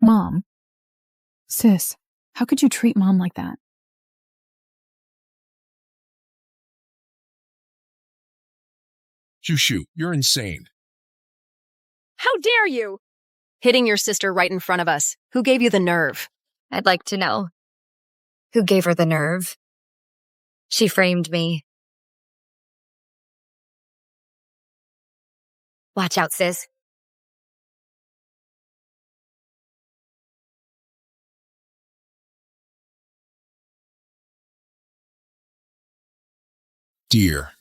Mom. Sis, how could you treat Mom like that? Shoo, you're insane. How dare you? Hitting your sister right in front of us. Who gave you the nerve? I'd like to know. Who gave her the nerve? She framed me. Watch out, sis. Dear.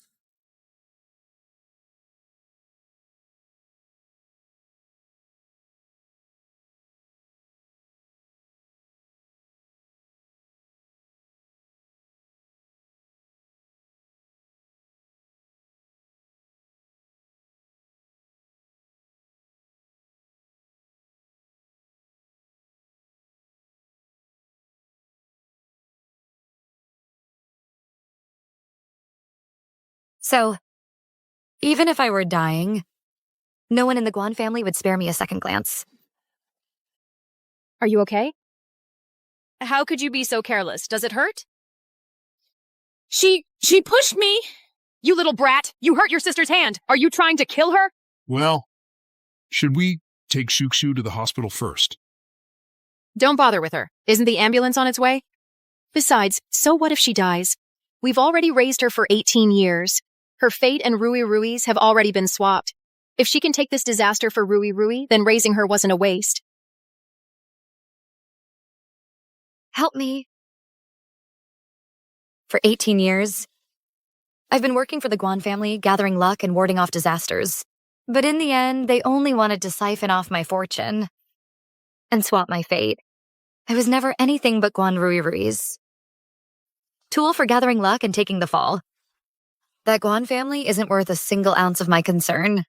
So, even if I were dying, no one in the Guan family would spare me a second glance. Are you okay? How could you be so careless? Does it hurt? She pushed me! You little brat! You hurt your sister's hand! Are you trying to kill her? Well, should we take Shu to the hospital first? Don't bother with her. Isn't the ambulance on its way? Besides, so what if she dies? We've already raised her for 18 years. Her fate and Rui's have already been swapped. If she can take this disaster for Rui, then raising her wasn't a waste. Help me. For 18 years, I've been working for the Guan family, gathering luck and warding off disasters. But in the end, they only wanted to siphon off my fortune and swap my fate. I was never anything but Guan Rui's tool for gathering luck and taking the fall. That Guan family isn't worth a single ounce of my concern.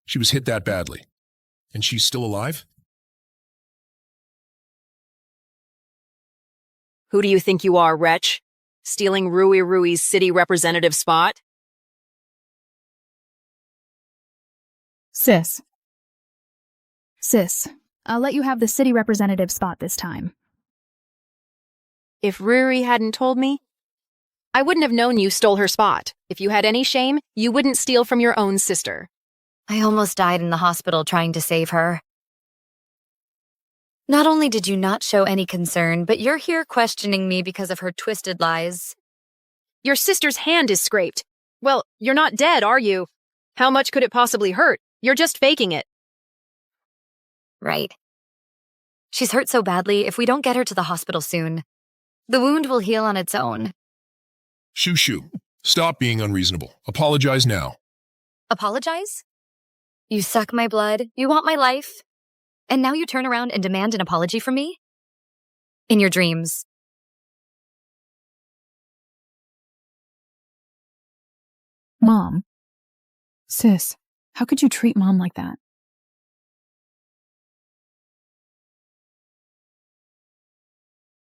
She was hit that badly. And she's still alive? Who do you think you are, wretch? Stealing Rui's city representative spot? Sis, I'll let you have the city representative spot this time. If Ruri hadn't told me, I wouldn't have known you stole her spot. If you had any shame, you wouldn't steal from your own sister. I almost died in the hospital trying to save her. Not only did you not show any concern, but you're here questioning me because of her twisted lies. Your sister's hand is scraped. Well, you're not dead, are you? How much could it possibly hurt? You're just faking it. Right. She's hurt so badly, if we don't get her to the hospital soon, the wound will heal on its own. Shu, stop being unreasonable. Apologize now. Apologize? You suck my blood, you want my life, and now you turn around and demand an apology from me? In your dreams. Mom. Sis, how could you treat Mom like that?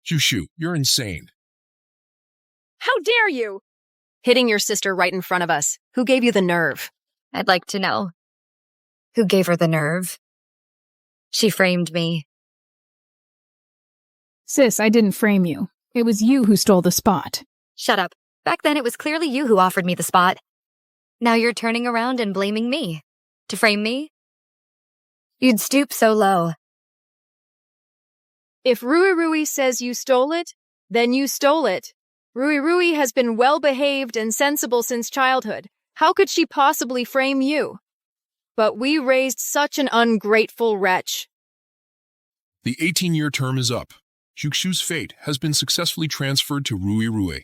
Shu, you're insane. How dare you? Hitting your sister right in front of us. Who gave you the nerve? I'd like to know. Who gave her the nerve? She framed me. Sis, I didn't frame you. It was you who stole the spot. Shut up. Back then it was clearly you who offered me the spot. Now you're turning around and blaming me. To frame me? You'd stoop so low. If Rui says you stole it, then you stole it. Rui has been well-behaved and sensible since childhood. How could she possibly frame you? But we raised such an ungrateful wretch. The 18-year term is up. Shu's fate has been successfully transferred to Rui.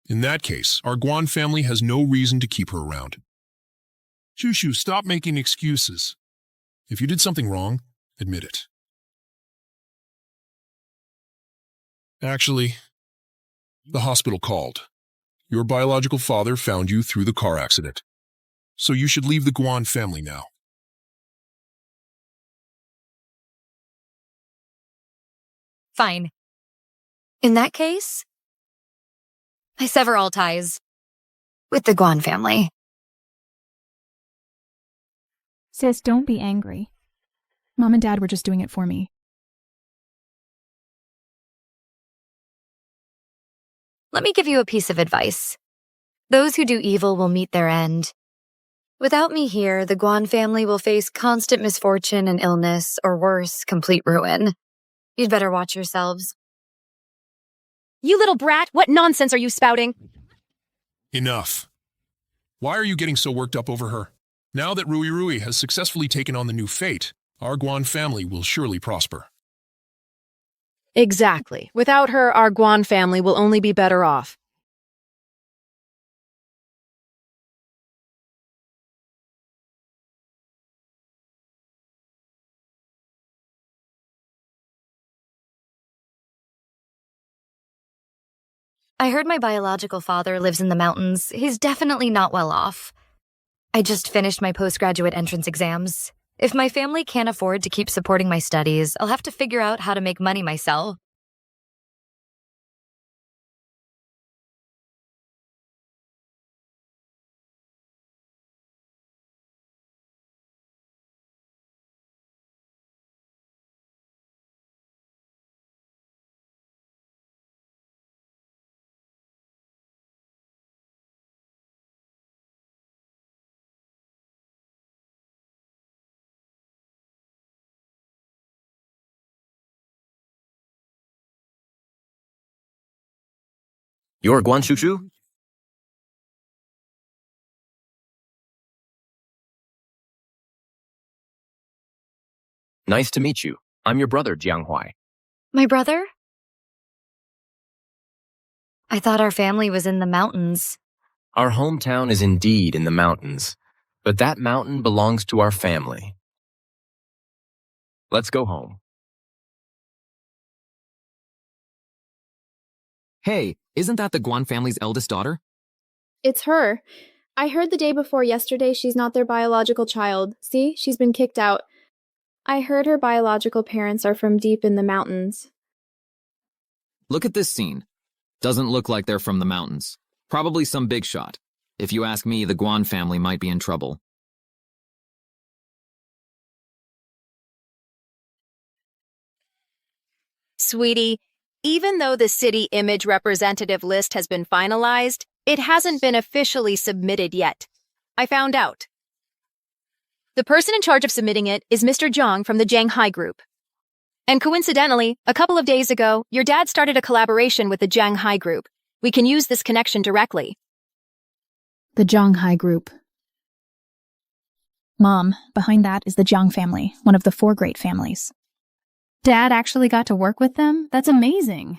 In that case, our Guan family has no reason to keep her around. Shu, stop making excuses. If you did something wrong, admit it. Actually, the hospital called. Your biological father found you through the car accident. So you should leave the Guan family now. Fine. In that case, I sever all ties with the Guan family. Sis, don't be angry. Mom and Dad were just doing it for me. Let me give you a piece of advice. Those who do evil will meet their end. Without me here, the Guan family will face constant misfortune and illness, or worse, complete ruin. You'd better watch yourselves. You little brat, what nonsense are you spouting? Enough. Why are you getting so worked up over her? Now that Rui Rui has successfully taken on the new fate, our Guan family will surely prosper. Exactly. Without her, our Guan family will only be better off. I heard my biological father lives in the mountains. He's definitely not well off. I just finished my postgraduate entrance exams. If my family can't afford to keep supporting my studies, I'll have to figure out how to make money myself. You're Guan Shuchu? Nice to meet you. I'm your brother, Jiang Huai. My brother? I thought our family was in the mountains. Our hometown is indeed in the mountains, but that mountain belongs to our family. Let's go home. Hey, isn't that the Guan family's eldest daughter? It's her. I heard the day before yesterday she's not their biological child. See, she's been kicked out. I heard her biological parents are from deep in the mountains. Look at this scene. Doesn't look like they're from the mountains. Probably some big shot. If you ask me, the Guan family might be in trouble. Sweetie, even though the city image representative list has been finalized, it hasn't been officially submitted yet. I found out. The person in charge of submitting it is Mr. Zhang from the Jianghai Group. And coincidentally, a couple of days ago, your dad started a collaboration with the Jianghai Group. We can use this connection directly. The Zhanghai Group. Mom, behind that is the Zhang family, one of the 4 great families. Dad actually got to work with them? That's amazing.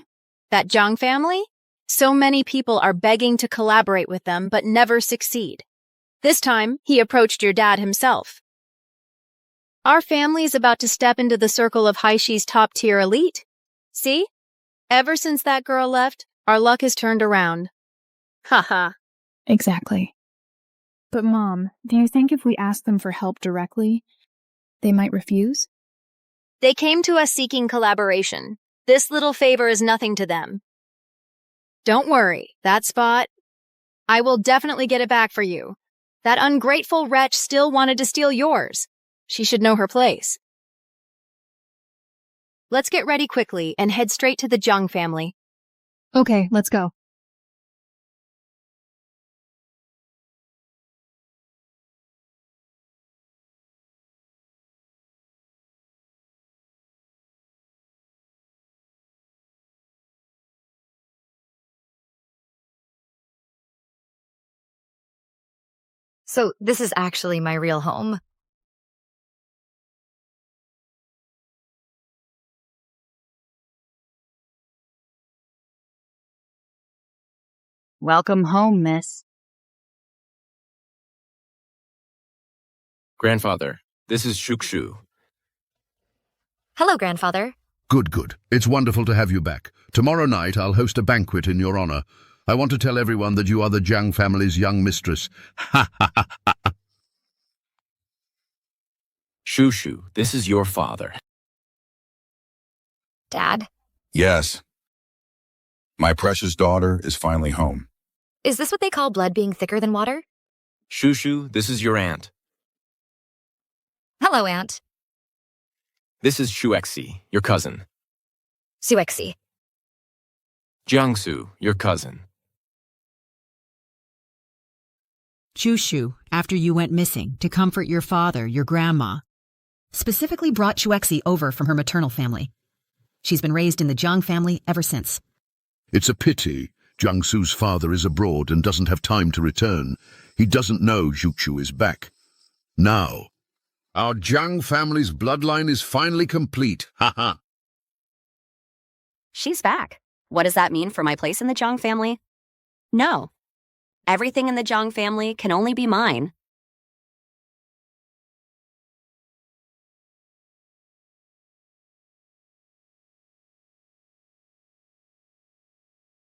That Zhang family? So many people are begging to collaborate with them but never succeed. This time, he approached your dad himself. Our family is about to step into the circle of Haishi's top-tier elite. See? Ever since that girl left, our luck has turned around. Haha. Exactly. But Mom, do you think if we ask them for help directly, they might refuse? They came to us seeking collaboration. This little favor is nothing to them. Don't worry, that spot, I will definitely get it back for you. That ungrateful wretch still wanted to steal yours. She should know her place. Let's get ready quickly and head straight to the Zhang family. Okay, let's go. So this is actually my real home. Welcome home, miss. Grandfather, this is Shukshu. Hello, grandfather. Good, good. It's wonderful to have you back. Tomorrow night I'll host a banquet in your honor. I want to tell everyone that you are the Jiang family's young mistress. Ha ha ha ha. Shushu, this is your father. Dad, Yes. My precious daughter is finally home. Is this what they call blood being thicker than water? Shushu, this is your aunt. Hello, Aunt. This is Shuexi, your cousin. Suexi. Jiangsu, your cousin. Chushu, after you went missing, to comfort your father, your grandma, specifically brought Shuexi over from her maternal family. She's been raised in the Jiang family ever since. It's a pity. Jiangsu's father is abroad and doesn't have time to return. He doesn't know Zhuqiu is back. Now, our Jiang family's bloodline is finally complete. Ha ha. She's back. What does that mean for my place in the Jiang family? No. Everything in the Jiang family can only be mine.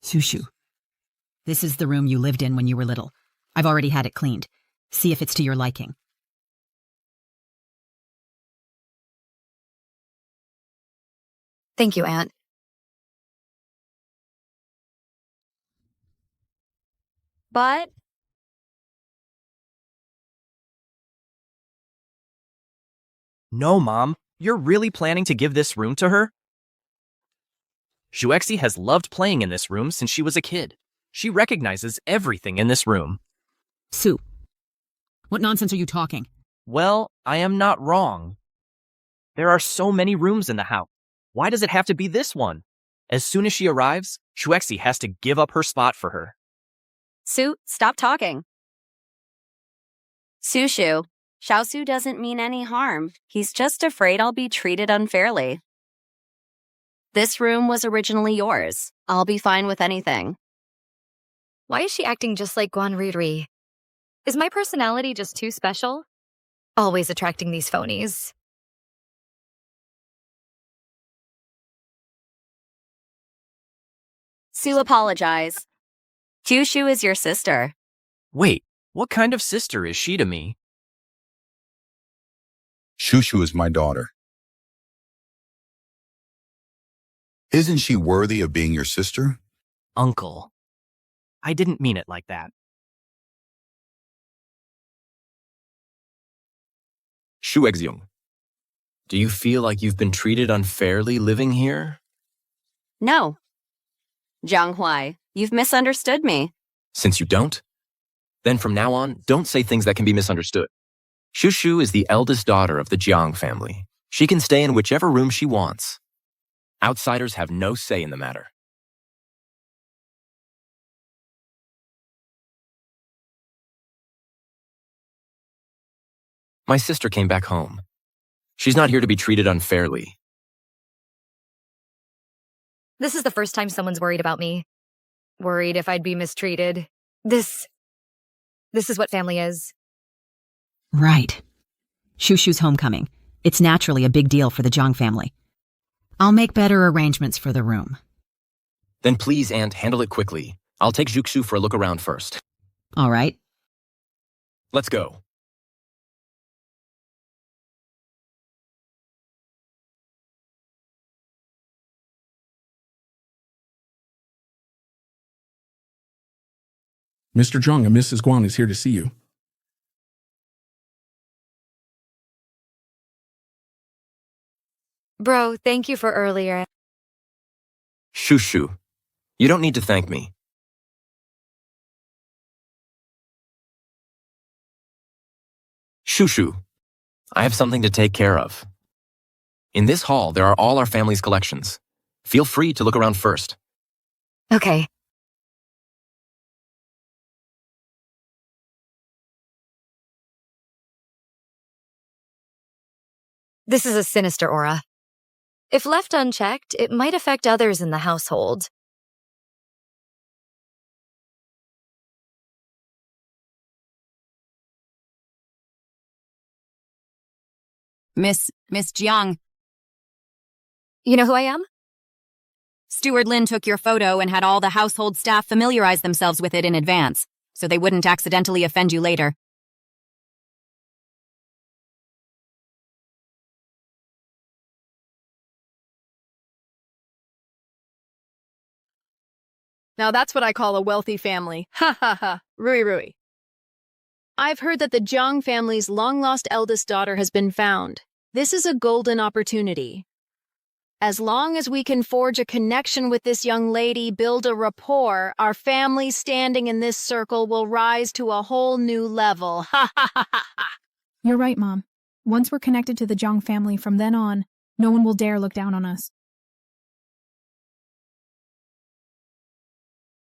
Shushu, this is the room you lived in when you were little. I've already had it cleaned. See if it's to your liking. Thank you, Aunt. But No, Mom. You're really planning to give this room to her? Shuexi has loved playing in this room since she was a kid. She recognizes everything in this room. Sue, what nonsense are you talking? Well, I am not wrong. There are so many rooms in the house. Why does it have to be this one? As soon as she arrives, Shuexi has to give up her spot for her. Su, stop talking. Sushu, Xiaosu doesn't mean any harm. He's just afraid I'll be treated unfairly. This room was originally yours. I'll be fine with anything. why is she acting just like Guan Riri? Is my personality just too special? Always attracting these phonies. Su, apologize. Kyushu is your sister. Wait, what kind of sister is she to me? Shushu is my daughter. Isn't she worthy of being your sister? Uncle. I didn't mean it like that. Shuexyung, do you feel like you've been treated unfairly living here? No. Jiang Huai, you've misunderstood me. Since you don't, then from now on, don't say things that can be misunderstood. Shushu is the eldest daughter of the Jiang family. She can stay in whichever room she wants. Outsiders have no say in the matter. My sister came back home. She's not here to be treated unfairly. This is the first time someone's worried about me. Worried if I'd be mistreated. This is what family is. Right. Shushu's homecoming. It's naturally a big deal for the Jiang family. I'll make better arrangements for the room. Then please, Aunt, handle it quickly. I'll take Zhuqiu for a look around first. All right. Let's go. Mr. Zhang and Mrs. Guan is here to see you. Bro, thank you for earlier. Shushu, you don't need to thank me. Shushu, I have something to take care of. In this hall, there are all our family's collections. Feel free to look around first. Okay. This is a sinister aura. If left unchecked, it might affect others in the household. Miss Jiang. You know who I am? Steward Lin took your photo and had all the household staff familiarize themselves with it in advance, so they wouldn't accidentally offend you later. Now that's what I call a wealthy family. Ha ha ha. Rui Rui. I've heard that the Jiang family's long-lost eldest daughter has been found. This is a golden opportunity. As long as we can forge a connection with this young lady, build a rapport, our family standing in this circle will rise to a whole new level. Ha ha ha ha ha. You're right, Mom. Once we're connected to the Jiang family from then on, no one will dare look down on us.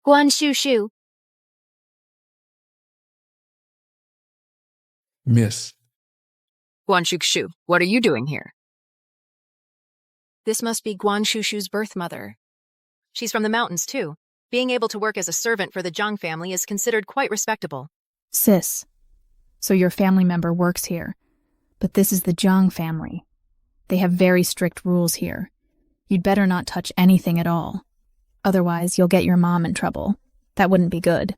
Guan Shu Shu. Miss. Guan Shu Shu, what are you doing here? This must be Guan Shu Shu's birth mother. She's from the mountains, too. Being able to work as a servant for the Jiang family is considered quite respectable. Sis, so your family member works here. But this is the Jiang family. They have very strict rules here. You'd better not touch anything at all. Otherwise, you'll get your mom in trouble. That wouldn't be good.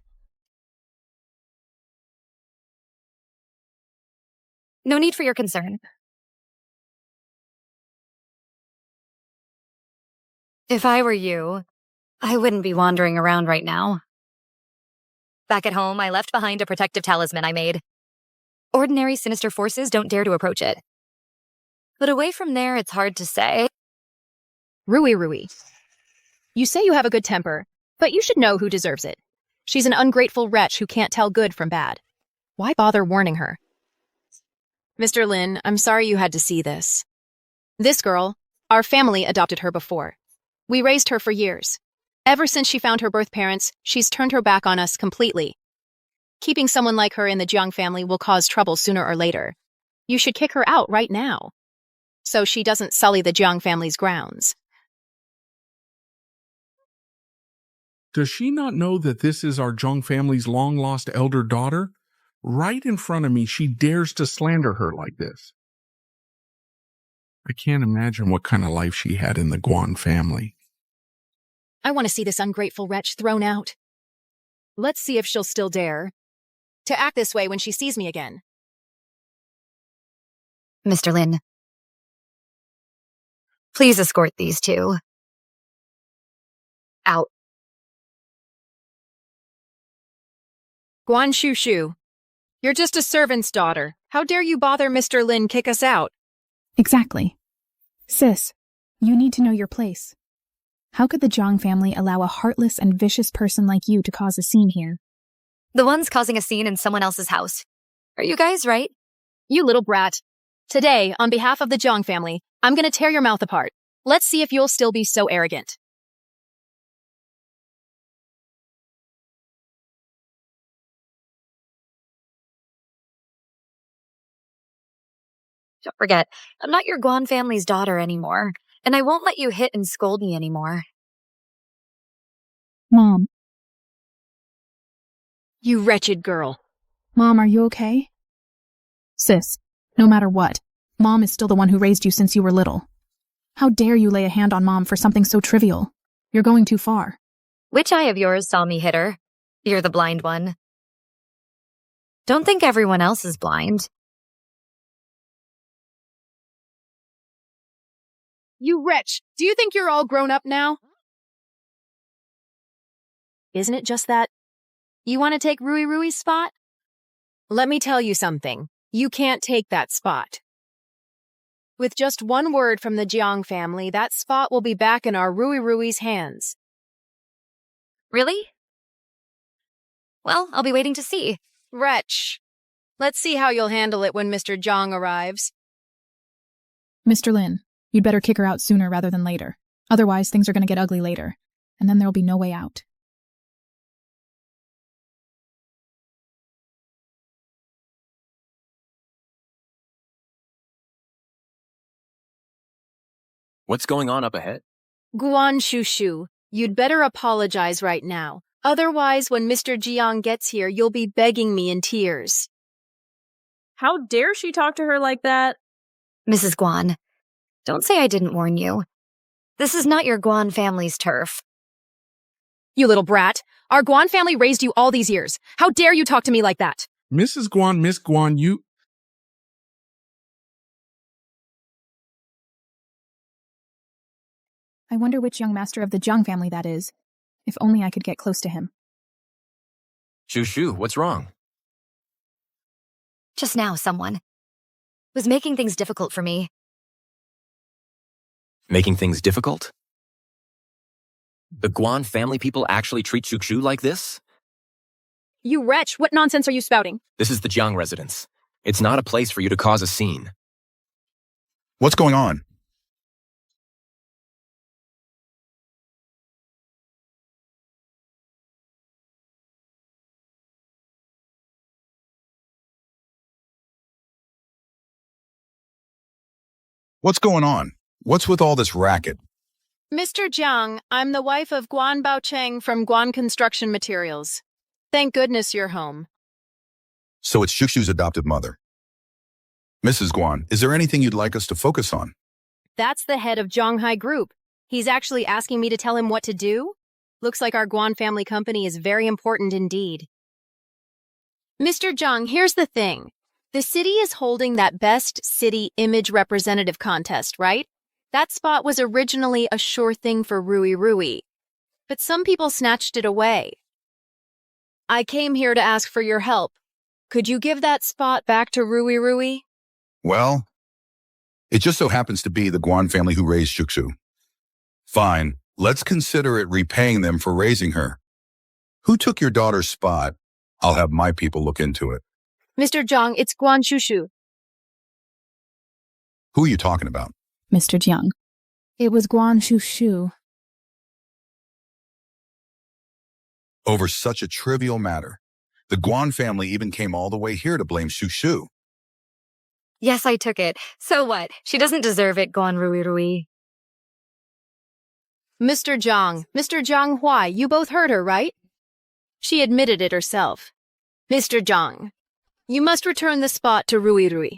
No need for your concern. If I were you, I wouldn't be wandering around right now. Back at home, I left behind a protective talisman I made. Ordinary sinister forces don't dare to approach it. But away from there, it's hard to say. Rui Rui. You say you have a good temper, but you should know who deserves it. She's an ungrateful wretch who can't tell good from bad. Why bother warning her? Mr. Lin, I'm sorry you had to see this. This girl, our family adopted her before. We raised her for years. Ever since she found her birth parents, she's turned her back on us completely. Keeping someone like her in the Jiang family will cause trouble sooner or later. You should kick her out right now, so she doesn't sully the Jiang family's grounds. Does she not know that this is our Jiang family's long-lost elder daughter? Right in front of me, she dares to slander her like this. I can't imagine what kind of life she had in the Guan family. I want to see this ungrateful wretch thrown out. Let's see if she'll still dare to act this way when she sees me again. Mr. Lin, please escort these two out. Guan Shu Shu, you're just a servant's daughter. How dare you bother Mr. Lin kick us out? Exactly. Sis, you need to know your place. How could the Jiang family allow a heartless and vicious person like you to cause a scene here? The ones causing a scene in someone else's house. Are you guys right? You little brat. Today, on behalf of the Jiang family, I'm gonna tear your mouth apart. Let's see if you'll still be so arrogant. Don't forget, I'm not your Guan family's daughter anymore, and I won't let you hit and scold me anymore. Mom. You wretched girl. Mom, are you okay? Sis, no matter what, Mom is still the one who raised you since you were little. How dare you lay a hand on Mom for something so trivial? You're going too far. Which eye of yours saw me hit her? You're the blind one. Don't think everyone else is blind. You wretch! Do you think you're all grown up now? Isn't it just that? You want to take Rui Rui's spot? Let me tell you something. You can't take that spot. With just one word from the Jiang family, that spot will be back in our Rui Rui's hands. Really? Well, I'll be waiting to see. Wretch. Let's see how you'll handle it when Mr. Jiang arrives. Mr. Lin, you'd better kick her out sooner rather than later. Otherwise, things are going to get ugly later. And then there'll be no way out. What's going on up ahead? Guan Shu Shu, you'd better apologize right now. Otherwise, when Mr. Jiang gets here, you'll be begging me in tears. How dare she talk to her like that? Mrs. Guan, don't say I didn't warn you. This is not your Guan family's turf. You little brat. Our Guan family raised you all these years. How dare you talk to me like that? Mrs. Guan, Miss Guan, you... I wonder which young master of the Jiang family that is. If only I could get close to him. Shushu, what's wrong? Just now, someone was making things difficult for me. Making things difficult? The Guan family people actually treat Shushu like this? You wretch, what nonsense are you spouting? This is the Jiang residence. It's not a place for you to cause a scene. What's going on? What's going on? What's with all this racket? Mr. Jiang, I'm the wife of Guan Baocheng from Guan Construction Materials. Thank goodness you're home. So it's Shushu's adoptive mother. Mrs. Guan, is there anything you'd like us to focus on? That's the head of Zhonghai Group. He's actually asking me to tell him what to do? Looks like our Guan family company is very important indeed. Mr. Jiang, here's the thing. The city is holding that Best City Image Representative contest, right? That spot was originally a sure thing for Rui, but some people snatched it away. I came here to ask for your help. Could you give that spot back to Rui? Well, it just so happens to be the Guan family who raised Shushu. Fine, let's consider it repaying them for raising her. Who took your daughter's spot? I'll have my people look into it. Mr. Jiang, it's Guan Shushu. Who are you talking about? Mr. Jiang. It was Guan Shushu. Over such a trivial matter. The Guan family even came all the way here to blame Shushu. Yes, I took it. So what? She doesn't deserve it, Guan Rui. Mr. Jiang Huai, you both heard her, right? She admitted it herself. Mr. Jiang, you must return the spot to Rui.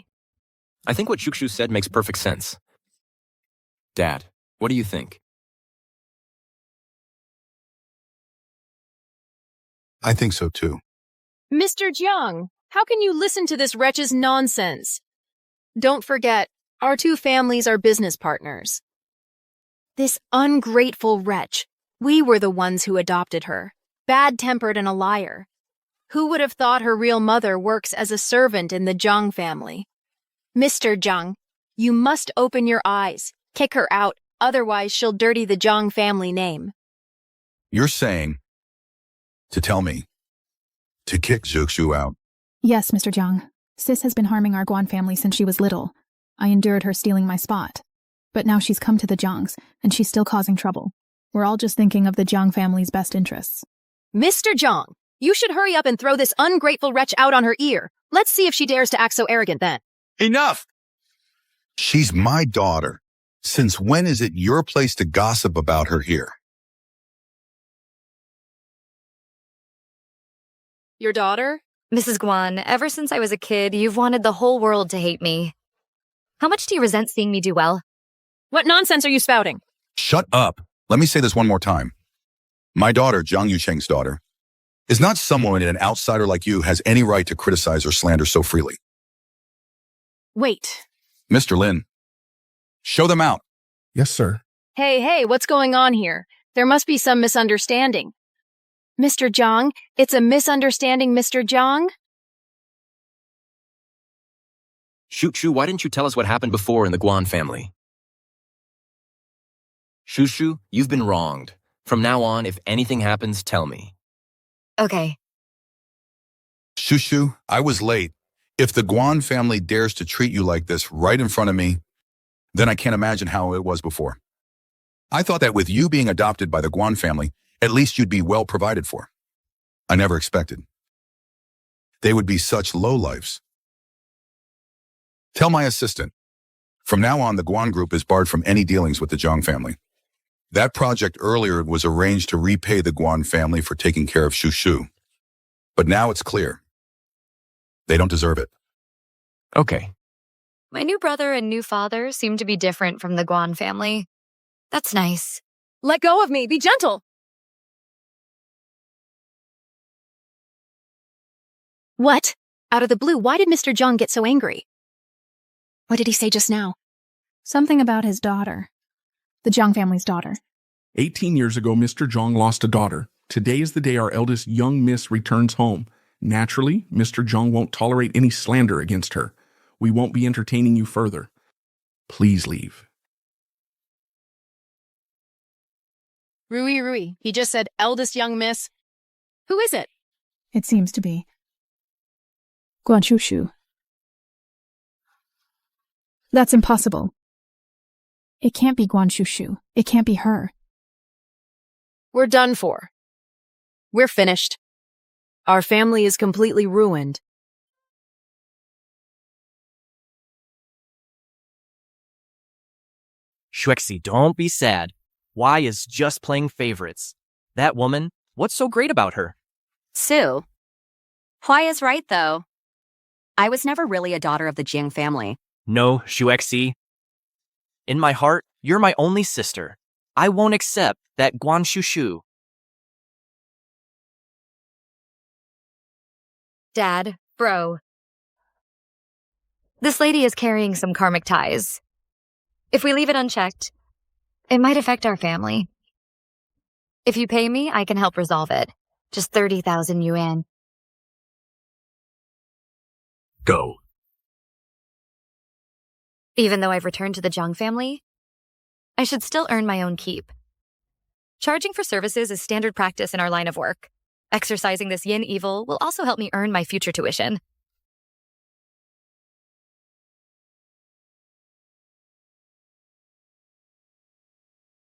I think what Shushu said makes perfect sense. Dad, what do you think? I think so too. Mr. Jiang, how can you listen to this wretch's nonsense? Don't forget, our two families are business partners. This ungrateful wretch, we were the ones who adopted her, bad-tempered and a liar. Who would have thought her real mother works as a servant in the Jiang family? Mr. Jiang, you must open your eyes, kick her out, otherwise she'll dirty the Jiang family name. You're saying to tell me to kick Shushu out? Yes, Mr. Jiang. Sis has been harming our Guan family since she was little. I endured her stealing my spot. But now she's come to the Jiangs, and she's still causing trouble. We're all just thinking of the Jiang family's best interests. Mr. Jiang, you should hurry up and throw this ungrateful wretch out on her ear. Let's see if she dares to act so arrogant then. Enough! She's my daughter. Since when is it your place to gossip about her here? Your daughter? Mrs. Guan, ever since I was a kid, you've wanted the whole world to hate me. How much do you resent seeing me do well? What nonsense are you spouting? Shut up. Let me say this one more time. My daughter, Jiang Yucheng's daughter, is not someone an outsider like you has any right to criticize or slander so freely. Wait. Mr. Lin, show them out. Yes, sir. Hey, what's going on here? There must be some misunderstanding. Mr. Jiang, it's a misunderstanding, Mr. Jiang? Shushu, why didn't you tell us what happened before in the Guan family? Shushu, you've been wronged. From now on, if anything happens, tell me. Okay. Shushu, I was late. If the Guan family dares to treat you like this right in front of me, then I can't imagine how it was before. I thought that with you being adopted by the Guan family, at least you'd be well provided for. I never expected. They would be such lowlifes. Tell my assistant. From now on, the Guan group is barred from any dealings with the Jiang family. That project earlier was arranged to repay the Guan family for taking care of Shushu. But now it's clear. They don't deserve it. Okay. My new brother and new father seem to be different from the Guan family. That's nice. Let go of me. Be gentle. What? Out of the blue, why did Mr. Jiang get so angry? What did he say just now? Something about his daughter. The Jiang family's daughter. 18 years ago, Mr. Zhang lost a daughter. Today is the day our eldest young miss returns home. Naturally, Mr. Zhang won't tolerate any slander against her. We won't be entertaining you further. Please leave. Rui, he just said eldest young miss. Who is it? It seems to be Guan Shushu. That's impossible. It can't be Guan Shushu. It can't be her. We're done for. We're finished. Our family is completely ruined. Shuexi, don't be sad. Why is just playing favorites. That woman, what's so great about her? Sue. Hua is right, though. I was never really a daughter of the Jiang family. No, Shuexi. In my heart, you're my only sister. I won't accept that Guan Shushu. Dad, bro. This lady is carrying some karmic ties. If we leave it unchecked, it might affect our family. If you pay me, I can help resolve it. Just 30,000 yuan. Go. Even though I've returned to the Zhang family, I should still earn my own keep. Charging for services is standard practice in our line of work. Exercising this yin evil will also help me earn my future tuition.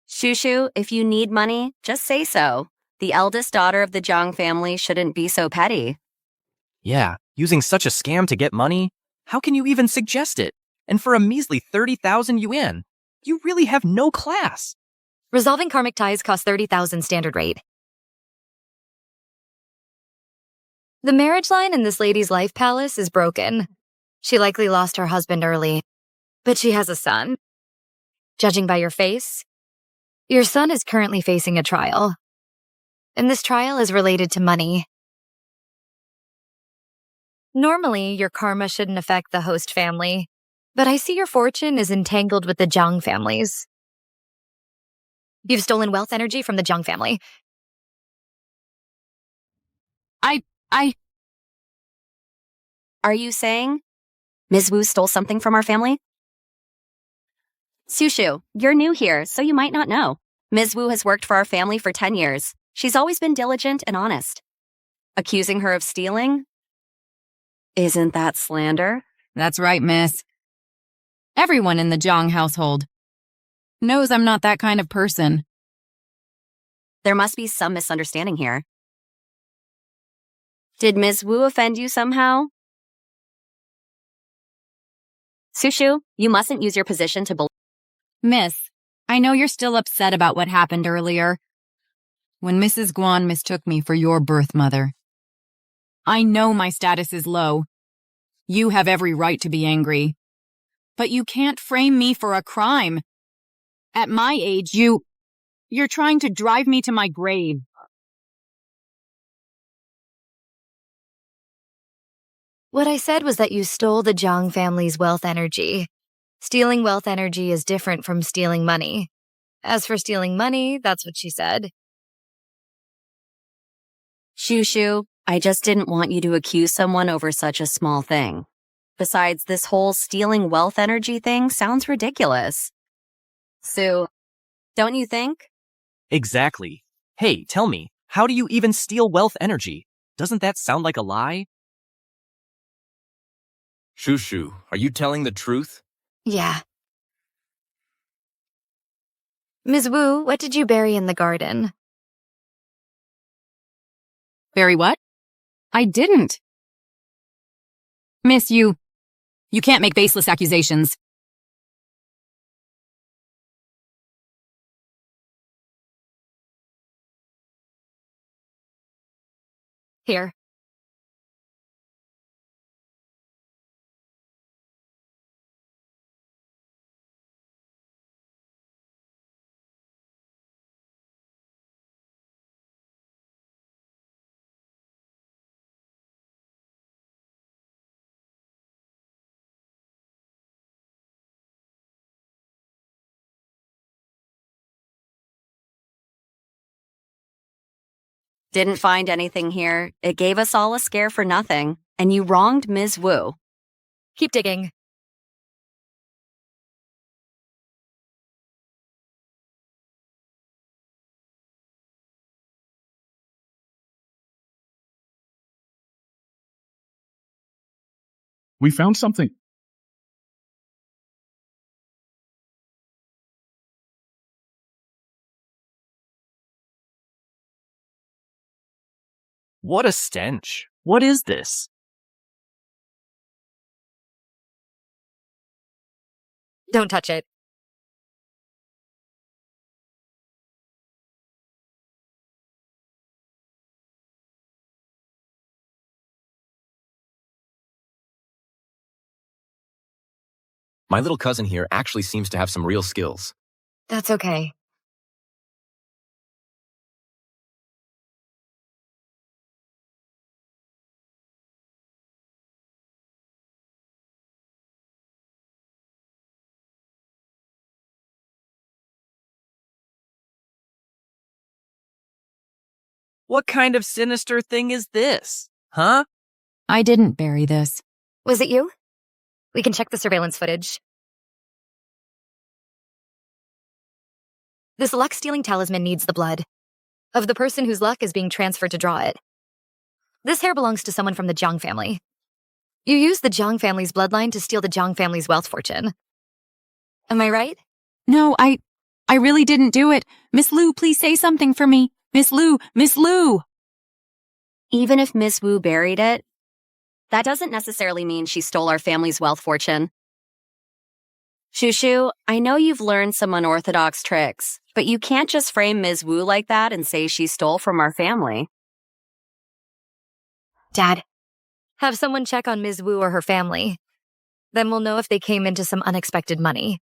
Shushu, if you need money, just say so. The eldest daughter of the Jiang family shouldn't be so petty. Yeah, using such a scam to get money? How can you even suggest it? And for a measly 30,000 yuan? You really have no class. Resolving karmic ties costs 30,000 standard rate. The marriage line in this lady's life palace is broken. She likely lost her husband early, but she has a son. Judging by your face, your son is currently facing a trial. And this trial is related to money. Normally, your karma shouldn't affect the host family, but I see your fortune is entangled with the Zhang families. You've stolen wealth energy from the Zhang family. Are you saying Ms. Wu stole something from our family? Shushu, you're new here, so you might not know. Ms. Wu has worked for our family for 10 years. She's always been diligent and honest. Accusing her of stealing? Isn't that slander? That's right, miss. Everyone in the Zhang household knows I'm not that kind of person. There must be some misunderstanding here. Did Ms. Wu offend you somehow? Shushu, you mustn't use your position to Miss, I know you're still upset about what happened earlier, when Mrs. Guan mistook me for your birth mother. I know my status is low. You have every right to be angry. But you can't frame me for a crime. At my age, you're trying to drive me to my grave. What I said was that you stole the Zhang family's wealth energy. Stealing wealth energy is different from stealing money. As for stealing money, that's what she said. Shushu, I just didn't want you to accuse someone over such a small thing. Besides, this whole stealing wealth energy thing sounds ridiculous. Sue, don't you think? Exactly. Hey, tell me, how do you even steal wealth energy? Doesn't that sound like a lie? Shushu, are you telling the truth? Yeah. Ms. Wu, what did you bury in the garden? Bury what? I didn't. Miss, you can't make baseless accusations. Here. Didn't find anything here. It gave us all a scare for nothing. And you wronged Ms. Wu. Keep digging. We found something. What a stench. What is this? Don't touch it. My little cousin here actually seems to have some real skills. That's okay. What kind of sinister thing is this? Huh? I didn't bury this. Was it you? We can check the surveillance footage. This luck-stealing talisman needs the blood of the person whose luck is being transferred to draw it. This hair belongs to someone from the Jiang family. You used the Jiang family's bloodline to steal the Jiang family's wealth fortune. Am I right? No, I really didn't do it. Miss Lu, please say something for me. Miss Lu, Miss Lu! Even if Ms. Wu buried it, that doesn't necessarily mean she stole our family's wealth fortune. Shushu, I know you've learned some unorthodox tricks, but you can't just frame Ms. Wu like that and say she stole from our family. Dad, have someone check on Ms. Wu or her family. Then we'll know if they came into some unexpected money.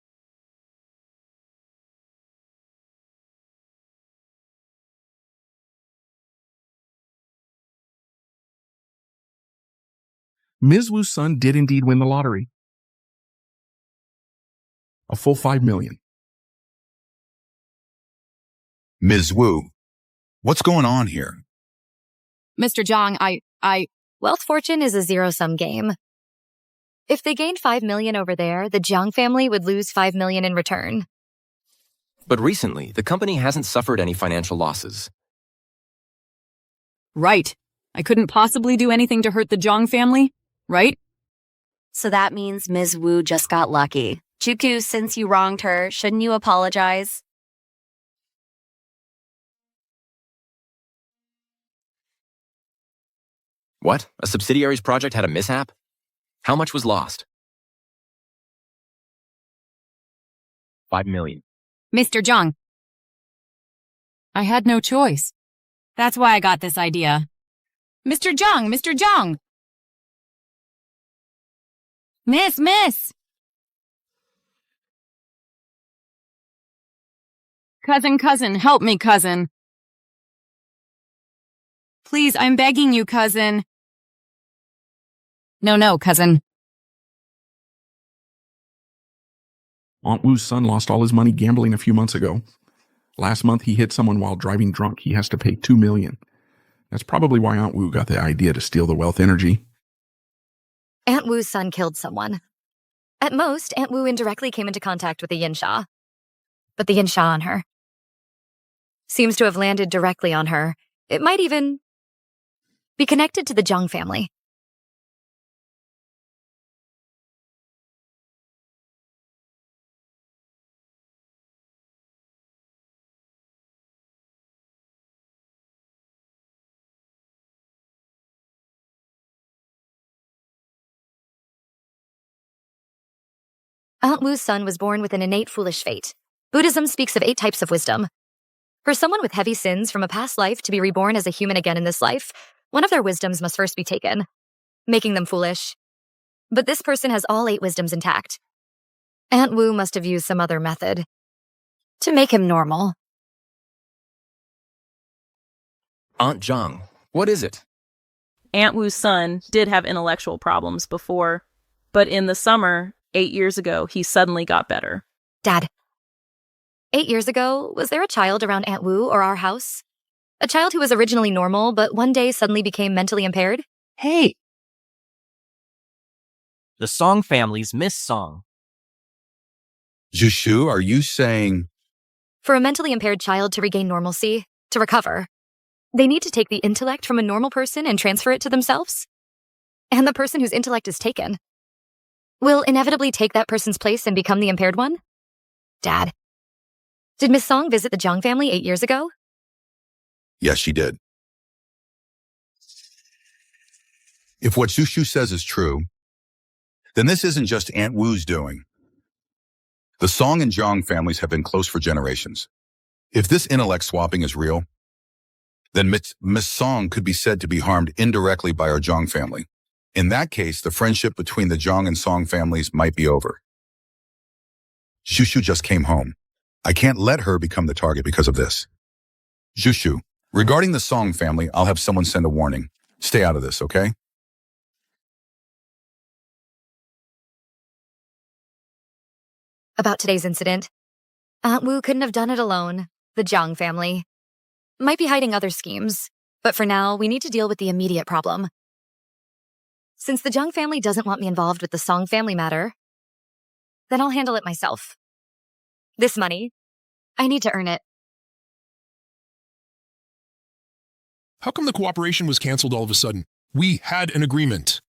Ms. Wu's son did indeed win the lottery. A full $5 million. Ms. Wu, what's going on here? Mr. Jiang, Wealth fortune is a zero-sum game. If they gained $5 million over there, the Jiang family would lose $5 million in return. But recently, the company hasn't suffered any financial losses. Right. I couldn't possibly do anything to hurt the Jiang family, right? So that means Ms. Wu just got lucky. Chuku, since you wronged her, shouldn't you apologize? What? A subsidiary's project had a mishap? How much was lost? $5 million. Mr. Jiang. I had no choice. That's why I got this idea. Mr. Jiang! Mr. Jiang! Miss! Cousin, help me, cousin. Please, I'm begging you, cousin. No, cousin. Aunt Wu's son lost all his money gambling a few months ago. Last month, he hit someone while driving drunk. He has to pay $2 million. That's probably why Aunt Wu got the idea to steal the wealth energy. Aunt Wu's son killed someone. At most, Aunt Wu indirectly came into contact with the Yin Sha. But the Yin Sha on her seems to have landed directly on her. It might even be connected to the Jiang family. Aunt Wu's son was born with an innate foolish fate. Buddhism speaks of 8 types of wisdom. For someone with heavy sins from a past life to be reborn as a human again in this life, one of their wisdoms must first be taken, making them foolish. But this person has all 8 wisdoms intact. Aunt Wu must have used some other method to make him normal. Aunt Zhang, what is it? Aunt Wu's son did have intellectual problems before, but in the summer, 8 years ago, he suddenly got better. Dad, 8 years ago, was there a child around Aunt Wu or our house? A child who was originally normal, but one day suddenly became mentally impaired? Hey! The Song family's Miss Song. Jushu, are you saying... For a mentally impaired child to regain normalcy, to recover, they need to take the intellect from a normal person and transfer it to themselves? And the person whose intellect is taken will inevitably take that person's place and become the impaired one? Dad, did Miss Song visit the Jiang family 8 years ago? Yes, she did. If what Jushu says is true, then this isn't just Aunt Wu's doing. The Song and Jiang families have been close for generations. If this intellect swapping is real, then Miss Song could be said to be harmed indirectly by our Jiang family. In that case, the friendship between the Jiang and Song families might be over. Jushu just came home. I can't let her become the target because of this. Jushu, regarding the Song family, I'll have someone send a warning. Stay out of this, okay? About today's incident, Aunt Wu couldn't have done it alone. The Jiang family might be hiding other schemes, but for now, we need to deal with the immediate problem. Since the Jiang family doesn't want me involved with the Song family matter, then I'll handle it myself. This money, I need to earn it. How come the cooperation was canceled all of a sudden? We had an agreement.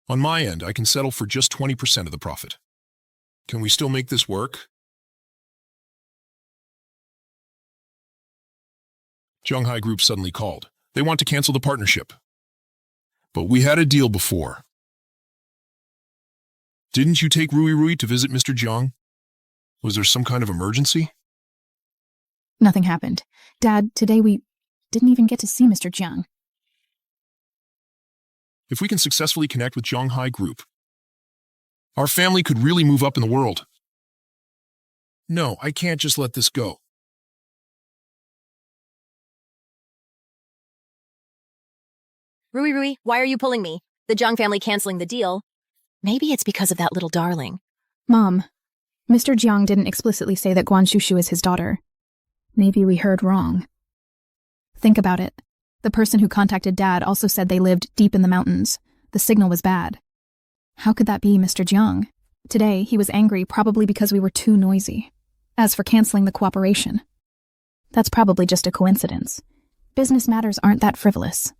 On my end, I can settle for just 20% of the profit. Can we still make this work? Zhonghai Group suddenly called. They want to cancel the partnership. But we had a deal before. Didn't you take Rui to visit Mr. Jiang? Was there some kind of emergency? Nothing happened. Dad, today we didn't even get to see Mr. Jiang. If we can successfully connect with Zhonghai Group, our family could really move up in the world. No, I can't just let this go. Rui, why are you pulling me? The Jiang family canceling the deal. Maybe it's because of that little darling. Mom, Mr. Jiang didn't explicitly say that Guan Shushu is his daughter. Maybe we heard wrong. Think about it. The person who contacted Dad also said they lived deep in the mountains. The signal was bad. How could that be Mr. Jiang? Today, he was angry probably because we were too noisy. As for canceling the cooperation, that's probably just a coincidence. Business matters aren't that frivolous.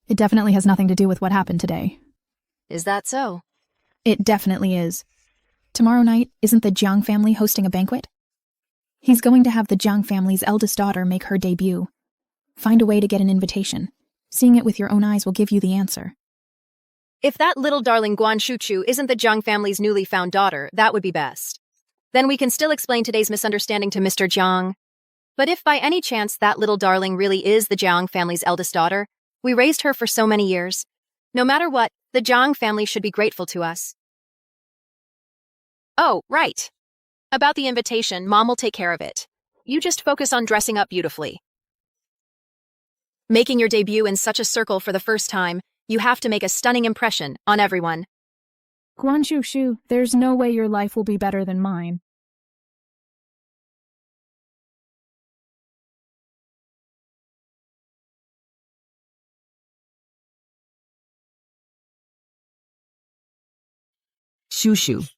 It definitely has nothing to do with what happened today. Is that so? It definitely is. Tomorrow night, isn't the Jiang family hosting a banquet? He's going to have the Jiang family's eldest daughter make her debut. Find a way to get an invitation. Seeing it with your own eyes will give you the answer. If that little darling Guan Shuchu isn't the Jiang family's newly found daughter, that would be best. Then we can still explain today's misunderstanding to Mr. Jiang. But if by any chance that little darling really is the Jiang family's eldest daughter, we raised her for so many years. No matter what, the Jiang family should be grateful to us. Oh, right. About the invitation, Mom will take care of it. You just focus on dressing up beautifully. Making your debut in such a circle for the first time, you have to make a stunning impression on everyone. Guan Shushu, there's no way your life will be better than mine. Shushu.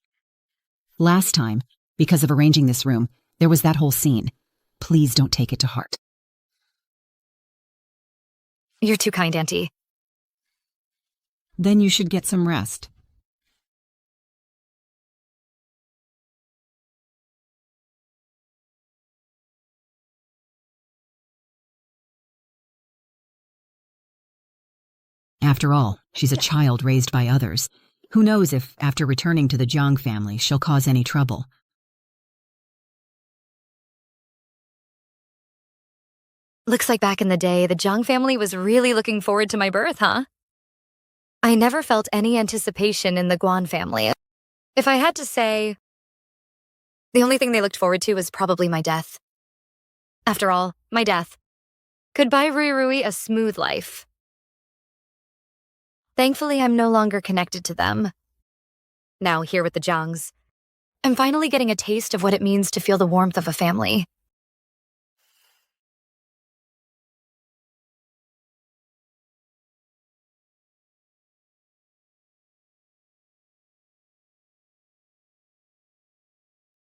Last time, because of arranging this room, there was that whole scene. Please don't take it to heart. You're too kind, Auntie. Then you should get some rest. After all, she's a child raised by others. Who knows if, after returning to the Jiang family, she'll cause any trouble. Looks like back in the day, the Jiang family was really looking forward to my birth, huh? I never felt any anticipation in the Guan family. If I had to say, the only thing they looked forward to was probably my death. After all, my death could buy Rui a smooth life. Thankfully, I'm no longer connected to them. Now, here with the Jiangs, I'm finally getting a taste of what it means to feel the warmth of a family.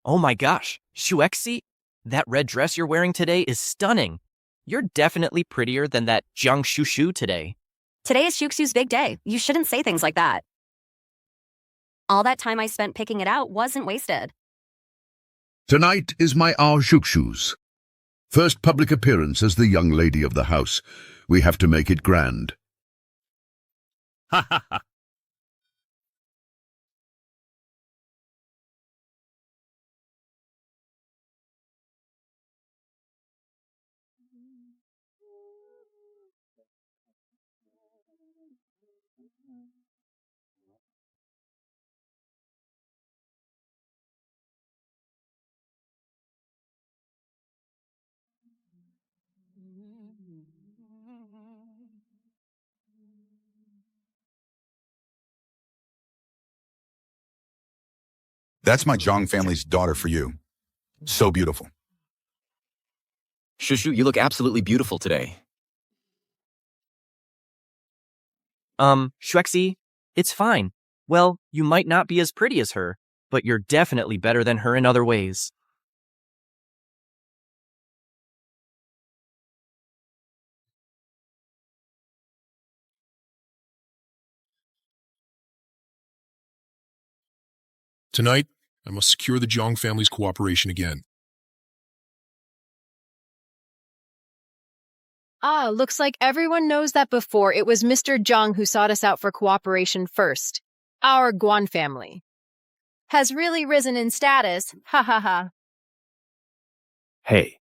Oh my gosh, Shuexi, that red dress you're wearing today is stunning. You're definitely prettier than that Jiang Shushu today. Today is Shuxu's big day. You shouldn't say things like that. All that time I spent picking it out wasn't wasted. Tonight is my Our Shukshu's first public appearance as the young lady of the house. We have to make it grand. Ha ha ha. That's my Zhang family's daughter for you. So beautiful. Shushu, you look absolutely beautiful today. Shuexi, it's fine. Well, you might not be as pretty as her, but you're definitely better than her in other ways. Tonight, I must secure the Jiang family's cooperation again. Ah, looks like everyone knows that before it was Mr. Jiang who sought us out for cooperation first. Our Guan family has really risen in status. Ha ha ha. Hey,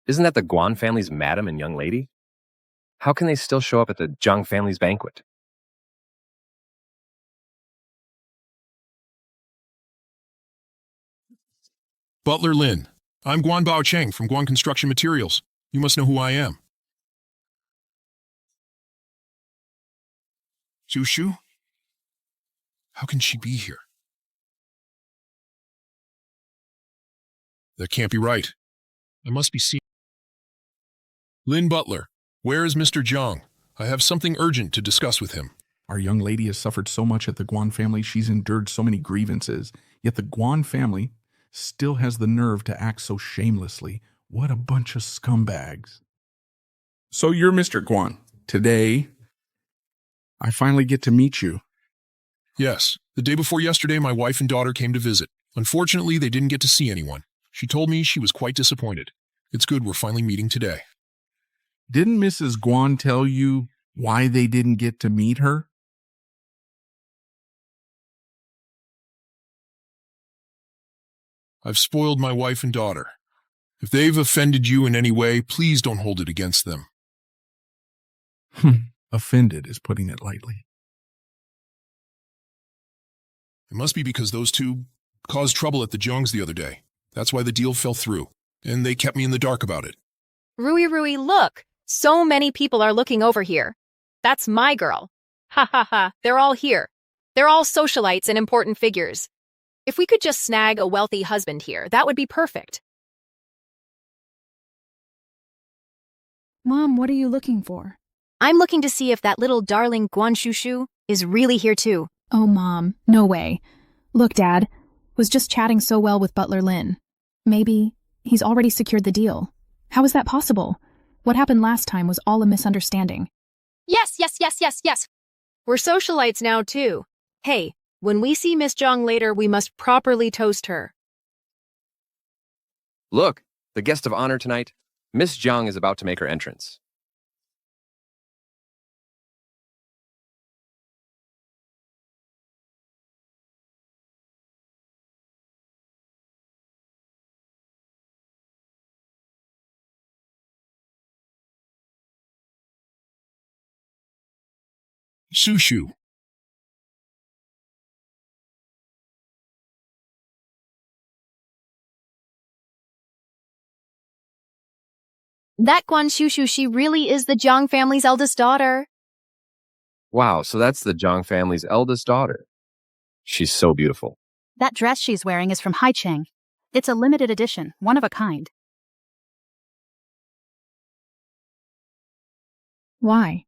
isn't that the Guan family's madam and young lady? How can they still show up at the Jiang family's banquet? Butler Lin, I'm Guan Bao Cheng from Guan Construction Materials. You must know who I am. Zhu Shu? How can she be here? That can't be right. I must be seeing. Lin Butler, where is Mr. Jiang? I have something urgent to discuss with him. Our young lady has suffered so much at the Guan family. She's endured so many grievances. Yet the Guan family still has the nerve to act so shamelessly. What a bunch of scumbags. So you're Mr. Guan. Today, I finally get to meet you. Yes, the day before yesterday, my wife and daughter came to visit. Unfortunately, they didn't get to see anyone. She told me she was quite disappointed. It's good we're finally meeting today. Didn't Mrs. Guan tell you why they didn't get to meet her? I've spoiled my wife and daughter. If they've offended you in any way, please don't hold it against them. Offended is putting it lightly. It must be because those two caused trouble at the Jiang's the other day. That's why the deal fell through, and they kept me in the dark about it. Rui, look! So many people are looking over here. That's my girl. Ha ha ha, they're all here. They're all socialites and important figures. If we could just snag a wealthy husband here, that would be perfect. Mom, what are you looking for? I'm looking to see if that little darling Guan Shushu is really here too. Oh, Mom, no way. Look, Dad, was just chatting so well with Butler Lin. Maybe he's already secured the deal. How is that possible? What happened last time was all a misunderstanding. Yes. We're socialites now too. Hey, when we see Miss Jiang later, we must properly toast her. Look, the guest of honor tonight, Miss Jiang is about to make her entrance. Sushu. That Guan Shushu, she really is the Jiang family's eldest daughter. Wow, so that's the Jiang family's eldest daughter. She's so beautiful. That dress she's wearing is from Haicheng. It's a limited edition, one of a kind. Why?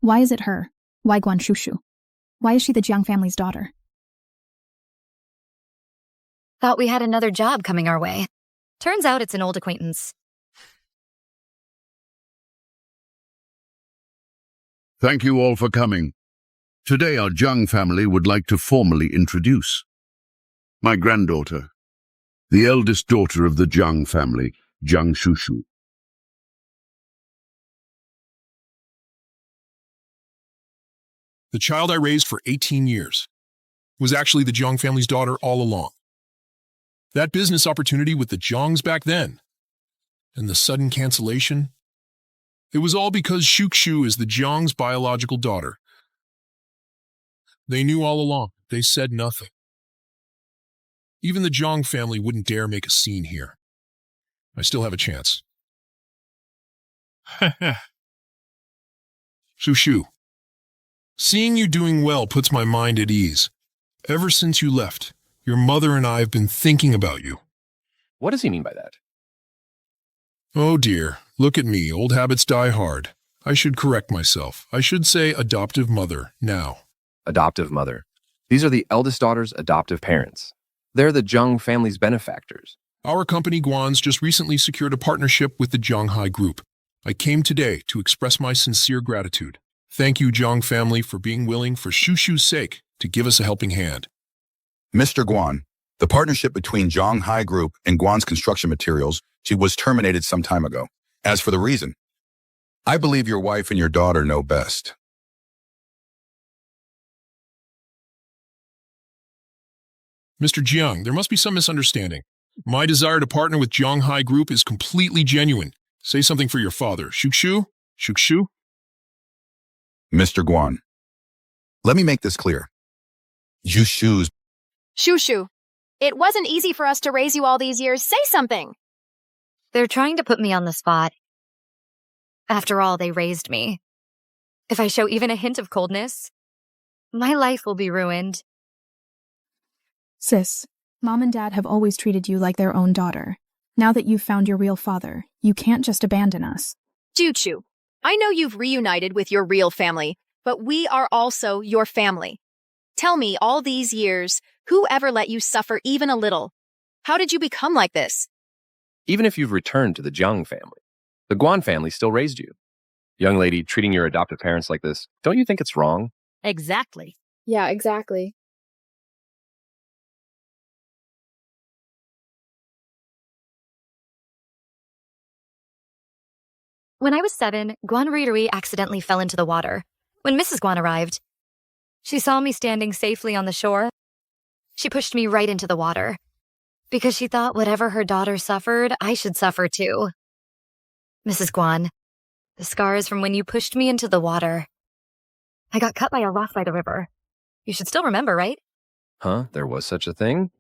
Why is it her? Why Guan Shushu? Why is she the Jiang family's daughter? Thought we had another job coming our way. Turns out it's an old acquaintance. Thank you all for coming. Today our Jiang family would like to formally introduce my granddaughter, the eldest daughter of the Jiang family, Jiang Shushu. The child I raised for 18 years was actually the Jiang family's daughter all along. That business opportunity with the Jiangs back then, and the sudden cancellation, it was all because Shukshu is the Jiang's biological daughter. They knew all along. They said nothing. Even the Jiang family wouldn't dare make a scene here. I still have a chance. Shushu, seeing you doing well puts my mind at ease. Ever since you left, your mother and I have been thinking about you. What does he mean by that? Oh dear, look at me, old habits die hard. I should correct myself. I should say adoptive mother now. Adoptive mother. These are the eldest daughter's adoptive parents. They're the Jiang family's benefactors. Our company Guan's just recently secured a partnership with the Jianghai Group. I came today to express my sincere gratitude. Thank you, Jiang family, for being willing, for Shushu's sake, to give us a helping hand. Mr. Guan, the partnership between Jianghai Group and Guan's Construction Materials was terminated some time ago. As for the reason, I believe your wife and your daughter know best. Mr. Jiang, there must be some misunderstanding. My desire to partner with Jianghai Group is completely genuine. Say something for your father. Shukshu? Shukshu? Mr. Guan, let me make this clear. Shushu. Shushu, it wasn't easy for us to raise you all these years. Say something. They're trying to put me on the spot. After all, they raised me. If I show even a hint of coldness, my life will be ruined. Sis, Mom and Dad have always treated you like their own daughter. Now that you've found your real father, you can't just abandon us. Juchu, I know you've reunited with your real family, but we are also your family. Tell me, all these years, who ever let you suffer even a little? How did you become like this? Even if you've returned to the Jiang family, the Guan family still raised you. Young lady, treating your adoptive parents like this, don't you think it's wrong? Exactly. Yeah, exactly. When I was 7, Guan Rirui accidentally fell into the water. When Mrs. Guan arrived, she saw me standing safely on the shore. She pushed me right into the water, because she thought whatever her daughter suffered, I should suffer too. Mrs. Guan, the scars from when you pushed me into the water. I got cut by a rock by the river. You should still remember, right? Huh? There was such a thing?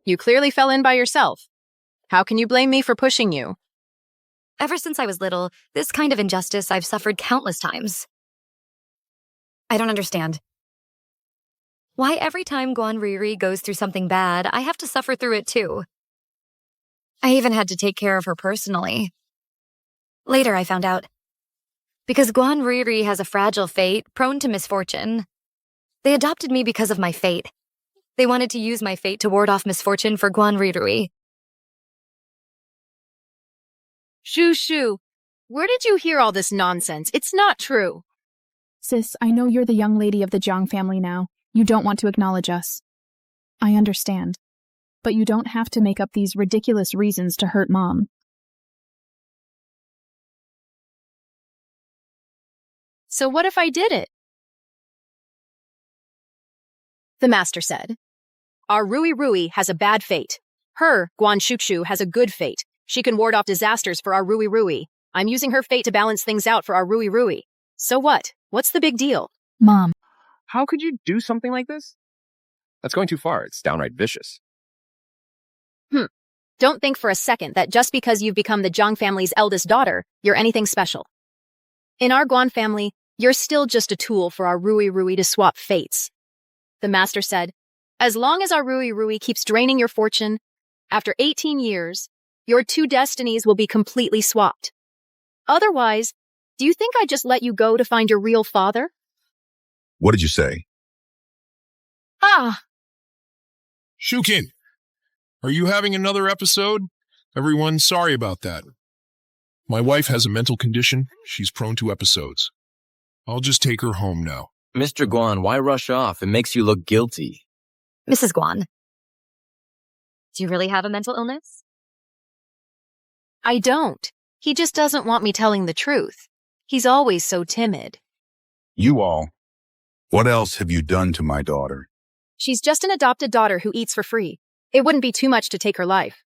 You clearly fell in by yourself. How can you blame me for pushing you? Ever since I was little, this kind of injustice I've suffered countless times. I don't understand. Why every time Guan Riri goes through something bad, I have to suffer through it too. I even had to take care of her personally. Later I found out. Because Guan Riri has a fragile fate, prone to misfortune. They adopted me because of my fate. They wanted to use my fate to ward off misfortune for Guan Riri. Shushu, where did you hear all this nonsense? It's not true. Sis, I know you're the young lady of the Jiang family now. You don't want to acknowledge us. I understand. But you don't have to make up these ridiculous reasons to hurt Mom. So what if I did it? The master said, our Rui Rui has a bad fate. Her, Guan Shukshu, has a good fate. She can ward off disasters for our Rui Rui. I'm using her fate to balance things out for our Rui Rui. So what? What's the big deal? Mom. How could you do something like this? That's going too far. It's downright vicious. Don't think for a second that just because you've become the Jiang family's eldest daughter, you're anything special. In our Guan family, you're still just a tool for our Rui Rui to swap fates. The master said, as long as our Rui Rui keeps draining your fortune, after 18 years, your two destinies will be completely swapped. Otherwise, do you think I'd just let you go to find your real father? What did you say? Shukin, Are you having another episode? Everyone, sorry about that. My wife has a mental condition. She's prone to episodes. I'll just take her home now. Mr. Guan, why rush off? It makes you look guilty. Mrs. Guan, do you really have a mental illness? I don't. He just doesn't want me telling the truth. He's always so timid. You all, what else have you done to my daughter? She's just an adopted daughter who eats for free. It wouldn't be too much to take her life.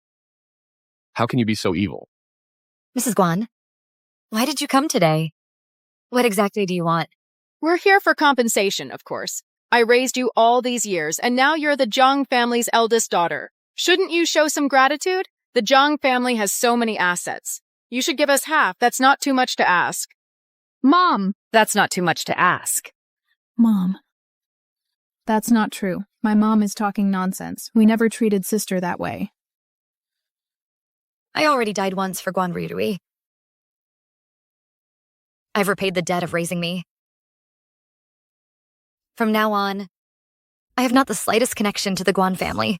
How can you be so evil? Mrs. Guan, why did you come today? What exactly do you want? We're here for compensation, of course. I raised you all these years, and now you're the Zhang family's eldest daughter. Shouldn't you show some gratitude? The Zhang family has so many assets. You should give us half. That's not too much to ask. Mom! That's not too much to ask. Mom. That's not true. My mom is talking nonsense. We never treated sister that way. I already died once for Guan Rirui. I've repaid the debt of raising me. From now on, I have not the slightest connection to the Guan family.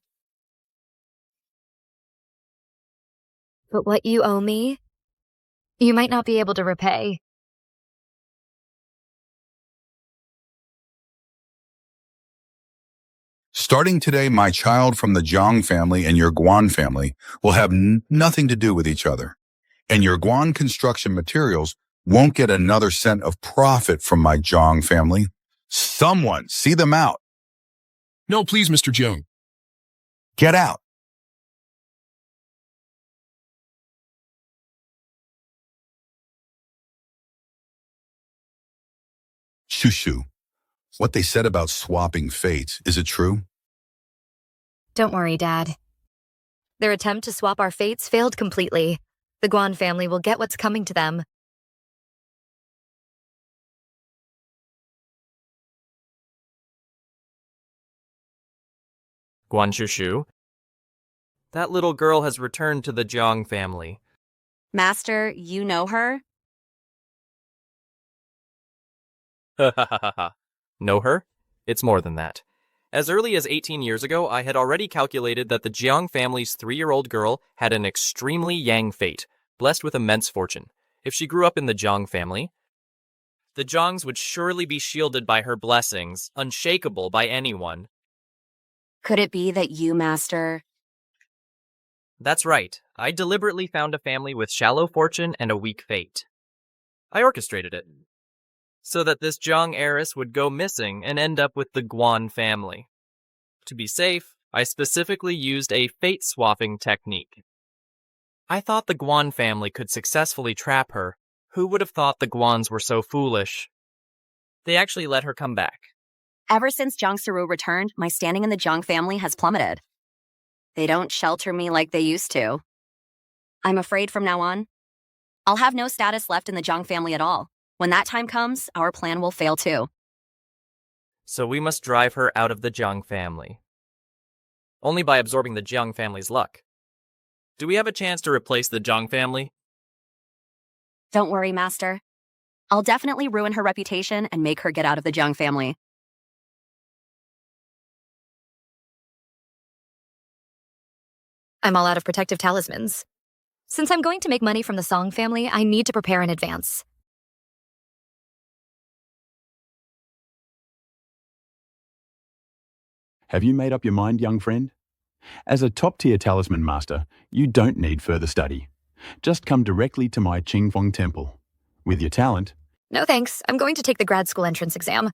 But what you owe me, you might not be able to repay. Starting today, my child from the Zhang family and your Guan family will have nothing to do with each other. And your Guan construction materials won't get another cent of profit from my Zhang family. Someone see them out. No, please, Mr. Jiang. Get out. Shushu, what they said about swapping fates, is it true? Don't worry, Dad. Their attempt to swap our fates failed completely. The Guan family will get what's coming to them. Guan Shushu. That little girl has returned to the Zhang family. Master, you know her? Ha ha ha ha. Know her? It's more than that. As early as 18 years ago, I had already calculated that the Jiang family's 3-year-old girl had an extremely yang fate, blessed with immense fortune. If she grew up in the Zhang family, the Zhangs would surely be shielded by her blessings, unshakable by anyone. Could it be that you, Master? That's right. I deliberately found a family with shallow fortune and a weak fate. I orchestrated it, so that this Zhang heiress would go missing and end up with the Guan family. To be safe, I specifically used a fate-swapping technique. I thought the Guan family could successfully trap her. Who would have thought the Guans were so foolish? They actually let her come back. Ever since Jiang Saru returned, my standing in the Jiang family has plummeted. They don't shelter me like they used to. I'm afraid from now on, I'll have no status left in the Jiang family at all. When that time comes, our plan will fail too. So we must drive her out of the Jiang family. Only by absorbing the Jiang family's luck. Do we have a chance to replace the Jiang family? Don't worry, Master. I'll definitely ruin her reputation and make her get out of the Jiang family. I'm all out of protective talismans. Since I'm going to make money from the Song family, I need to prepare in advance. Have you made up your mind, young friend? As a top-tier talisman master, you don't need further study. Just come directly to my Qingfeng temple. With your talent... No thanks, I'm going to take the grad school entrance exam.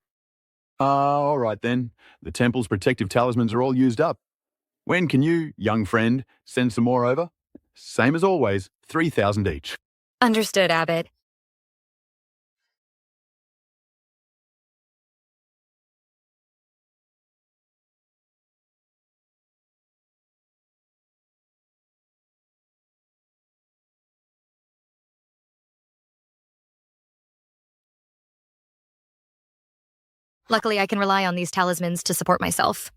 All right then. The temple's protective talismans are all used up. When can you, young friend, send some more over? Same as always, 3,000 each. Understood, Abbot. Luckily, I can rely on these talismans to support myself.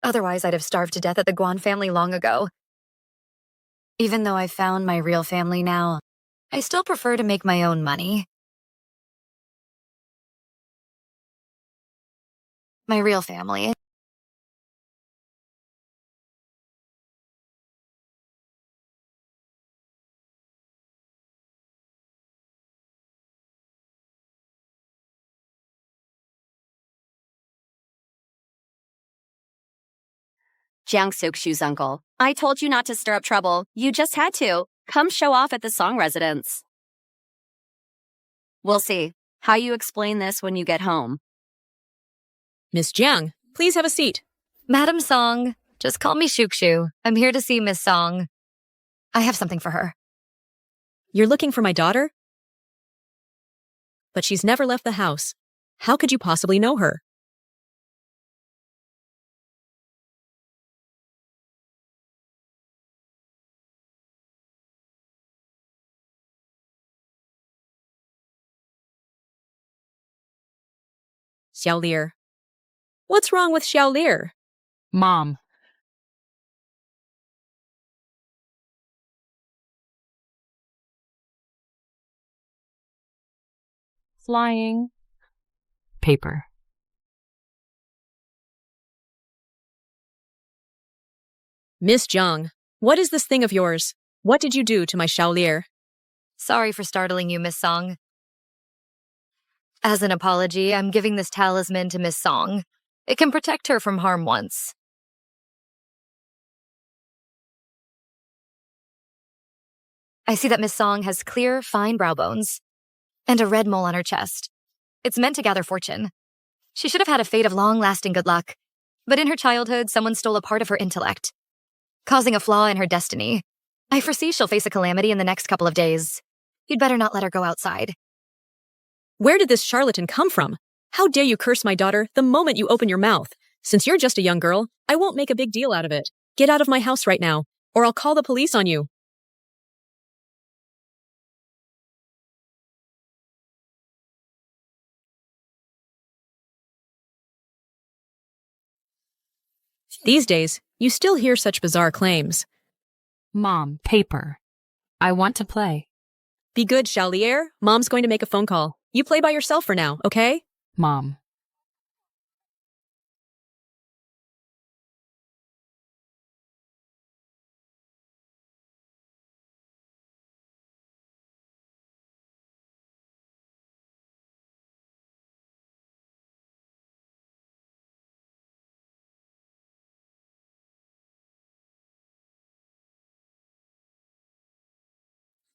Otherwise, I'd have starved to death at the Guan family long ago. Even though I've found my real family now, I still prefer to make my own money. My real family. Jiang Sukshu's uncle. I told you not to stir up trouble. You just had to. Come show off at the Song residence. We'll see how you explain this when you get home. Miss Jiang, please have a seat. Madam Song, just call me Shukshu. I'm here to see Miss Song. I have something for her. You're looking for my daughter? But she's never left the house. How could you possibly know her? Xiao Lear. What's wrong with Xiao Lear? Mom. Flying. Paper. Miss Jiang, what is this thing of yours? What did you do to my Xiao Lear? Sorry for startling you, Miss Song. As an apology, I'm giving this talisman to Miss Song. It can protect her from harm once. I see that Miss Song has clear, fine brow bones and a red mole on her chest. It's meant to gather fortune. She should have had a fate of long-lasting good luck, but in her childhood, someone stole a part of her intellect, causing a flaw in her destiny. I foresee she'll face a calamity in the next couple of days. You'd better not let her go outside. Where did this charlatan come from? How dare you curse my daughter the moment you open your mouth? Since you're just a young girl, I won't make a big deal out of it. Get out of my house right now, or I'll call the police on you. These days, you still hear such bizarre claims. Mom, paper. I want to play. Be good, Xiao Lear. Mom's going to make a phone call. You play by yourself for now, okay? Mom.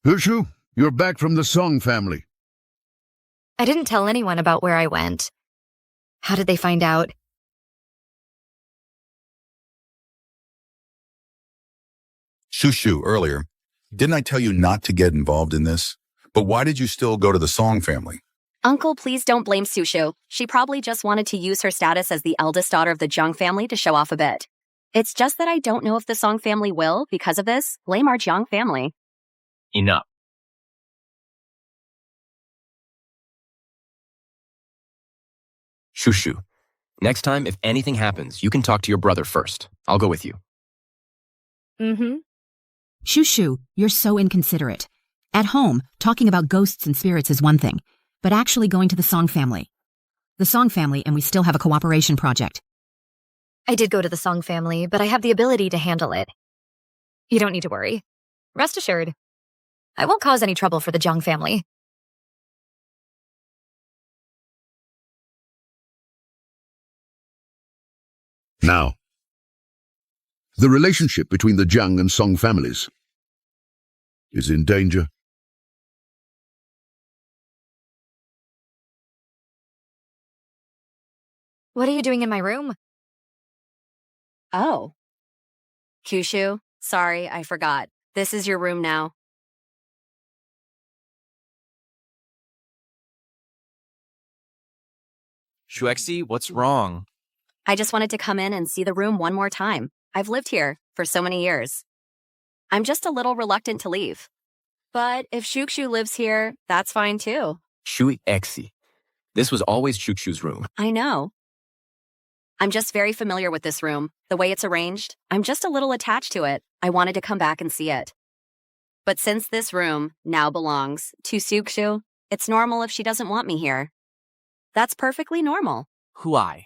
Hushu, you're back from the Song family. I didn't tell anyone about where I went. How did they find out? Shushu, earlier, didn't I tell you not to get involved in this? But why did you still go to the Song family? Uncle, please don't blame Sushu. She probably just wanted to use her status as the eldest daughter of the Jiang family to show off a bit. It's just that I don't know if the Song family will, because of this, blame our Jiang family. Enough. Shushu, next time if anything happens, you can talk to your brother first. I'll go with you. Mm-hmm. Shushu, you're so inconsiderate. At home, talking about ghosts and spirits is one thing, but actually going to the Song family. The Song family, and we still have a cooperation project. I did go to the Song family, but I have the ability to handle it. You don't need to worry. Rest assured, I won't cause any trouble for the Jiang family. Now, the relationship between the Jiang and Song families is in danger. What are you doing in my room? Oh. Kyushu, sorry, I forgot. This is your room now. Shuexi, what's wrong? I just wanted to come in and see the room one more time. I've lived here for so many years. I'm just a little reluctant to leave. But if Shukshu lives here, that's fine too. Shui Exi. This was always Shukshu's room. I know. I'm just very familiar with this room. The way it's arranged, I'm just a little attached to it. I wanted to come back and see it. But since this room now belongs to Sukshu, it's normal if she doesn't want me here. That's perfectly normal. Huai.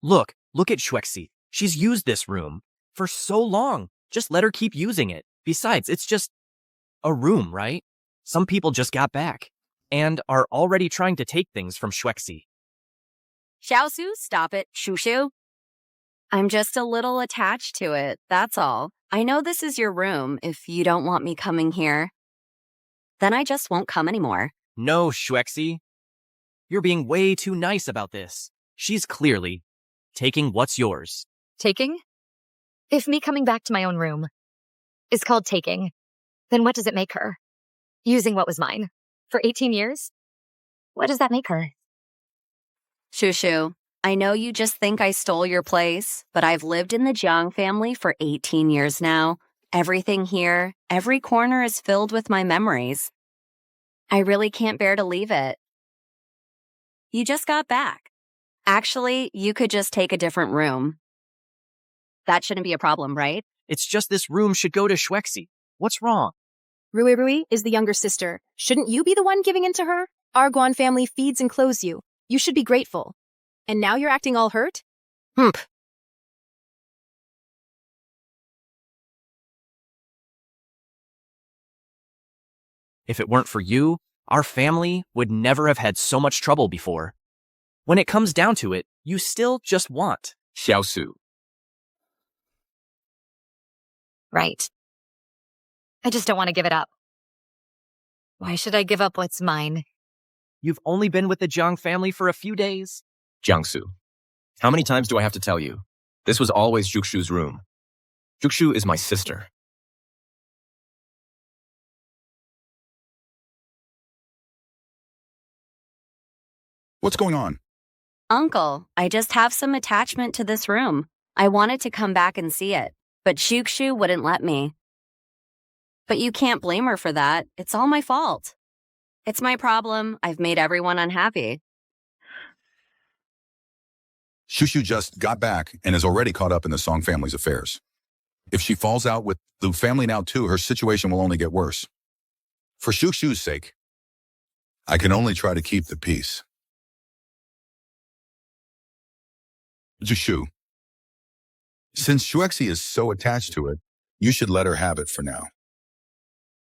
Look at Shuexi. She's used this room for so long. Just let her keep using it. Besides, it's just a room, right? Some people just got back and are already trying to take things from Shuexi. Xiaosu, stop it. Shushu. I'm just a little attached to it, that's all. I know this is your room if you don't want me coming here. Then I just won't come anymore. No, Schwexy. You're being way too nice about this. She's clearly taking what's yours. Taking? If me coming back to my own room is called taking, then what does it make her? Using what was mine for 18 years? What does that make her? Shushu, I know you just think I stole your place, but I've lived in the Jiang family for 18 years now. Everything here, every corner is filled with my memories. I really can't bear to leave it. You just got back. Actually, you could just take a different room. That shouldn't be a problem, right? It's just this room should go to Schwexy. What's wrong? Rui Rui is the younger sister. Shouldn't you be the one giving in to her? Our Guan family feeds and clothes you. You should be grateful. And now you're acting all hurt? Humph. If it weren't for you, our family would never have had so much trouble before. When it comes down to it, you still just want. Xiaosu. Right. I just don't want to give it up. Why should I give up what's mine? You've only been with the Jiang family for a few days. Jiangsu. How many times do I have to tell you? This was always Juxu's room. Juxu is my sister. What's going on? Uncle, I just have some attachment to this room. I wanted to come back and see it, but Shukshu wouldn't let me. But you can't blame her for that. It's all my fault. It's my problem. I've made everyone unhappy. Shushu just got back and is already caught up in the Song family's affairs. If she falls out with the family now too, her situation will only get worse. For Shushu's sake, I can only try to keep the peace. Jushu, since Shuexi is so attached to it, you should let her have it for now.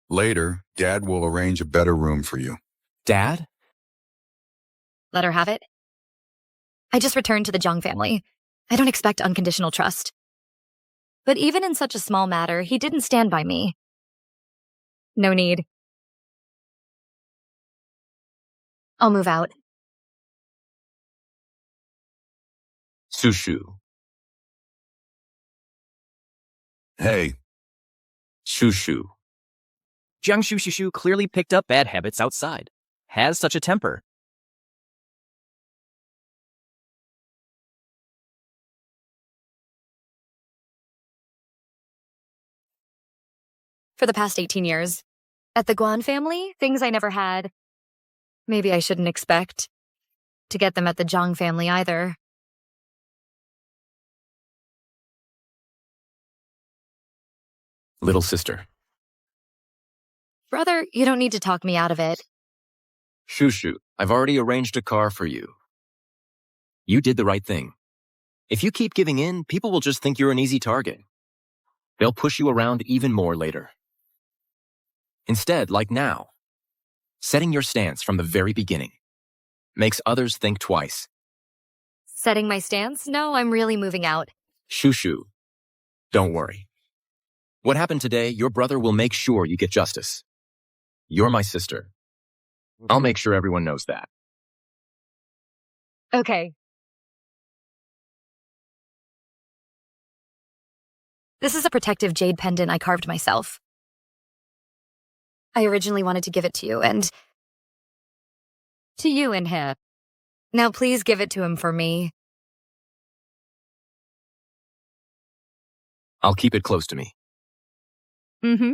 Later, Dad will arrange a better room for you. Dad? Let her have it? I just returned to the Jiang family. I don't expect unconditional trust. But even in such a small matter, he didn't stand by me. No need. I'll move out. Sushu. Hey. Shushu. Jiang Shushu clearly picked up bad habits outside. Has such a temper. For the past 18 years. At the Guan family, things I never had. Maybe I shouldn't expect to get them at the Jiang family either. Little sister. Brother, you don't need to talk me out of it. Shushu, I've already arranged a car for you. You did the right thing. If you keep giving in, people will just think you're an easy target. They'll push you around even more later. Instead, like now, setting your stance from the very beginning makes others think twice. Setting my stance? No, I'm really moving out. Shushu, don't worry. What happened today, your brother will make sure you get justice. You're my sister. I'll make sure everyone knows that. Okay. This is a protective jade pendant I carved myself. I originally wanted to give it to you, and to you and him. Now please give it to him for me. I'll keep it close to me. Mm-hmm.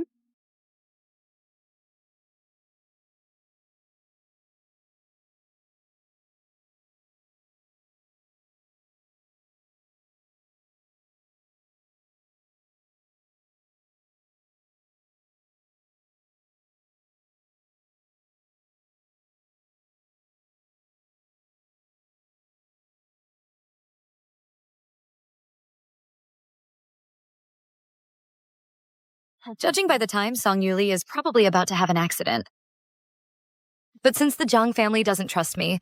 Judging by the time, Song Yuli is probably about to have an accident. But since the Jiang family doesn't trust me,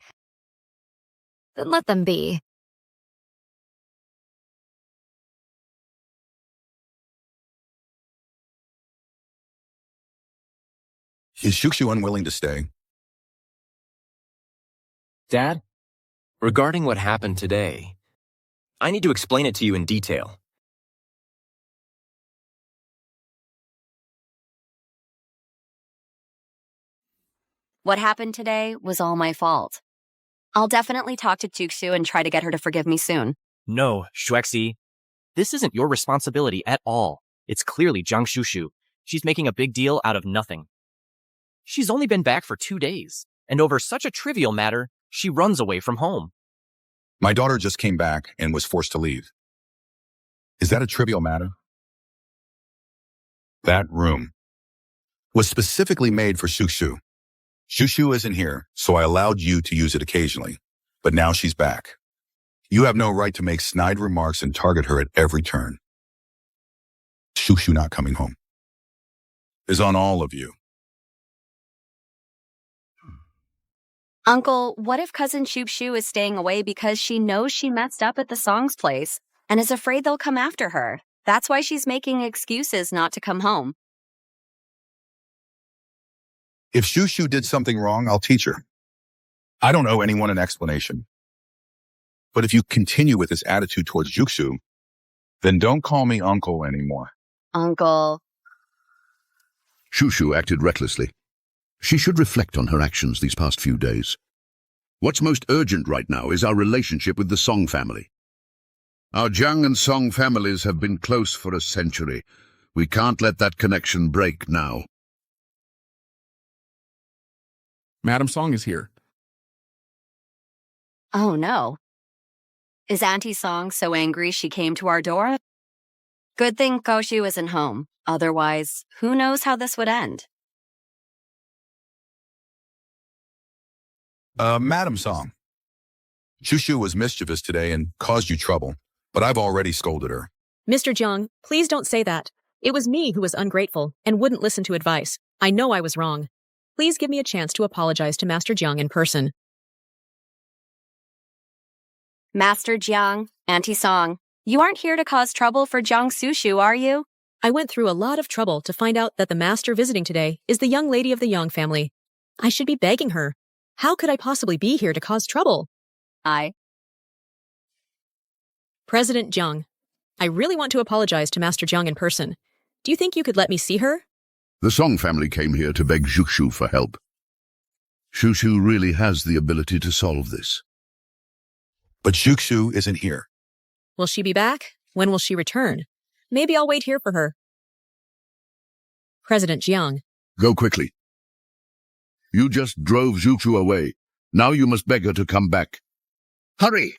then let them be. Is Shukshu unwilling to stay? Dad, regarding what happened today, I need to explain it to you in detail. What happened today was all my fault. I'll definitely talk to Jukshu and try to get her to forgive me soon. No, Shuexi. This isn't your responsibility at all. It's clearly Jiang Shushu. She's making a big deal out of nothing. She's only been back for 2 days, and over such a trivial matter, she runs away from home. My daughter just came back and was forced to leave. Is that a trivial matter? That room was specifically made for Shukshu. Shushu isn't here, so I allowed you to use it occasionally. But now she's back. You have no right to make snide remarks and target her at every turn. Shushu not coming home is on all of you. Uncle, what if Cousin Shushu is staying away because she knows she messed up at the Song's place and is afraid they'll come after her? That's why she's making excuses not to come home. If Shushu did something wrong, I'll teach her. I don't owe anyone an explanation. But if you continue with this attitude towards Jukshu, then don't call me uncle anymore. Uncle. Shushu acted recklessly. She should reflect on her actions these past few days. What's most urgent right now is our relationship with the Song family. Our Jiang and Song families have been close for a century. We can't let that connection break now. Madam Song is here. Oh no. Is Auntie Song so angry she came to our door? Good thing Koshu isn't home. Otherwise, who knows how this would end? Madam Song. Shushu was mischievous today and caused you trouble, but I've already scolded her. Mr. Jiang, please don't say that. It was me who was ungrateful and wouldn't listen to advice. I know I was wrong. Please give me a chance to apologize to Master Jiang in person. Master Jiang, Auntie Song, you aren't here to cause trouble for Jiang Sushu, are you? I went through a lot of trouble to find out that the master visiting today is the young lady of the Yang family. I should be begging her. How could I possibly be here to cause trouble? President Jiang, I really want to apologize to Master Jiang in person. Do you think you could let me see her? The Song family came here to beg Jukshu for help. Shushu really has the ability to solve this. But Jukshu isn't here. Will she be back? When will she return? Maybe I'll wait here for her. President Jiang. Go quickly. You just drove Jukshu away. Now you must beg her to come back. Hurry!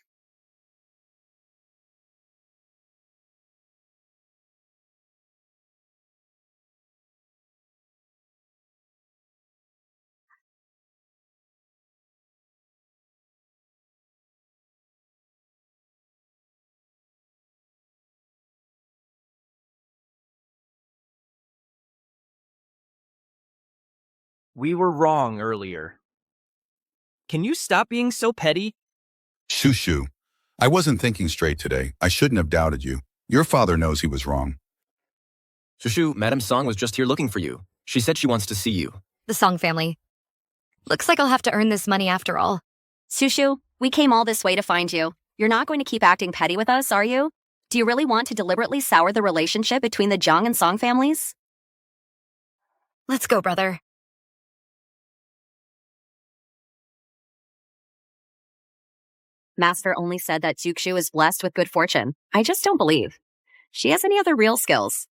We were wrong earlier. Can you stop being so petty? Shushu, I wasn't thinking straight today. I shouldn't have doubted you. Your father knows he was wrong. Shushu, Madam Song was just here looking for you. She said she wants to see you. The Song family. Looks like I'll have to earn this money after all. Sushu, we came all this way to find you. You're not going to keep acting petty with us, are you? Do you really want to deliberately sour the relationship between the Jiang and Song families? Let's go, brother. Master only said that Jukshu is blessed with good fortune. I just don't believe she has any other real skills.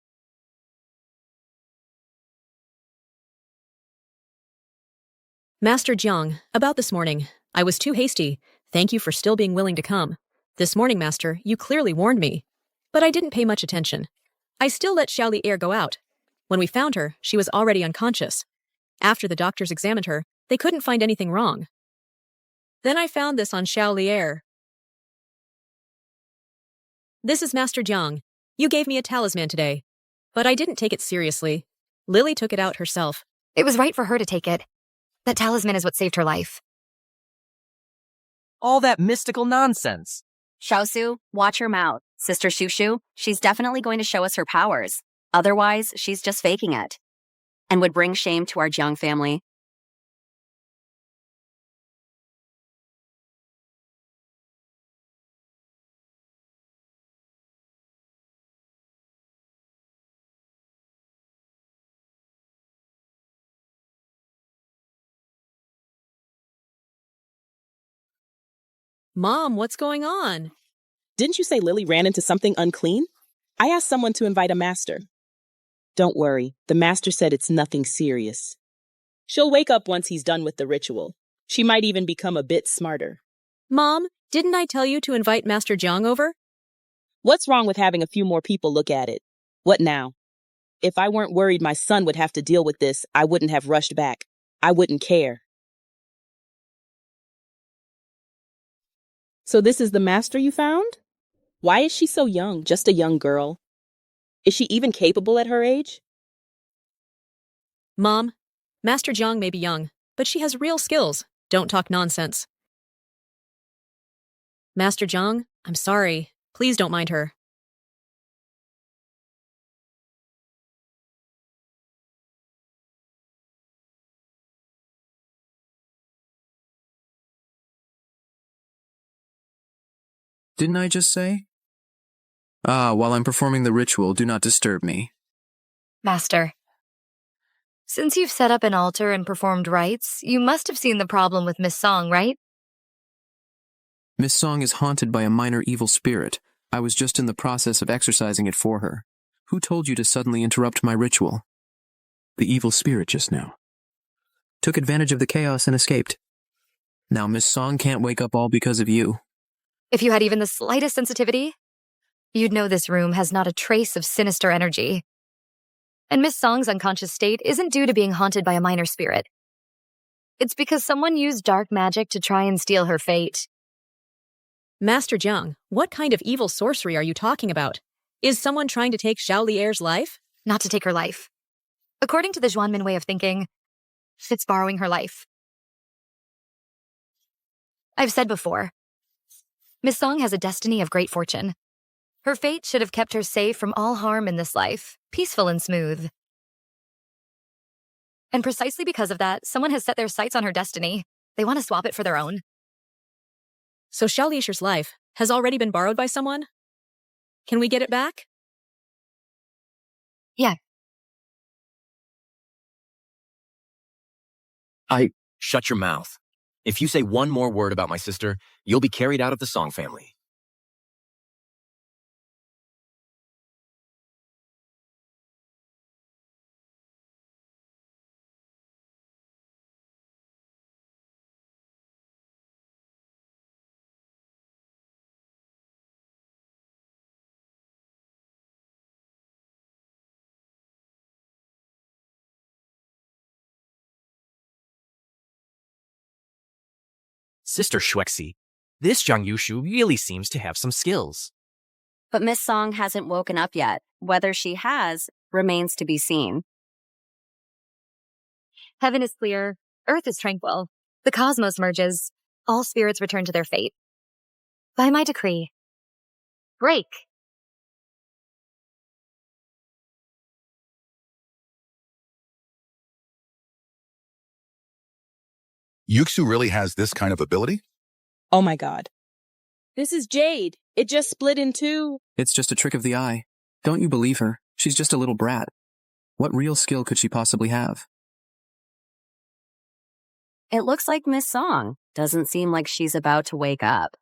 Master Jiang, about this morning. I was too hasty. Thank you for still being willing to come. This morning, Master, you clearly warned me. But I didn't pay much attention. I still let Xiao Li Er go out. When we found her, she was already unconscious. After the doctors examined her, they couldn't find anything wrong. Then I found this on Xiao Li Er. This is Master Jiang. You gave me a talisman today. But I didn't take it seriously. Lily took it out herself. It was right for her to take it. That talisman is what saved her life. All that mystical nonsense. Xiaosu, watch your mouth. Sister Shushu, she's definitely going to show us her powers. Otherwise, she's just faking it. and would bring shame to our Jiang family. Mom, what's going on? Didn't you say Lily ran into something unclean? I asked someone to invite a master. Don't worry, the master said it's nothing serious. She'll wake up once he's done with the ritual. She might even become a bit smarter. Mom, didn't I tell you to invite Master Jiang over? What's wrong with having a few more people look at it? What now? If I weren't worried my son would have to deal with this, I wouldn't have rushed back. I wouldn't care. So this is the master you found? Why is she so young, just a young girl? Is she even capable at her age? Mom, Master Jiang may be young, but she has real skills. Don't talk nonsense. Master Jiang, I'm sorry. Please don't mind her. Didn't I just say? While I'm performing the ritual, do not disturb me. Master, since you've set up an altar and performed rites, you must have seen the problem with Miss Song, right? Miss Song is haunted by a minor evil spirit. I was just in the process of exorcising it for her. Who told you to suddenly interrupt my ritual? The evil spirit just now. Took advantage of the chaos and escaped. Now Miss Song can't wake up all because of you. If you had even the slightest sensitivity, you'd know this room has not a trace of sinister energy. And Miss Song's unconscious state isn't due to being haunted by a minor spirit. It's because someone used dark magic to try and steal her fate. Master Jiang, what kind of evil sorcery are you talking about? Is someone trying to take Xiao Lier's life? Not to take her life. According to the Zhuanmin way of thinking, it's borrowing her life. I've said before, Miss Song has a destiny of great fortune. Her fate should have kept her safe from all harm in this life, peaceful and smooth. And precisely because of that, someone has set their sights on her destiny. They want to swap it for their own. So Xiao Lier's life has already been borrowed by someone? Can we get it back? Yeah. Shut your mouth. If you say one more word about my sister, you'll be carried out of the Song family. Sister Shuexi, this Zhang Yushu really seems to have some skills. But Miss Song hasn't woken up yet. Whether she has remains to be seen. Heaven is clear, earth is tranquil, the cosmos merges, all spirits return to their fate. By my decree, break. Yuxu really has this kind of ability? Oh my god. This is Jade. It just split in two. It's just a trick of the eye. Don't you believe her? She's just a little brat. What real skill could she possibly have? It looks like Miss Song. Doesn't seem like she's about to wake up.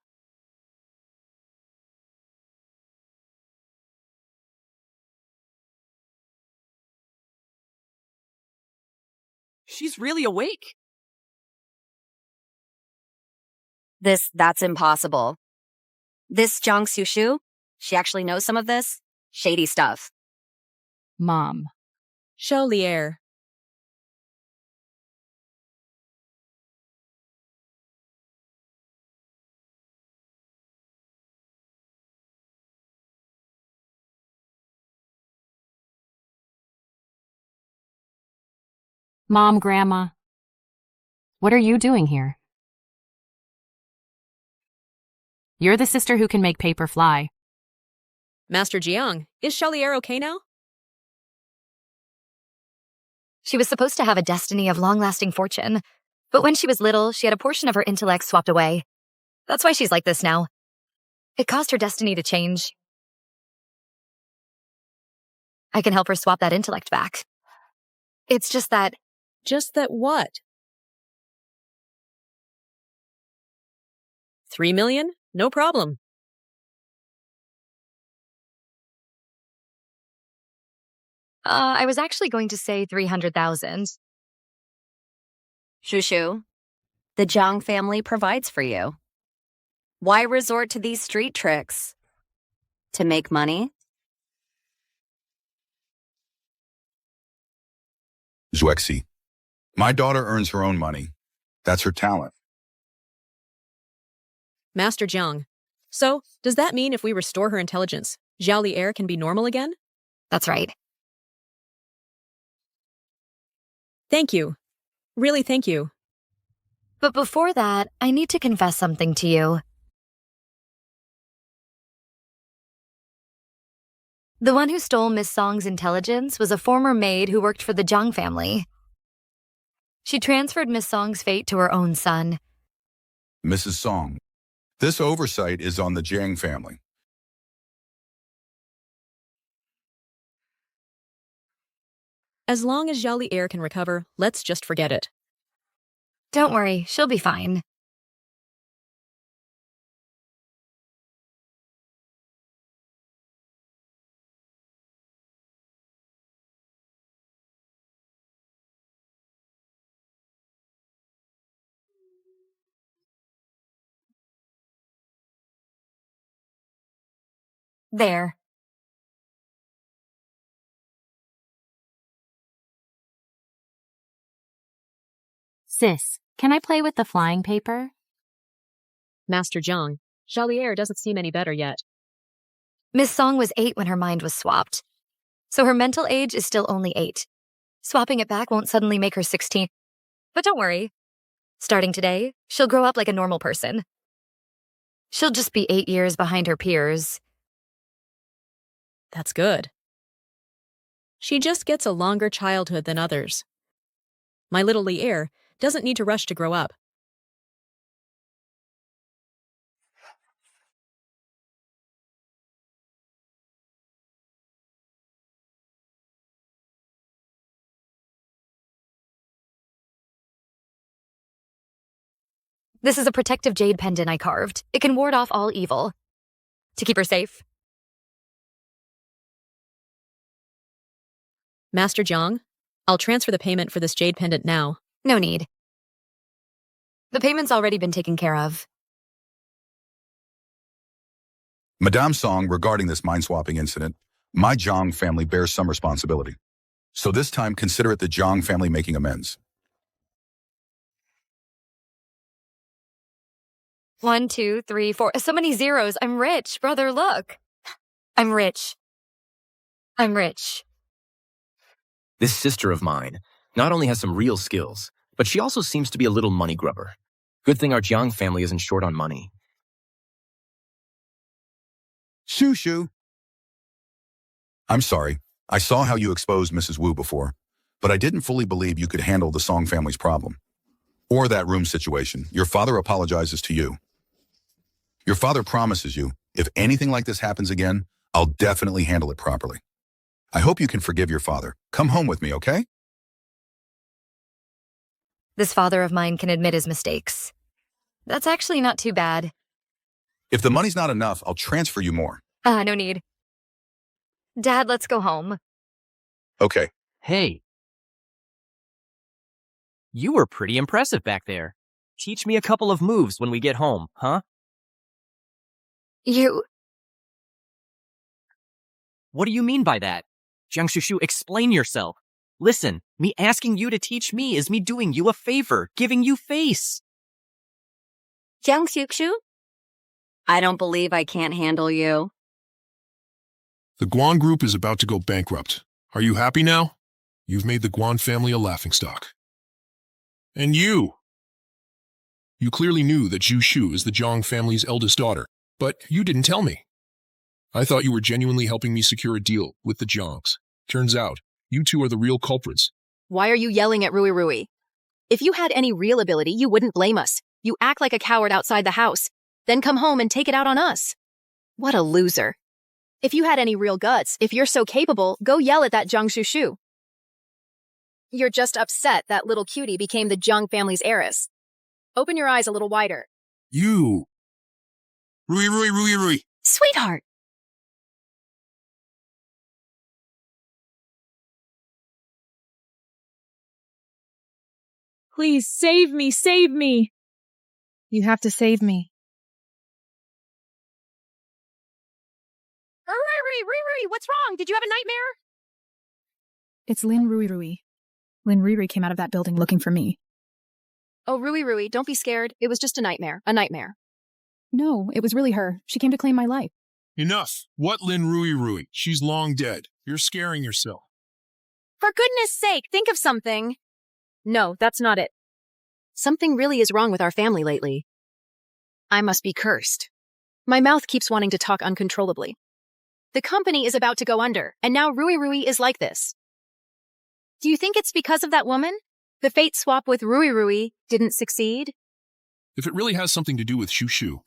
She's really awake. That's impossible. This Jiang Xushu, she actually knows some of this shady stuff. Mom. Xiao Lier. Mom, Grandma. What are you doing here? You're the sister who can make paper fly. Master Jiang, is Xiao Lier okay now? She was supposed to have a destiny of long-lasting fortune, but when she was little, she had a portion of her intellect swapped away. That's why she's like this now. It caused her destiny to change. I can help her swap that intellect back. It's just that... Just that what? 3 million? No problem. I was actually going to say 300,000. Shushu, the Jiang family provides for you. Why resort to these street tricks? To make money? Xuexi, my daughter earns her own money. That's her talent. Master Jiang. So, does that mean if we restore her intelligence, Zhao Li'er can be normal again? That's right. Thank you. Really, thank you. But before that, I need to confess something to you. The one who stole Miss Song's intelligence was a former maid who worked for the Jiang family. She transferred Miss Song's fate to her own son. Mrs. Song, this oversight is on the Jiang family. As long as Zhao Li'er can recover, let's just forget it. Don't worry, she'll be fine. There. Sis, can I play with the flying paper? Master Jiang, Zhao Li'er doesn't seem any better yet. Miss Song was 8 when her mind was swapped. So her mental age is still only 8. Swapping it back won't suddenly make her 16. But don't worry. Starting today, she'll grow up like a normal person. She'll just be 8 years behind her peers. That's good. She just gets a longer childhood than others. My little Li'er doesn't need to rush to grow up. This is a protective jade pendant I carved. It can ward off all evil. To keep her safe. Master Jiang, I'll transfer the payment for this jade pendant now. No need. The payment's already been taken care of. Madame Song, regarding this mind-swapping incident, my Jiang family bears some responsibility. So this time, consider it the Jiang family making amends. 1, 2, 3, 4. So many zeros. I'm rich, brother, look. I'm rich. I'm rich. This sister of mine not only has some real skills, but she also seems to be a little money grubber. Good thing our Jiang family isn't short on money. Shushu. I'm sorry. I saw how you exposed Mrs. Wu before, but I didn't fully believe you could handle the Song family's problem. Or that room situation. Your father apologizes to you. Your father promises you, if anything like this happens again, I'll definitely handle it properly. I hope you can forgive your father. Come home with me, okay? This father of mine can admit his mistakes. That's actually not too bad. If the money's not enough, I'll transfer you more. No need. Dad, let's go home. Okay. Hey. You were pretty impressive back there. Teach me a couple of moves when we get home, huh? You... What do you mean by that? Jiang Shushu, explain yourself. Listen, me asking you to teach me is me doing you a favor, giving you face. Jiang Shushu? I don't believe I can't handle you. The Guan group is about to go bankrupt. Are you happy now? You've made the Guan family a laughingstock. And you! You clearly knew that Zhu Shu is the Jiang family's eldest daughter, but you didn't tell me. I thought you were genuinely helping me secure a deal with the Jiangs. Turns out, you two are the real culprits. Why are you yelling at Rui Rui? If you had any real ability, you wouldn't blame us. You act like a coward outside the house, then come home and take it out on us. What a loser. If you had any real guts, if you're so capable, go yell at that Jiang Shushu. You're just upset that little cutie became the Jiang family's heiress. Open your eyes a little wider. You. Rui. Sweetheart! Please save me, save me. You have to save me. Rui, what's wrong? Did you have a nightmare? It's Lin Rui. Lin Rui came out of that building looking for me. Oh, Rui, don't be scared. It was just a nightmare. A nightmare. No, it was really her. She came to claim my life. Enough. What Lin Rui? She's long dead. You're scaring yourself. For goodness sake, think of something. No, that's not it. Something really is wrong with our family lately. I must be cursed. My mouth keeps wanting to talk uncontrollably. The company is about to go under, and now Rui is like this. Do you think it's because of that woman? The fate swap with Rui didn't succeed? If it really has something to do with Shushu,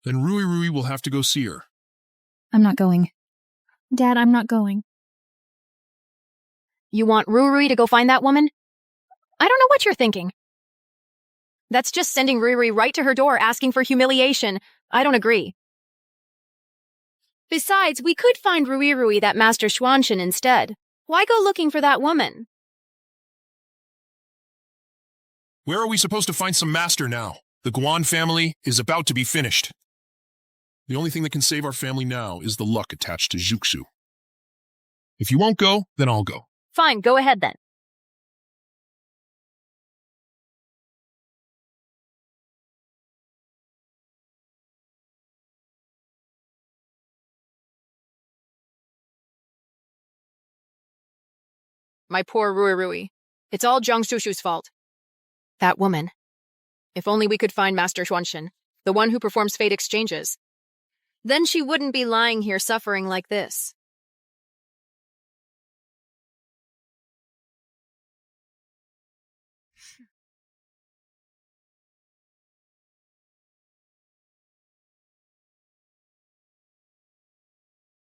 then Rui will have to go see her. I'm not going. Dad, I'm not going. You want Rui to go find that woman? I don't know what you're thinking. That's just sending Rui right to her door asking for humiliation. I don't agree. Besides, we could find Rui that Master Xuanchen instead. Why go looking for that woman? Where are we supposed to find some master now? The Guan family is about to be finished. The only thing that can save our family now is the luck attached to Juxu. If you won't go, then I'll go. Fine, go ahead then. My poor Rui. It's all Jiang Shushu's fault. That woman. If only we could find Master Xuanchen, the one who performs fate exchanges. Then she wouldn't be lying here suffering like this.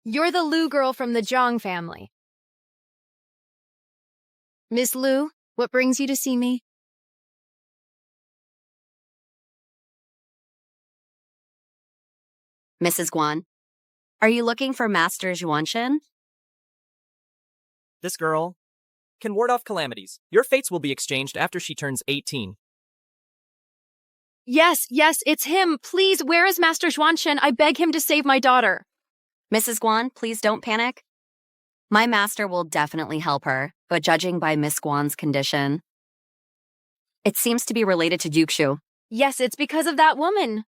You're the Lu girl from the Jiang family. Miss Lu, what brings you to see me? Mrs. Guan, are you looking for Master Xuanchen? This girl can ward off calamities. Your fates will be exchanged after she turns 18. Yes, it's him. Please, where is Master Xuanchen? I beg him to save my daughter. Mrs. Guan, please don't panic. My master will definitely help her, but judging by Miss Guan's condition, it seems to be related to Juxu. Yes, it's because of that woman.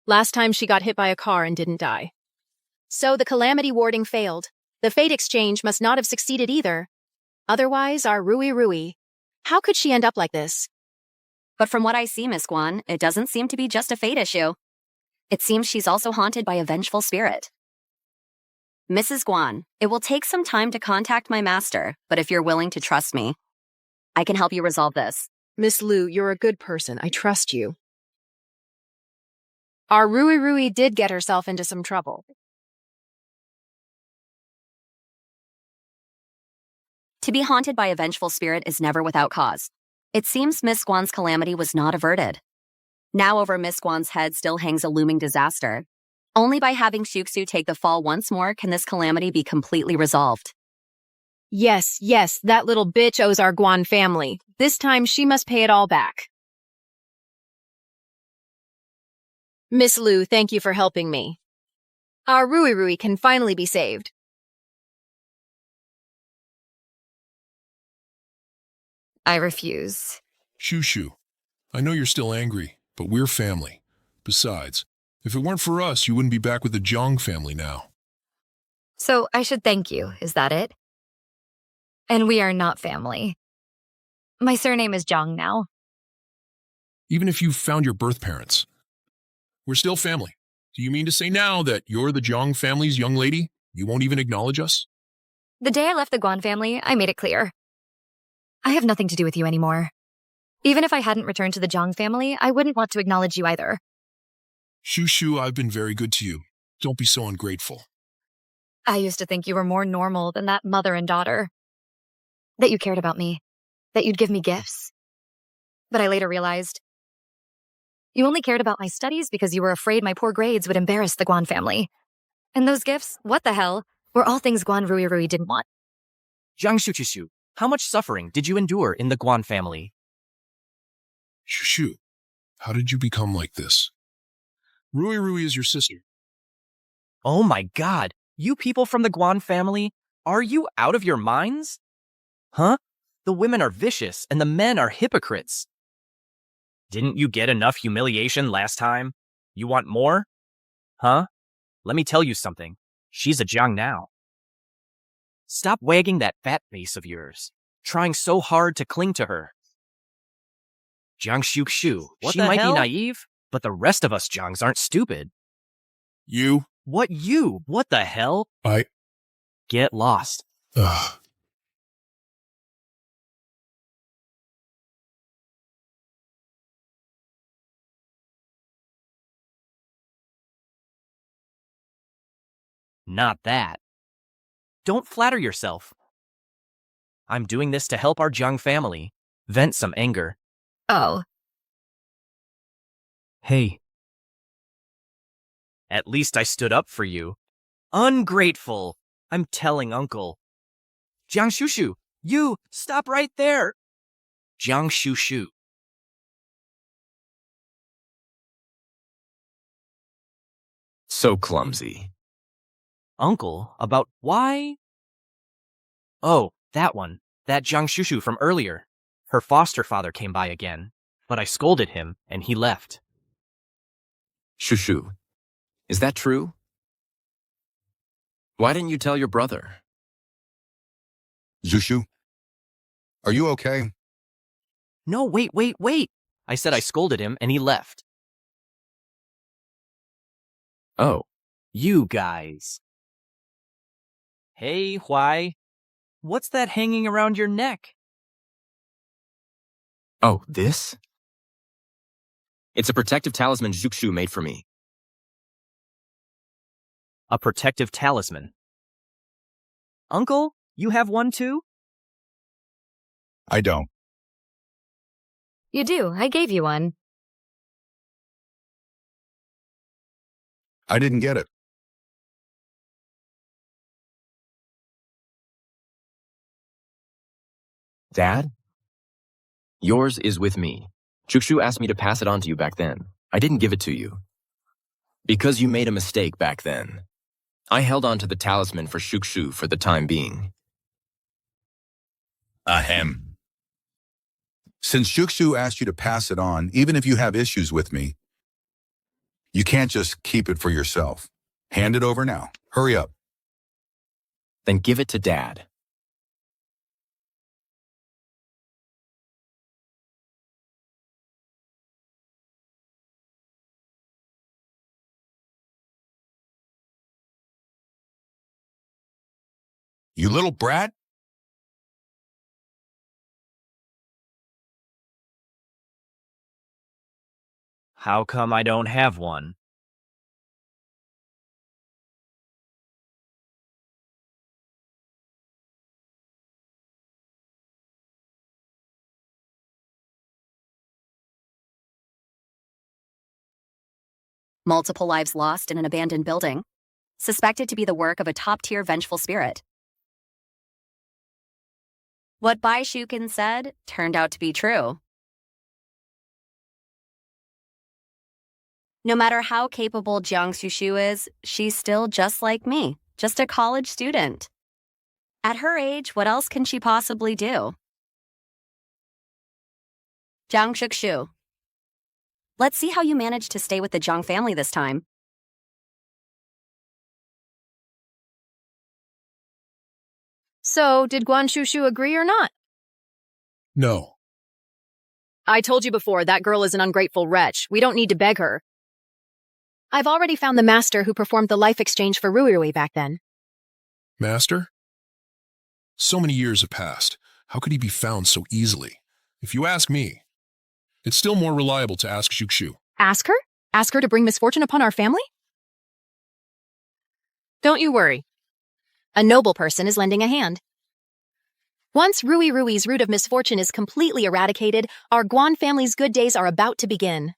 Last time she got hit by a car and didn't die. So the calamity warding failed. The fate exchange must not have succeeded either. Otherwise, our Rui. How could she end up like this? But from what I see, Miss Guan, it doesn't seem to be just a fate issue. It seems she's also haunted by a vengeful spirit. Mrs. Guan, it will take some time to contact my master, but if you're willing to trust me, I can help you resolve this. Miss Lu, you're a good person. I trust you. Our Rui did get herself into some trouble. To be haunted by a vengeful spirit is never without cause. It seems Miss Guan's calamity was not averted. Now over Miss Guan's head still hangs a looming disaster. Only by having Juxu take the fall once more can this calamity be completely resolved. Yes, that little bitch owes our Guan family. This time she must pay it all back. Miss Lu, thank you for helping me. Our Rui can finally be saved. I refuse. Shushu, I know you're still angry, but we're family. Besides, if it weren't for us, you wouldn't be back with the Jiang family now. So I should thank you, is that it? And we are not family. My surname is Jiang now. Even if you've found your birth parents, we're still family. Do you mean to say now that you're the Jiang family's young lady? You won't even acknowledge us? The day I left the Guan family, I made it clear. I have nothing to do with you anymore. Even if I hadn't returned to the Zhang family, I wouldn't want to acknowledge you either. Shushu, I've been very good to you. Don't be so ungrateful. I used to think you were more normal than that mother and daughter. That you cared about me. That you'd give me gifts. But I later realized you only cared about my studies because you were afraid my poor grades would embarrass the Guan family. And those gifts, what the hell, were all things Guan Rui didn't want. Jiang Shuchishu, how much suffering did you endure in the Guan family? Shushu, how did you become like this? Rui is your sister. Oh my god, you people from the Guan family, are you out of your minds? Huh? The women are vicious and the men are hypocrites. Didn't you get enough humiliation last time? You want more? Huh? Let me tell you something. She's a Jiang now. Stop wagging that fat face of yours, trying so hard to cling to her. Jiang Shukshu, she might be naive, but the rest of us Jiangs aren't stupid. You? What you? What the hell? Get lost. Ugh. Not that. Don't flatter yourself. I'm doing this to help our Jiang family vent some anger. Oh. Hey. At least I stood up for you. Ungrateful. I'm telling Uncle. Jiang Shushu, you, stop right there. Jiang Shushu. So clumsy. Uncle, about why? Oh, that one. That Jiang Shushu from earlier. Her foster father came by again, but I scolded him and he left. Shushu, is that true? Why didn't you tell your brother? Zushu, are you okay? No, wait. I said I scolded him and he left. Oh. You guys. Hey, Huai. What's that hanging around your neck? Oh, this? It's a protective talisman Zhuxu made for me. A protective talisman. Uncle, you have one too? I don't. You do. I gave you one. I didn't get it. Dad? Yours is with me. Zhuxu asked me to pass it on to you back then. I didn't give it to you. Because you made a mistake back then. I held on to the talisman for Zhuxu for the time being. Ahem. Since Zhuxu asked you to pass it on, even if you have issues with me, you can't just keep it for yourself. Hand it over now. Hurry up. Then give it to Dad. You little brat. How come I don't have one? Multiple lives lost in an abandoned building. Suspected to be the work of a top-tier vengeful spirit. What Bai Shukin said turned out to be true. No matter how capable Jiang Xushu is, she's still just like me, just a college student. At her age, what else can she possibly do? Jiang Shukshu. Let's see how you managed to stay with the Jiang family this time. So, did Guan Shushu agree or not? No. I told you before, that girl is an ungrateful wretch. We don't need to beg her. I've already found the master who performed the life exchange for Rui back then. Master? So many years have passed. How could he be found so easily? If you ask me, it's still more reliable to ask Shukshu. Ask her? Ask her to bring misfortune upon our family? Don't you worry. A noble person is lending a hand. Once Rui Rui's root of misfortune is completely eradicated, our Guan family's good days are about to begin.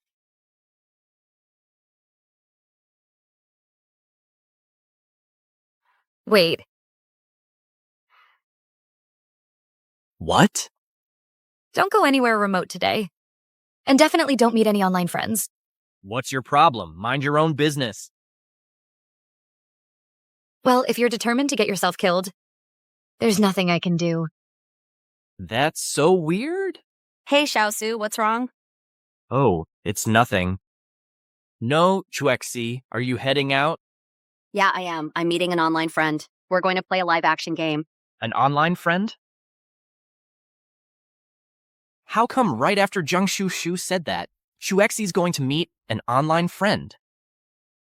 Wait. What? Don't go anywhere remote today. And definitely don't meet any online friends. What's your problem? Mind your own business. Well, if you're determined to get yourself killed, there's nothing I can do. That's so weird. Hey, Xiaosu, what's wrong? Oh, it's nothing. No, Chuexi, are you heading out? Yeah, I am. I'm meeting an online friend. We're going to play a live-action game. An online friend? How come right after Zhang Shu said that, Shuexi's going to meet an online friend?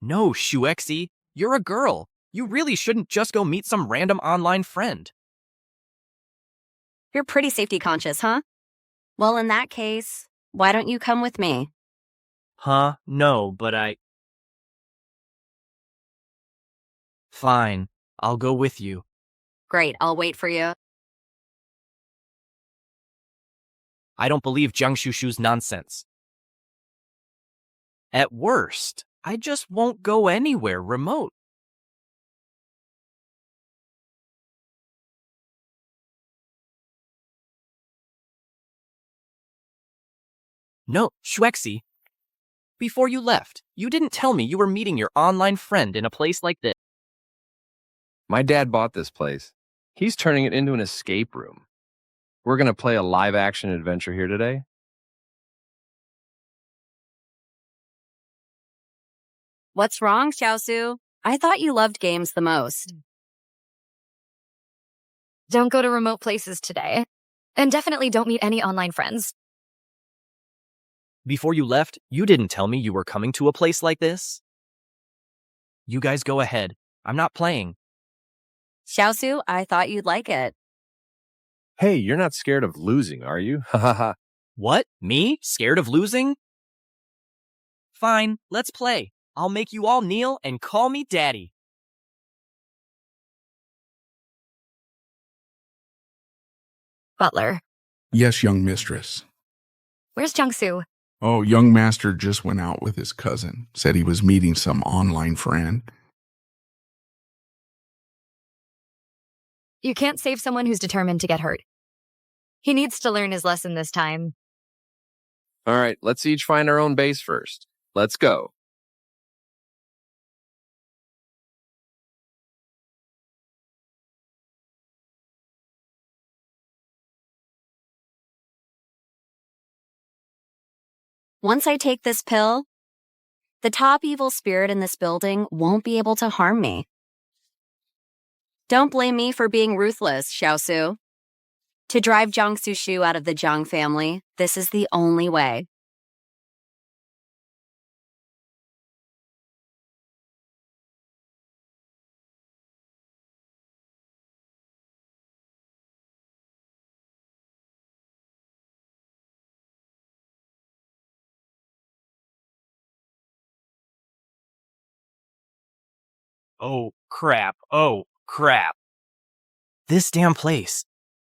No, Shuexi, you're a girl. You really shouldn't just go meet some random online friend. You're pretty safety conscious, huh? Well, in that case, why don't you come with me? Huh? No, but Fine, I'll go with you. Great, I'll wait for you. I don't believe Jiang Shushu's nonsense. At worst, I just won't go anywhere remote. No, Shuexi. Before you left, you didn't tell me you were meeting your online friend in a place like this. My dad bought this place. He's turning it into an escape room. We're going to play a live-action adventure here today. What's wrong, Xiaosu? I thought you loved games the most. Don't go to remote places today. And definitely don't meet any online friends. Before you left, you didn't tell me you were coming to a place like this. You guys go ahead. I'm not playing. Xiaosu, I thought you'd like it. Hey, you're not scared of losing, are you? Ha ha ha. What? Me? Scared of losing? Fine, let's play. I'll make you all kneel and call me daddy. Butler. Yes, young mistress. Where's Jiangsu? Oh, young master just went out with his cousin. Said he was meeting some online friend. You can't save someone who's determined to get hurt. He needs to learn his lesson this time. All right, let's each find our own base first. Let's go. Once I take this pill, the top evil spirit in this building won't be able to harm me. Don't blame me for being ruthless, Xiaosu. To drive Jiang Sushu out of the Jiang family, this is the only way. Oh, crap. Oh, crap. This damn place.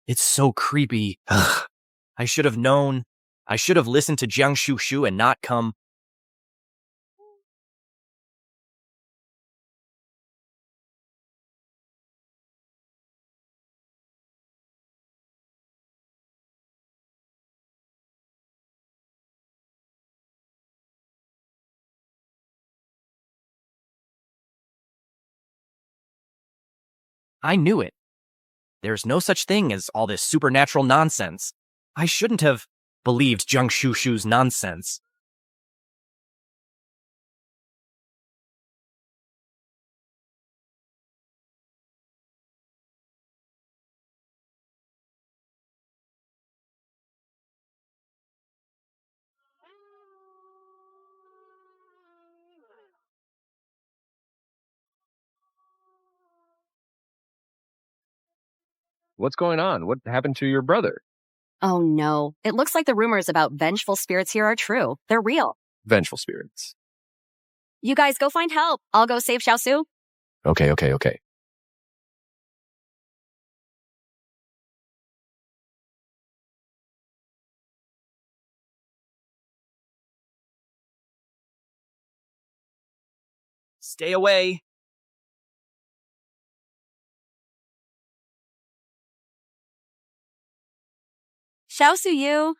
It's so creepy. Ugh. I should have known. I should have listened to Jiang Shushu and not come. I knew it. There's no such thing as all this supernatural nonsense. I shouldn't have believed Jiang Shushu's nonsense. What's going on? What happened to your brother? Oh no, it looks like the rumors about vengeful spirits here are true. They're real. Vengeful spirits. You guys go find help. I'll go save Xiaosu. Okay. Stay away. Xiaosu Yu.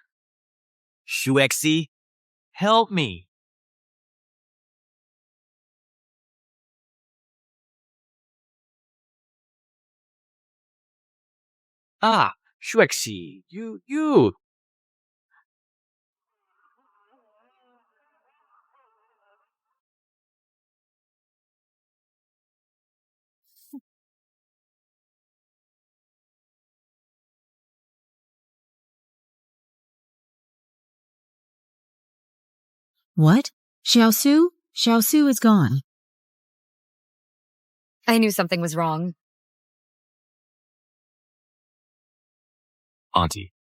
Shuexi, help me. Ah, Shuexi, you. What? Xiaosu? Xiaosu is gone. I knew something was wrong. Auntie.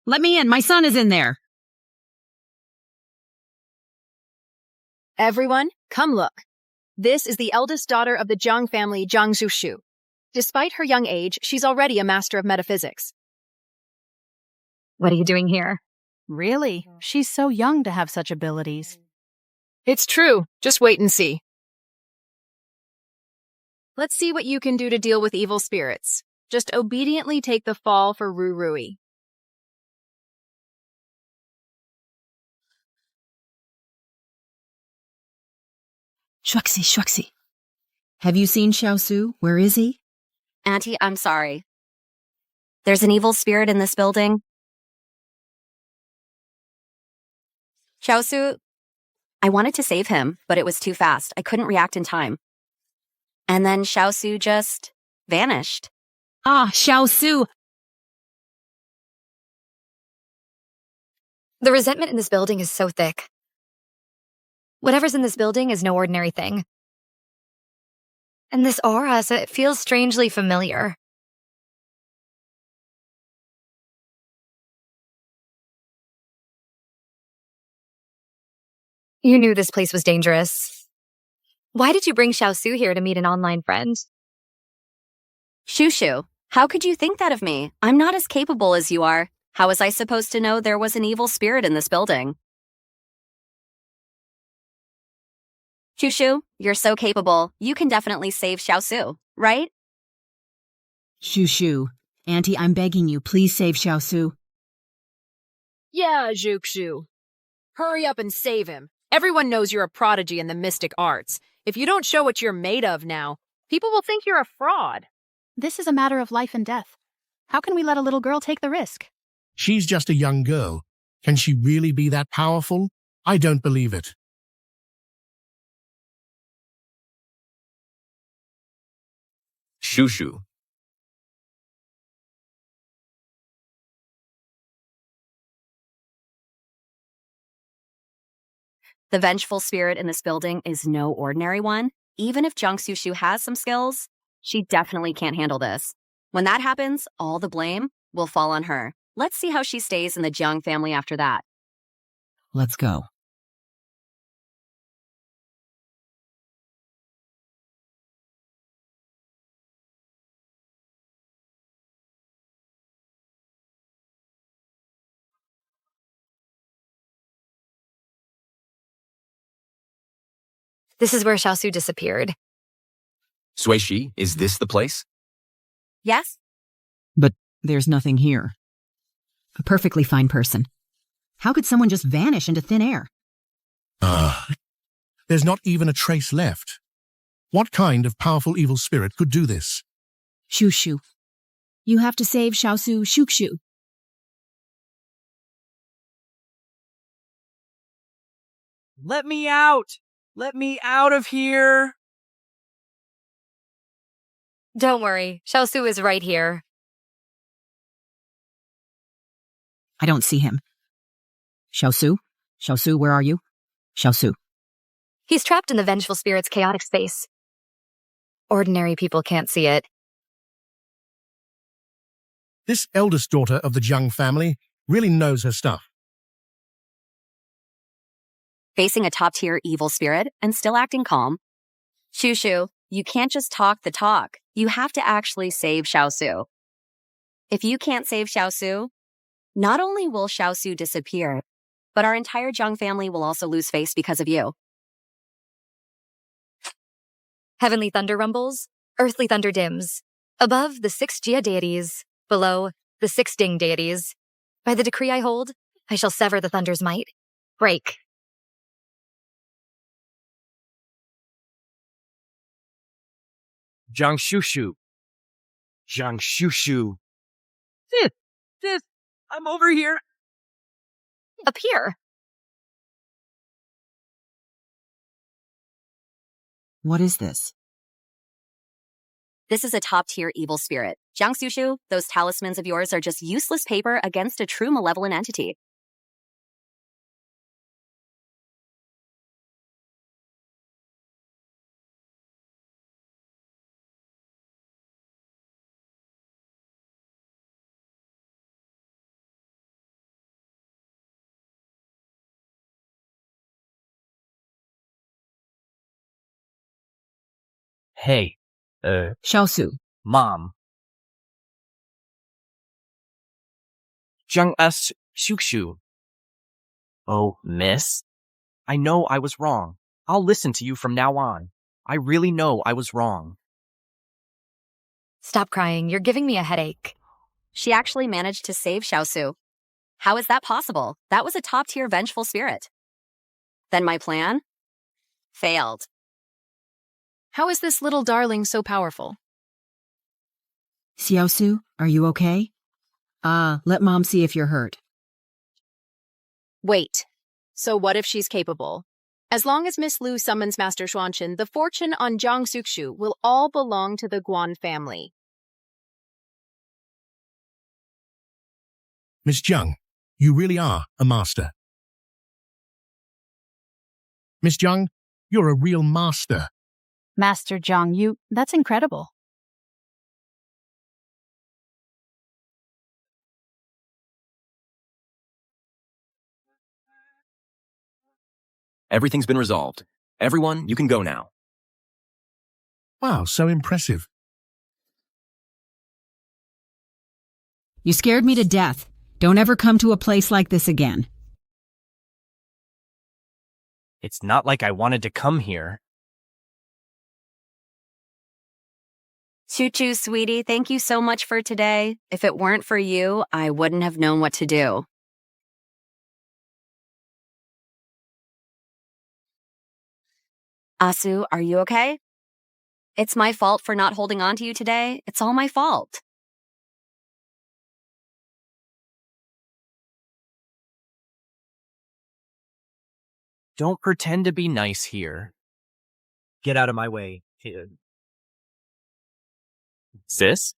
Let me in. My son is in there. Everyone, come look. This is the eldest daughter of the Jiang family, Jiang Zhushu. Despite her young age, she's already a master of metaphysics. What are you doing here? Really? She's so young to have such abilities. It's true. Just wait and see. Let's see what you can do to deal with evil spirits. Just obediently take the fall for Ru Rui. Shuxi. Have you seen Xiaosu? Where is he? Auntie, I'm sorry. There's an evil spirit in this building. Xiaosu, I wanted to save him, but it was too fast. I couldn't react in time. And then Xiaosu just vanished. Ah, Xiaosu! The resentment in this building is so thick. Whatever's in this building is no ordinary thing. And this aura, it feels strangely familiar. You knew this place was dangerous. Why did you bring Xiaosu here to meet an online friend? Shushu, how could you think that of me? I'm not as capable as you are. How was I supposed to know there was an evil spirit in this building? Shushu, you're so capable. You can definitely save Xiaosu, right? Shushu. Auntie, I'm begging you, please save Xiaosu. Yeah, Zhuxu. Hurry up and save him. Everyone knows you're a prodigy in the mystic arts. If you don't show what you're made of now, people will think you're a fraud. This is a matter of life and death. How can we let a little girl take the risk? She's just a young girl. Can she really be that powerful? I don't believe it. Shushu. The vengeful spirit in this building is no ordinary one. Even if Jiang Xushu has some skills, she definitely can't handle this. When that happens, all the blame will fall on her. Let's see how she stays in the Jiang family after that. Let's go. This is where Xiaosu disappeared. Suishi, is this the place? Yes? But there's nothing here. A perfectly fine person. How could someone just vanish into thin air? There's not even a trace left. What kind of powerful evil spirit could do this? Shushu. You have to save Xiaosu Shukshu. Let me out! Let me out of here! Don't worry, Xiaosu is right here. I don't see him. Xiaosu? Xiaosu, where are you? Xiaosu. He's trapped in the vengeful spirit's chaotic space. Ordinary people can't see it. This eldest daughter of the Jiang family really knows her stuff. Facing a top-tier evil spirit and still acting calm. Shushu, you can't just talk the talk. You have to actually save Xiaosu. If you can't save Xiaosu, not only will Xiaosu disappear, but our entire Jiang family will also lose face because of you. Heavenly thunder rumbles, earthly thunder dims. Above, the 6 Jia deities. Below, the 6 Ding deities. By the decree I hold, I shall sever the thunder's might. Break. Jiang Shushu. Jiang Shushu. Sis, I'm over here. Appear. What is this? This is a top-tier evil spirit. Jiang Shushu, those talismans of yours are just useless paper against a true malevolent entity. Hey, Xiaosu. Mom. Jiang Shushu. Oh, miss? I know I was wrong. I'll listen to you from now on. I really know I was wrong. Stop crying. You're giving me a headache. She actually managed to save Xiaosu. How is that possible? That was a top-tier vengeful spirit. Then my plan? Failed. How is this little darling so powerful? Xiaosu, are you okay? Let Mom see if you're hurt. Wait. So what if she's capable? As long as Miss Lu summons Master Xuanchen, the fortune on Jiang Sukshu will all belong to the Guan family. Miss Jiang, you really are a master. Miss Jiang, you're a real master. Master Jiang, that's incredible. Everything's been resolved. Everyone, you can go now. Wow, so impressive. You scared me to death. Don't ever come to a place like this again. It's not like I wanted to come here. Choo-choo, sweetie, thank you so much for today. If it weren't for you, I wouldn't have known what to do. Asu, are you okay? It's my fault for not holding on to you today. It's all my fault. Don't pretend to be nice here. Get out of my way, kid. Sis?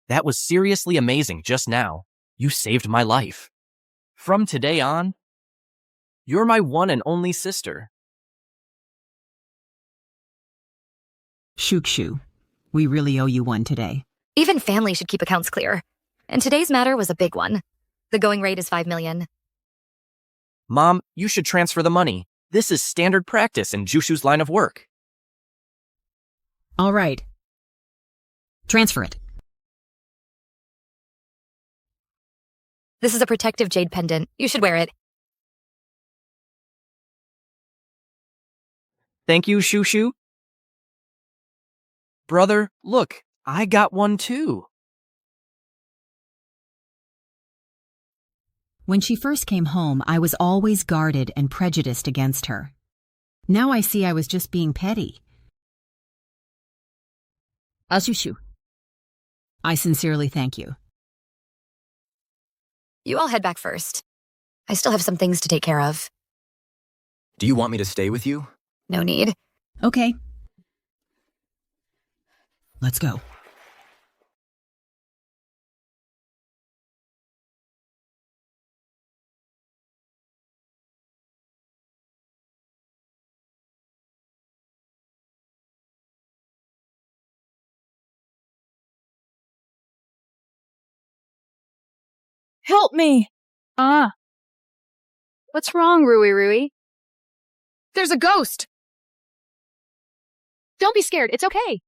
That was seriously amazing just now. You saved my life. From today on, you're my one and only sister. Shukshu, we really owe you one today. Even family should keep accounts clear. And today's matter was a big one. The going rate is 5 million. Mom, you should transfer the money. This is standard practice in Jushu's line of work. All right. Transfer it. This is a protective jade pendant. You should wear it. Thank you, Shushu. Brother, look, I got one too. When she first came home, I was always guarded and prejudiced against her. Now I see I was just being petty. Ashushu. I sincerely thank you. You all head back first. I still have some things to take care of. Do you want me to stay with you? No need. Okay. Let's go. Help me! Ah. What's wrong, Rui? There's a ghost! Don't be scared. It's okay.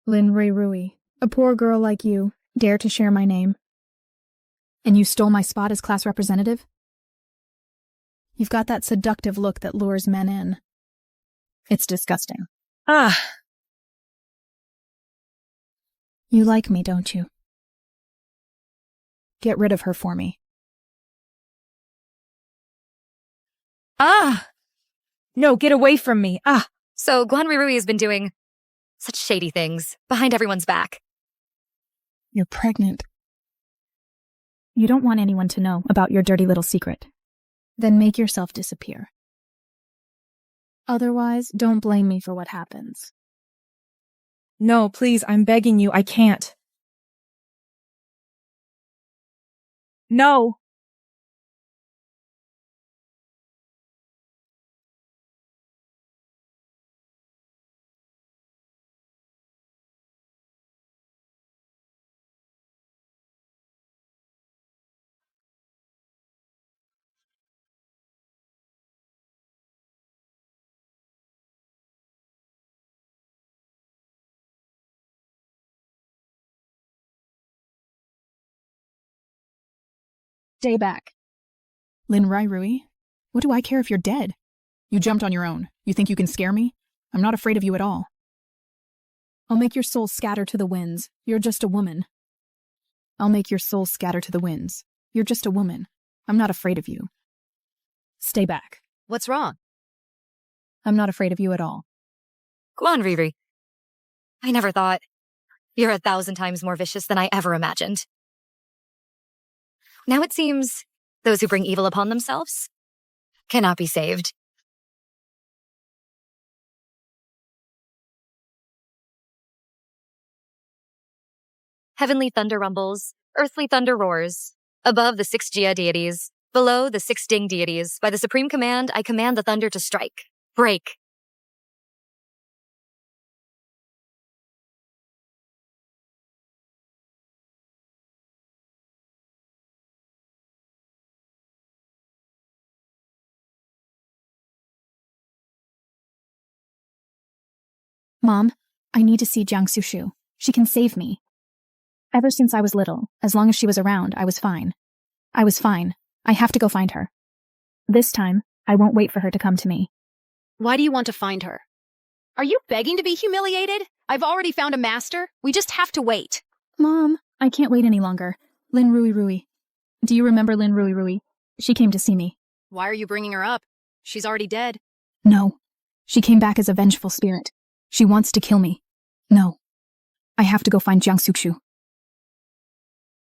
Lin Rui, a poor girl like you, dare to share my name. And you stole my spot as class representative? You've got that seductive look that lures men in. It's disgusting. Ah. You like me, don't you? Get rid of her for me. Ah! No, get away from me. Ah! So Guan Rui has been doing such shady things behind everyone's back. You're pregnant. You don't want anyone to know about your dirty little secret. Then make yourself disappear. Otherwise, don't blame me for what happens. No, please, I'm begging you, I can't. No! Stay back. Lin Rui, what do I care if you're dead? You jumped on your own. You think you can scare me? I'm not afraid of you at all. I'll make your soul scatter to the winds. You're just a woman. I'll make your soul scatter to the winds. You're just a woman. I'm not afraid of you. Stay back. What's wrong? I'm not afraid of you at all. Guan Rui, I never thought. You're 1,000 times more vicious than I ever imagined. Now it seems those who bring evil upon themselves cannot be saved. Heavenly thunder rumbles, earthly thunder roars. Above the 6 Jia deities, below the 6 Ding deities, by the supreme command, I command the thunder to strike. Break. Mom, I need to see Jiang Sushu. She can save me. Ever since I was little, as long as she was around, I was fine. I was fine. I have to go find her. This time, I won't wait for her to come to me. Why do you want to find her? Are you begging to be humiliated? I've already found a master. We just have to wait. Mom, I can't wait any longer. Lin Rui. Do you remember Lin Rui? She came to see me. Why are you bringing her up? She's already dead. No. She came back as a vengeful spirit. She wants to kill me. No. I have to go find Jiang Sushu.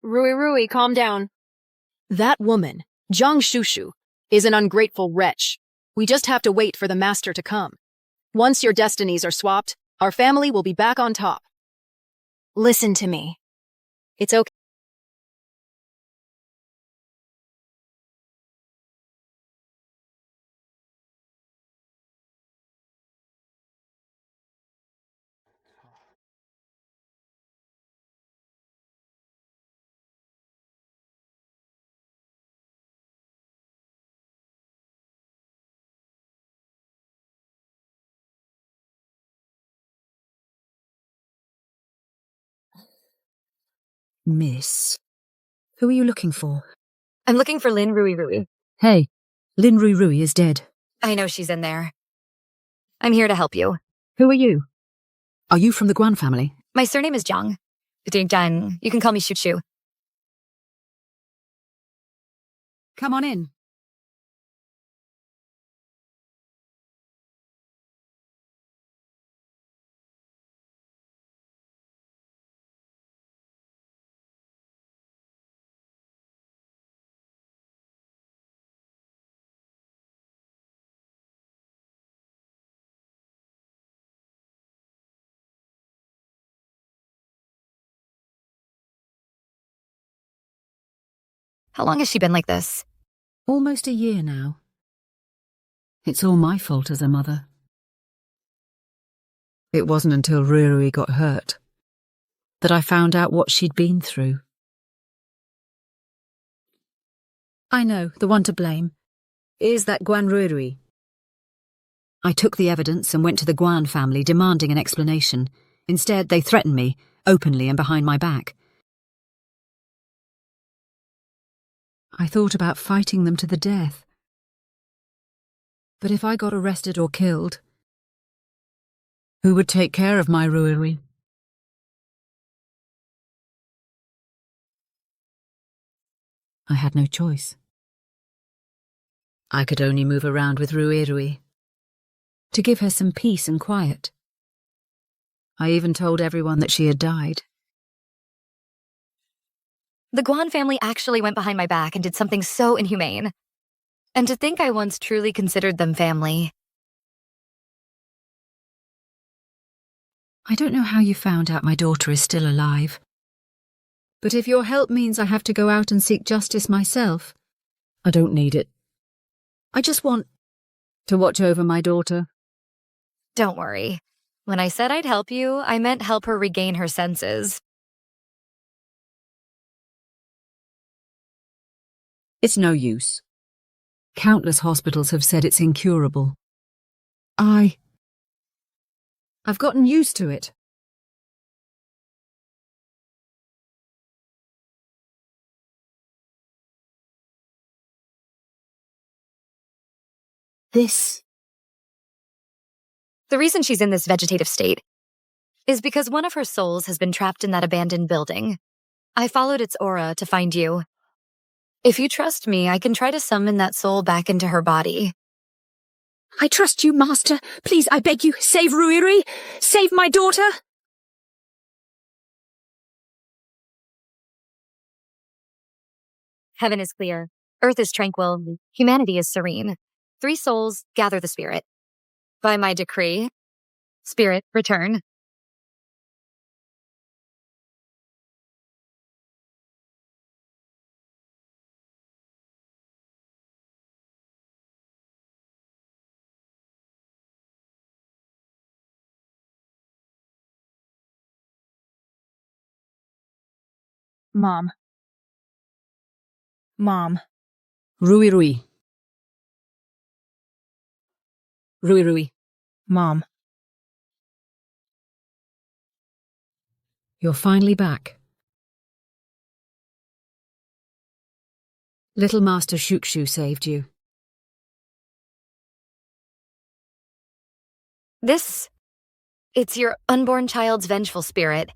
Rui, calm down. That woman, Jiang Sushu, is an ungrateful wretch. We just have to wait for the master to come. Once your destinies are swapped, our family will be back on top. Listen to me. It's okay. Miss, who are you looking for? I'm looking for Lin Rui. Hey, Lin Rui is dead. I know she's in there. I'm here to help you. Who are you? Are you from the Guan family? My surname is Jiang. Jiang. You can call me Shu. Come on in. How long has she been like this? Almost a year now. It's all my fault as a mother. It wasn't until Ruri got hurt that I found out what she'd been through. I know, the one to blame is that Guan Ruri. I took the evidence and went to the Guan family demanding an explanation. Instead, they threatened me, openly and behind my back. I thought about fighting them to the death. But if I got arrested or killed, who would take care of my Ruri? I had no choice. I could only move around with Ruri to give her some peace and quiet. I even told everyone that she had died. The Guan family actually went behind my back and did something so inhumane. And to think I once truly considered them family. I don't know how you found out my daughter is still alive. But if your help means I have to go out and seek justice myself, I don't need it. I just want to watch over my daughter. Don't worry. When I said I'd help you, I meant help her regain her senses. It's no use. Countless hospitals have said it's incurable. I've gotten used to it. The reason she's in this vegetative state is because one of her souls has been trapped in that abandoned building. I followed its aura to find you. If you trust me, I can try to summon that soul back into her body. I trust you, Master. Please, I beg you, save Ruri. Save my daughter. Heaven is clear. Earth is tranquil. Humanity is serene. 3 souls gather the spirit. By my decree, spirit, return. Mom. Ruri. Ruri. Mom. You're finally back. Little Master Shukshu saved you. It's your unborn child's vengeful spirit.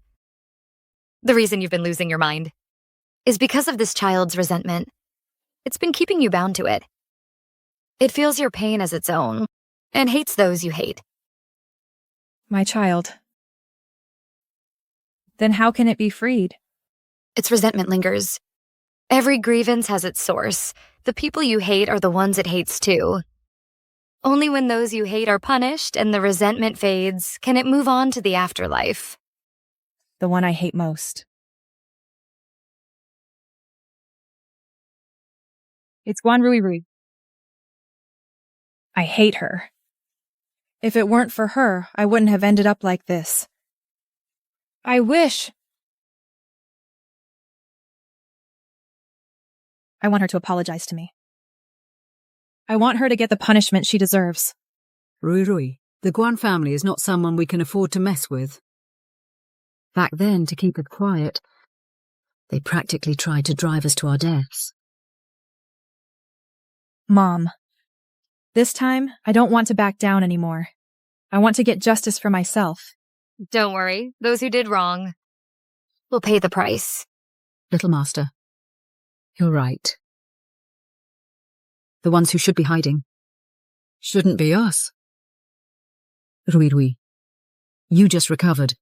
The reason you've been losing your mind is because of this child's resentment. It's been keeping you bound to it. It feels your pain as its own, and hates those you hate. My child. Then how can it be freed? Its resentment lingers. Every grievance has its source. The people you hate are the ones it hates too. Only when those you hate are punished and the resentment fades can it move on to the afterlife. The one I hate most. It's Guan Ruri. I hate her. If it weren't for her, I wouldn't have ended up like this. I wish. I want her to apologize to me. I want her to get the punishment she deserves. Ruri, the Guan family is not someone we can afford to mess with. Back then, to keep it quiet, they practically tried to drive us to our deaths. Mom, this time, I don't want to back down anymore. I want to get justice for myself. Don't worry, those who did wrong will pay the price. Little Master, you're right. The ones who should be hiding shouldn't be us. Rui, you just recovered.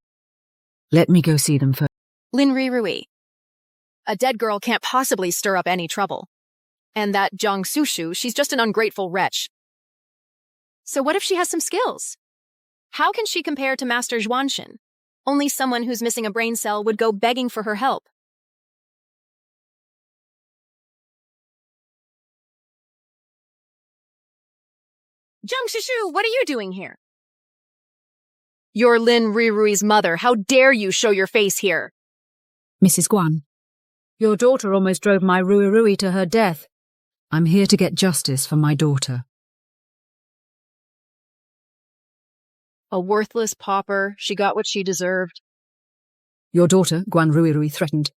Let me go see them first. Linri Rui. A dead girl can't possibly stir up any trouble. And that Jiang Sushu, she's just an ungrateful wretch. So what if she has some skills? How can she compare to Master Zhuanshin? Only someone who's missing a brain cell would go begging for her help. Zhang Shishu, what are you doing here? You're Lin Ruirui's mother. How dare you show your face here? Mrs. Guan, your daughter almost drove my Ruirui to her death. I'm here to get justice for my daughter. A worthless pauper. She got what she deserved. Your daughter, Guan Ruirui, threatened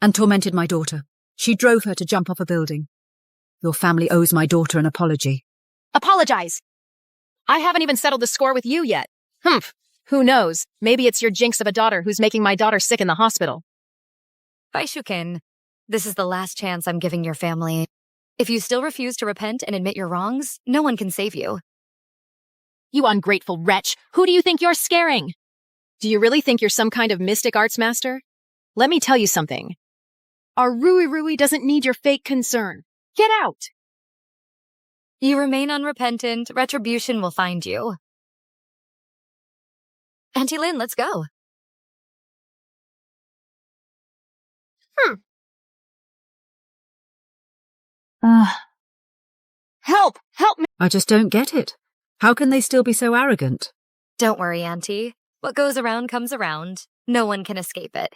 and tormented my daughter. She drove her to jump off a building. Your family owes my daughter an apology. Apologize! I haven't even settled the score with you yet. Humph. Who knows? Maybe it's your jinx of a daughter who's making my daughter sick in the hospital. Baishukin, this is the last chance I'm giving your family. If you still refuse to repent and admit your wrongs, no one can save you. You ungrateful wretch! Who do you think you're scaring? Do you really think you're some kind of mystic arts master? Let me tell you something. Our Ruirui doesn't need your fake concern. Get out! You remain unrepentant, retribution will find you. Auntie Lin, let's go. Help! Help me! I just don't get it. How can they still be so arrogant? Don't worry, Auntie. What goes around comes around. No one can escape it.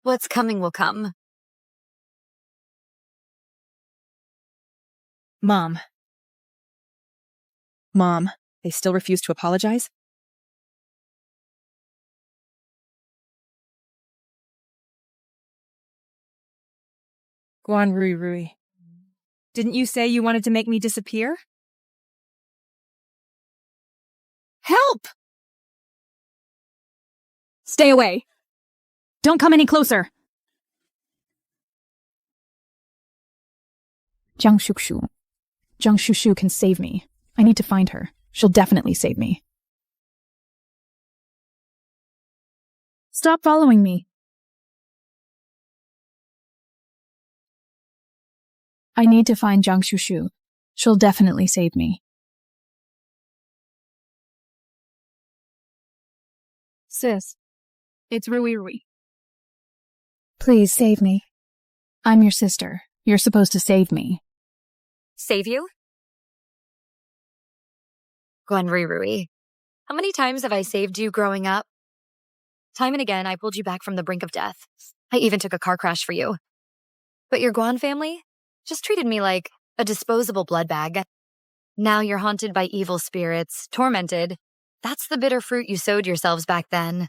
What's coming will come. Mom, they still refuse to apologize? Guan Ruirui, didn't you say you wanted to make me disappear? Help! Stay away. Don't come any closer. Jiang Shushu can save me. I need to find her. She'll definitely save me. Stop following me. I need to find Jiang Shushu. She'll definitely save me. Sis, it's Ruirui. Please save me. I'm your sister. You're supposed to save me. Save you? Guan Ruirui, how many times have I saved you growing up? Time and again, I pulled you back from the brink of death. I even took a car crash for you. But your Guan family just treated me like a disposable blood bag. Now you're haunted by evil spirits, tormented. That's the bitter fruit you sowed yourselves back then.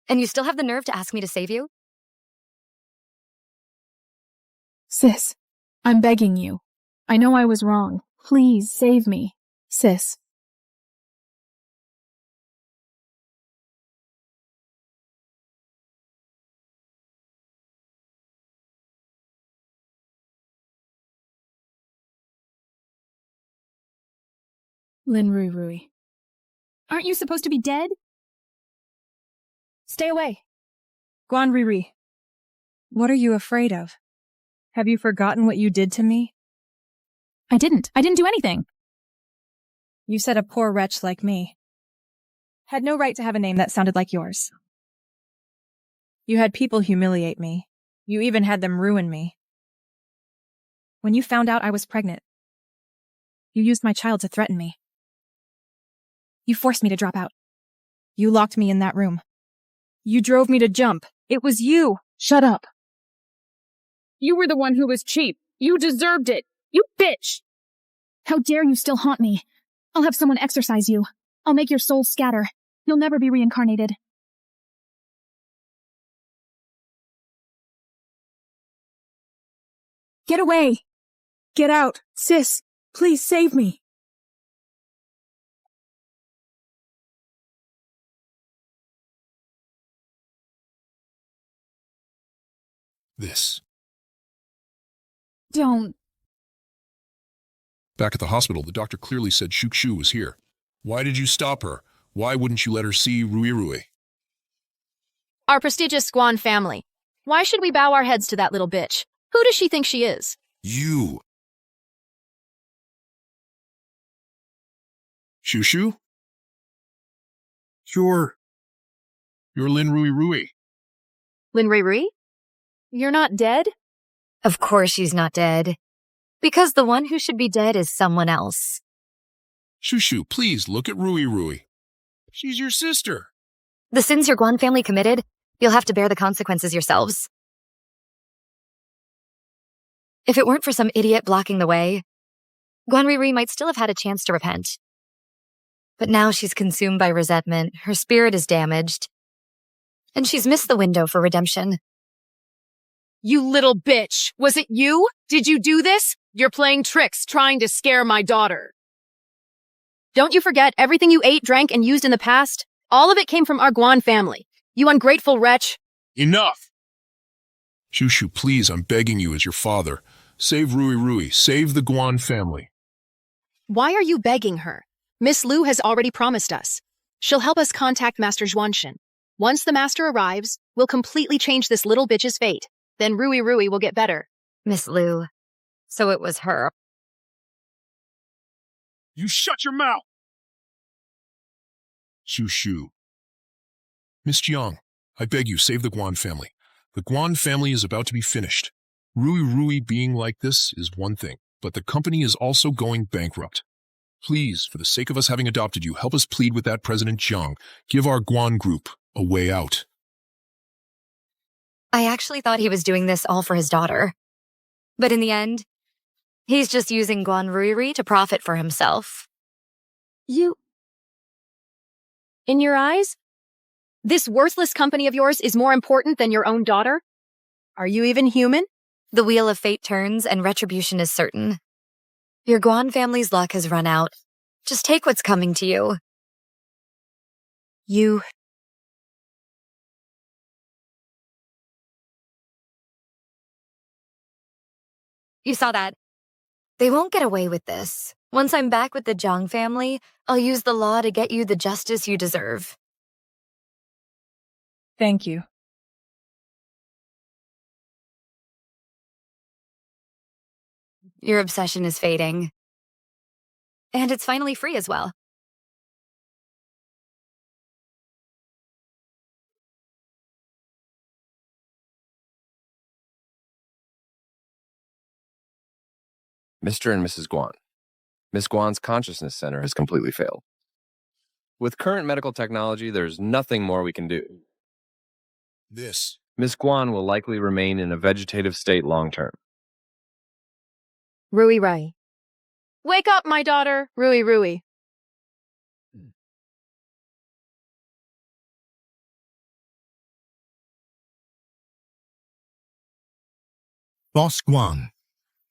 And you still have the nerve to ask me to save you? Sis, I'm begging you. I know I was wrong. Please save me, sis. Lin Ruirui. Aren't you supposed to be dead? Stay away. Guan Ruirui, what are you afraid of? Have you forgotten what you did to me? I didn't do anything. You said a poor wretch like me had no right to have a name that sounded like yours. You had people humiliate me. You even had them ruin me. When you found out I was pregnant, you used my child to threaten me. You forced me to drop out. You locked me in that room. You drove me to jump. It was you. Shut up. You were the one who was cheap. You deserved it. You bitch! How dare you still haunt me? I'll have someone exorcise you. I'll make your soul scatter. You'll never be reincarnated. Get away! Get out! Sis, please save me! This. Don't. Back at the hospital, the doctor clearly said Shukshu was here. Why did you stop her? Why wouldn't you let her see Ruirui? Our prestigious Guan family. Why should we bow our heads to that little bitch? Who does she think she is? You. Shushu? You're Lin Ruirui. Lin Ruirui? You're not dead? Of course she's not dead. Because the one who should be dead is someone else. Shushu, please look at Rui Rui. She's your sister. The sins your Guan family committed, you'll have to bear the consequences yourselves. If it weren't for some idiot blocking the way, Guan Riri might still have had a chance to repent. But now she's consumed by resentment, her spirit is damaged, and she's missed the window for redemption. You little bitch! Was it you? Did you do this? You're playing tricks, trying to scare my daughter. Don't you forget everything you ate, drank, and used in the past? All of it came from our Guan family. You ungrateful wretch. Enough! Shushu, please, I'm begging you as your father. Save Rui Rui. Save the Guan family. Why are you begging her? Miss Lu has already promised us. She'll help us contact Master Zhuanshan. Once the master arrives, we'll completely change this little bitch's fate. Then Rui Rui will get better. Miss Lu. So it was her. You shut your mouth! Shushu. Miss Jiang, I beg you, save the Guan family. The Guan family is about to be finished. Rui Rui being like this is one thing, but the company is also going bankrupt. Please, for the sake of us having adopted you, help us plead with that President Jiang. Give our Guan group a way out. I actually thought he was doing this all for his daughter. But in the end, he's just using Guan Riri to profit for himself. You... In your eyes? This worthless company of yours is more important than your own daughter? Are you even human? The wheel of fate turns and retribution is certain. Your Guan family's luck has run out. Just take what's coming to you. You saw that. They won't get away with this. Once I'm back with the Zhang family, I'll use the law to get you the justice you deserve. Thank you. Your obsession is fading. And it's finally free as well. Mr. and Mrs. Guan. Miss Guan's consciousness center has completely failed. With current medical technology, there's nothing more we can do. This. Miss Guan will likely remain in a vegetative state long term. Rui Rui. Wake up, my daughter, Rui Rui. Boss Guan.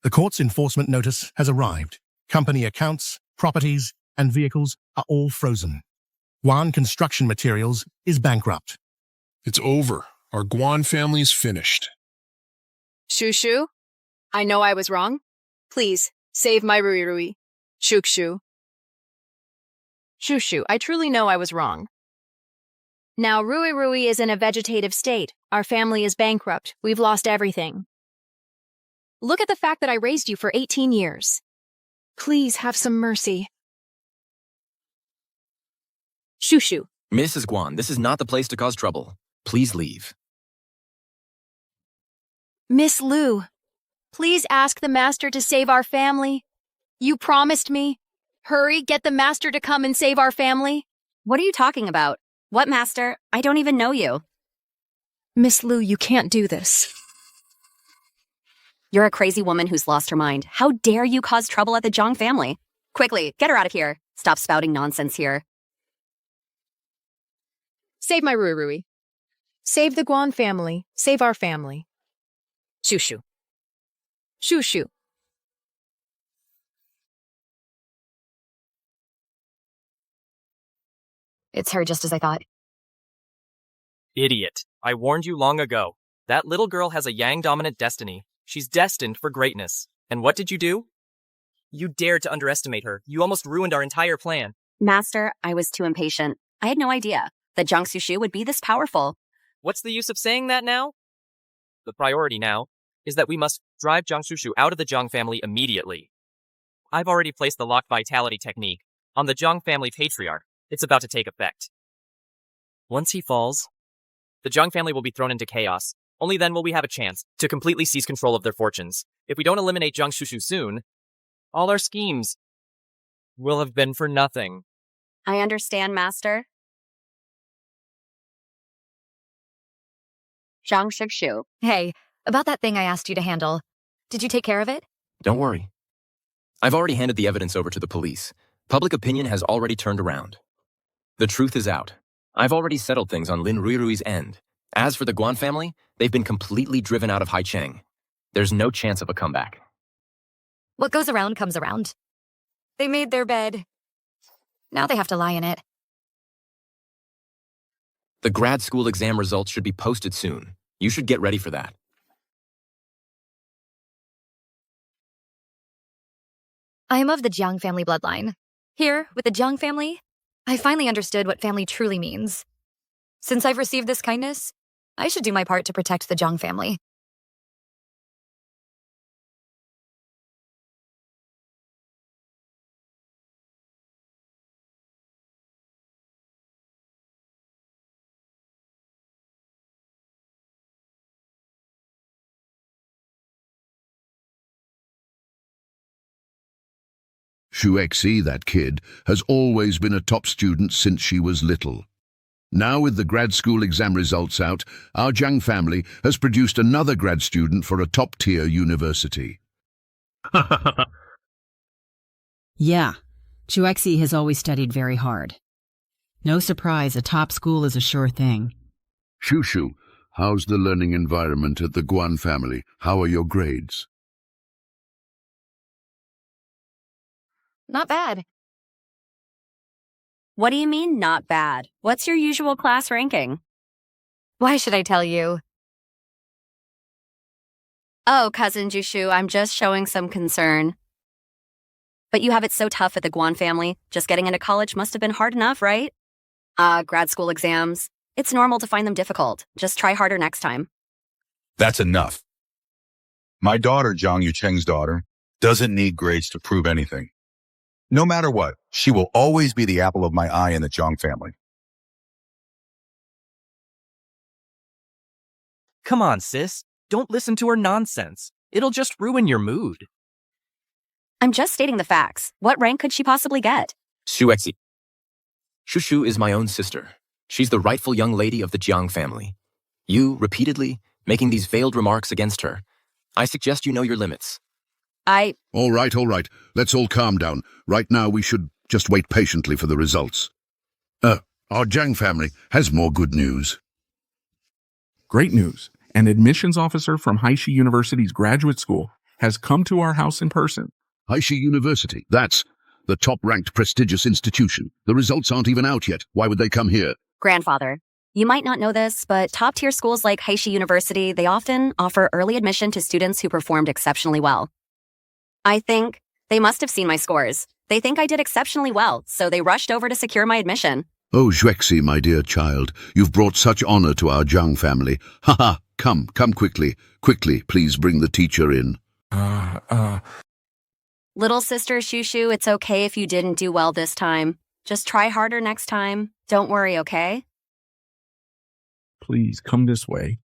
The court's enforcement notice has arrived. Company accounts, properties, and vehicles are all frozen. Guan Construction Materials is bankrupt. It's over. Our Guan family's finished. Shushu, I know I was wrong. Please, save my Rui Rui. Shukshu. Shushu, I truly know I was wrong. Now Rui Rui is in a vegetative state. Our family is bankrupt. We've lost everything. Look at the fact that I raised you for 18 years. Please have some mercy. Shushu. Mrs. Guan, this is not the place to cause trouble. Please leave. Miss Lu, please ask the master to save our family. You promised me. Hurry, get the master to come and save our family. What are you talking about? What master? I don't even know you. Miss Lu, you can't do this. You're a crazy woman who's lost her mind. How dare you cause trouble at the Zhang family? Quickly, get her out of here. Stop spouting nonsense here. Save my Rui Rui. Save the Guan family. Save our family. Shushu. Shushu. It's her just as I thought. Idiot. I warned you long ago. That little girl has a Yang-dominant destiny. She's destined for greatness. And what did you do? You dared to underestimate her. You almost ruined our entire plan. Master, I was too impatient. I had no idea that Jiang Sushu would be this powerful. What's the use of saying that now? The priority now is that we must drive Jiang Shushu out of the Jiang family immediately. I've already placed the lock vitality technique on the Jiang family patriarch. It's about to take effect. Once he falls, the Jiang family will be thrown into chaos. Only then will we have a chance to completely seize control of their fortunes. If we don't eliminate Zhang Shushu soon, all our schemes will have been for nothing. I understand, Master. Zhang Shushu. Hey, about that thing I asked you to handle. Did you take care of it? Don't worry. I've already handed the evidence over to the police. Public opinion has already turned around. The truth is out. I've already settled things on Lin Ruirui's end. As for the Guan family, they've been completely driven out of Haicheng. There's no chance of a comeback. What goes around comes around. They made their bed. Now they have to lie in it. The grad school exam results should be posted soon. You should get ready for that. I am of the Jiang family bloodline. Here, with the Jiang family, I finally understood what family truly means. Since I've received this kindness, I should do my part to protect the Jiang family. Xuexi, that kid, has always been a top student since she was little. Now with the grad school exam results out, our Jiang family has produced another grad student for a top-tier university. Yeah, Xuexi has always studied very hard. No surprise, a top school is a sure thing. Shushu, how's the learning environment at the Guan family? How are your grades? Not bad. What do you mean, not bad? What's your usual class ranking? Why should I tell you? Oh, Cousin Jushu, I'm just showing some concern. But you have it so tough at the Guan family. Just getting into college must have been hard enough, right? Grad school exams. It's normal to find them difficult. Just try harder next time. That's enough. My daughter, Zhang Yucheng's daughter, doesn't need grades to prove anything. No matter what, she will always be the apple of my eye in the Zhang family. Come on, sis. Don't listen to her nonsense. It'll just ruin your mood. I'm just stating the facts. What rank could she possibly get? Xuexi. Shushu is my own sister. She's the rightful young lady of the Jiang family. You, repeatedly, making these veiled remarks against her. I suggest you know your limits. All right. Let's all calm down. Right now we should just wait patiently for the results. Our Jiang family has more good news. Great news. An admissions officer from Heiress University's graduate school has come to our house in person. Heiress University, that's the top-ranked prestigious institution. The results aren't even out yet. Why would they come here? Grandfather, you might not know this, but top-tier schools like Heiress University, they often offer early admission to students who performed exceptionally well. I think they must have seen my scores. They think I did exceptionally well, so they rushed over to secure my admission. Oh, Xuexi, my dear child, you've brought such honor to our Jiang family. Come quickly. Quickly, please bring the teacher in. Little sister Shushu, it's okay if you didn't do well this time. Just try harder next time. Don't worry, okay? Please, come this way.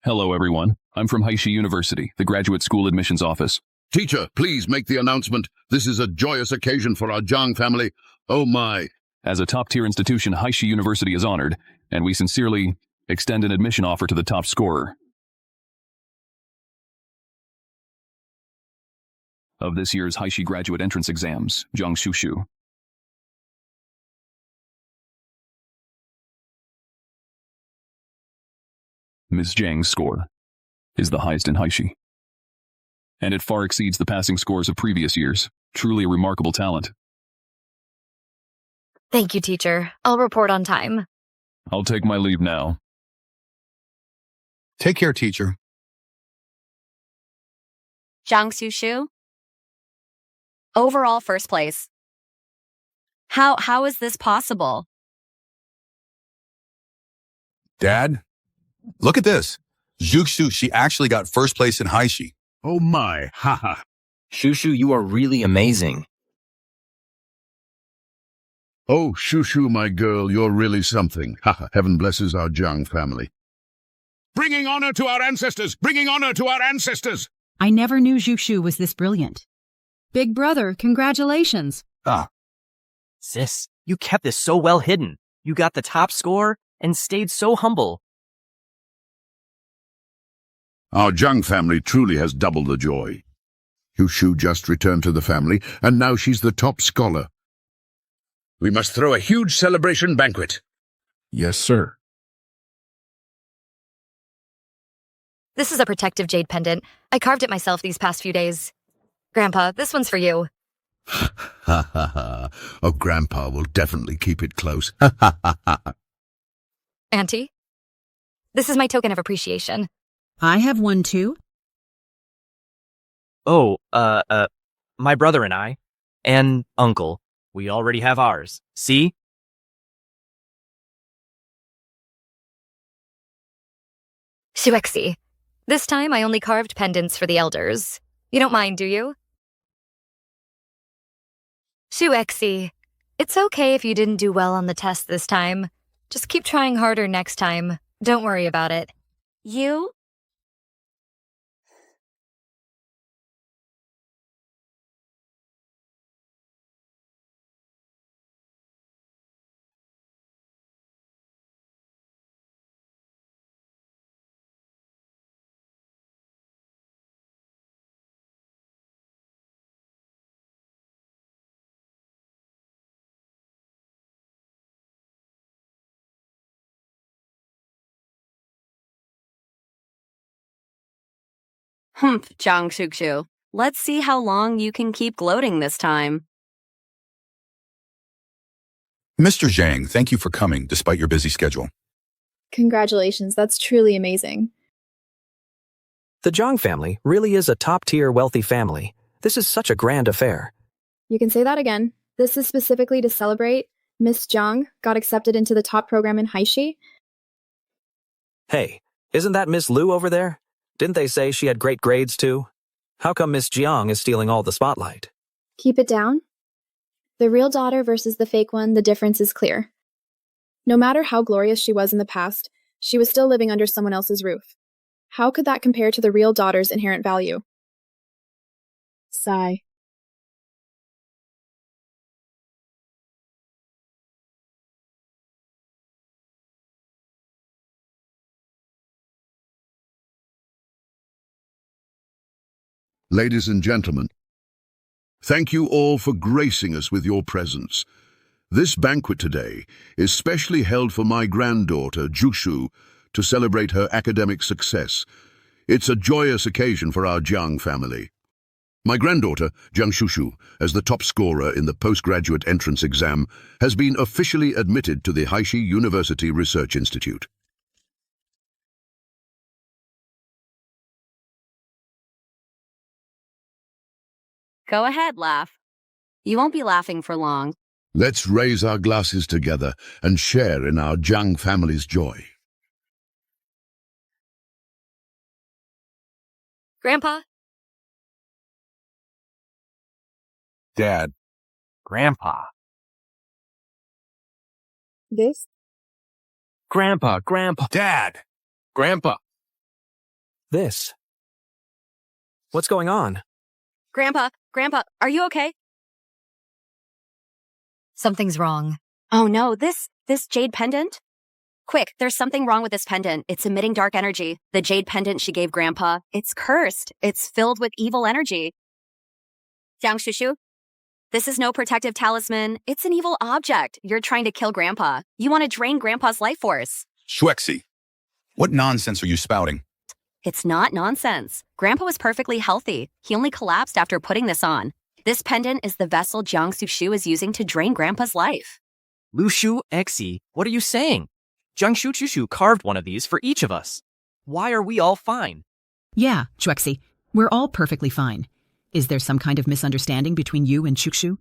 Hello, everyone. I'm from Heiress University, the graduate school admissions office. Teacher, please make the announcement. This is a joyous occasion for our Jiang family. Oh my. As a top-tier institution, Heiress University is honored, and we sincerely extend an admission offer to the top scorer of this year's Heiress graduate entrance exams, Zhang Shushu. Ms. Zhang's score is the highest in Heiress, and it far exceeds the passing scores of previous years. Truly a remarkable talent. Thank you, teacher. I'll report on time. I'll take my leave now. Take care, teacher. Zhang Shushu? Overall first place. How is this possible? Dad, look at this. Zhuxu, she actually got first place in Heiress. Oh my, haha. Shushu, you are really amazing. Oh, Shushu, my girl, you're really something. Heaven blesses our Jiang family. Bringing honor to our ancestors! Bringing honor to our ancestors! I never knew Zhu was this brilliant. Big brother, congratulations. Sis, you kept this so well hidden. You got the top score and stayed so humble. Our Zhang family truly has doubled the joy. Shu just returned to the family, and now she's the top scholar. We must throw a huge celebration banquet. Yes, sir. This is a protective jade pendant. I carved it myself these past few days. Grandpa, this one's for you. Ha ha ha. Oh, Grandpa will definitely keep it close. Ha ha ha ha. Auntie, this is my token of appreciation. I have one too. Oh, my brother and I, and Uncle, we already have ours. See? Shuexi, this time I only carved pendants for the elders. You don't mind, do you? Shuexi, it's okay if you didn't do well on the test this time. Just keep trying harder next time. Don't worry about it. You? Humph, Zhang Shukshu. Let's see how long you can keep gloating this time. Mr. Zhang, thank you for coming despite your busy schedule. Congratulations, that's truly amazing. The Zhang family really is a top-tier wealthy family. This is such a grand affair. You can say that again. This is specifically to celebrate Miss Zhang got accepted into the top program in Haishi. Hey, isn't that Miss Liu over there? Didn't they say she had great grades too? How come Miss Jiang is stealing all the spotlight? Keep it down. The real daughter versus the fake one, the difference is clear. No matter how glorious she was in the past, she was still living under someone else's roof. How could that compare to the real daughter's inherent value? Sigh. Ladies and gentlemen, thank you all for gracing us with your presence. This banquet today is specially held for my granddaughter, Jushu, to celebrate her academic success. It's a joyous occasion for our Jiang family. My granddaughter, Jiang Shushu, as the top scorer in the postgraduate entrance exam, has been officially admitted to the Haishi University Research Institute. Go ahead, laugh. You won't be laughing for long. Let's raise our glasses together and share in our Jiang family's joy. Grandpa? Dad. Grandpa. This? Grandpa. Dad. Grandpa. This. What's going on? Grandpa, are you okay? Something's wrong. Oh no, this jade pendant? Quick, there's something wrong with this pendant. It's emitting dark energy. The jade pendant she gave Grandpa, it's cursed. It's filled with evil energy. Jiang Shushu, this is no protective talisman. It's an evil object. You're trying to kill Grandpa. You want to drain Grandpa's life force. Shuexi, what nonsense are you spouting? It's not nonsense. Grandpa was perfectly healthy. He only collapsed after putting this on. This pendant is the vessel Jiang Sushu is using to drain Grandpa's life. Lu Shu Exi, what are you saying? Jiang Shu Chushu carved one of these for each of us. Why are we all fine? Yeah, Chuexi, we're all perfectly fine. Is there some kind of misunderstanding between you and Chukshu?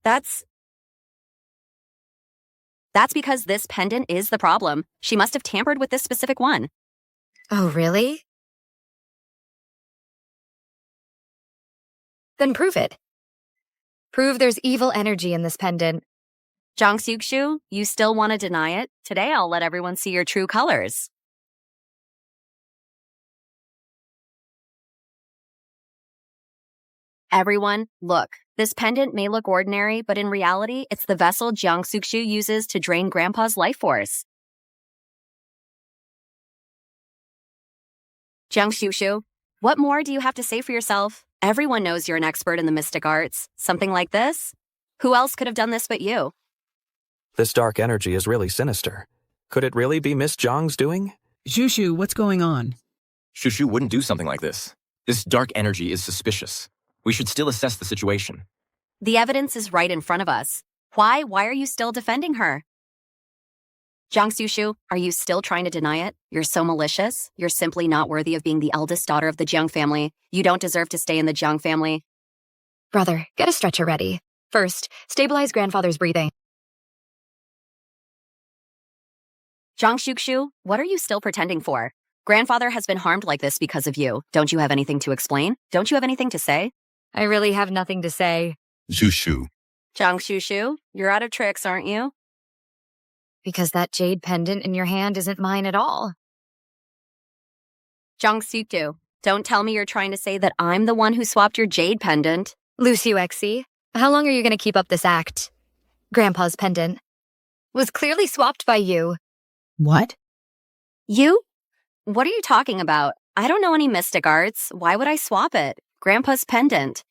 That's because this pendant is the problem. She must have tampered with this specific one. Oh, really? Then prove it. Prove there's evil energy in this pendant. Jiang Xuxu, you still want to deny it? Today I'll let everyone see your true colors. Everyone, look. This pendant may look ordinary, but in reality, it's the vessel Jiang Sukshu uses to drain Grandpa's life force. Jiang Shushu, what more do you have to say for yourself? Everyone knows you're an expert in the mystic arts. Something like this? Who else could have done this but you? This dark energy is really sinister. Could it really be Miss Jiang's doing? Shushu, what's going on? Shushu wouldn't do something like this. This dark energy is suspicious. We should still assess the situation. The evidence is right in front of us. Why are you still defending her? Jiang Shushu, are you still trying to deny it? You're so malicious. You're simply not worthy of being the eldest daughter of the Jiang family. You don't deserve to stay in the Jiang family. Brother, get a stretcher ready. First, stabilize grandfather's breathing. Jiang Shushu, what are you still pretending for? Grandfather has been harmed like this because of you. Don't you have anything to explain? Don't you have anything to say? I really have nothing to say. Shushu. Jiang Shushu, you're out of tricks, aren't you? Because that jade pendant in your hand isn't mine at all. Jiang Shushu, don't tell me you're trying to say that I'm the one who swapped your jade pendant. Lucy Wexy, how long are you going to keep up this act? Grandpa's pendant was clearly swapped by you. What? You? What are you talking about? I don't know any mystic arts. Why would I swap it? Grandpa's pendant.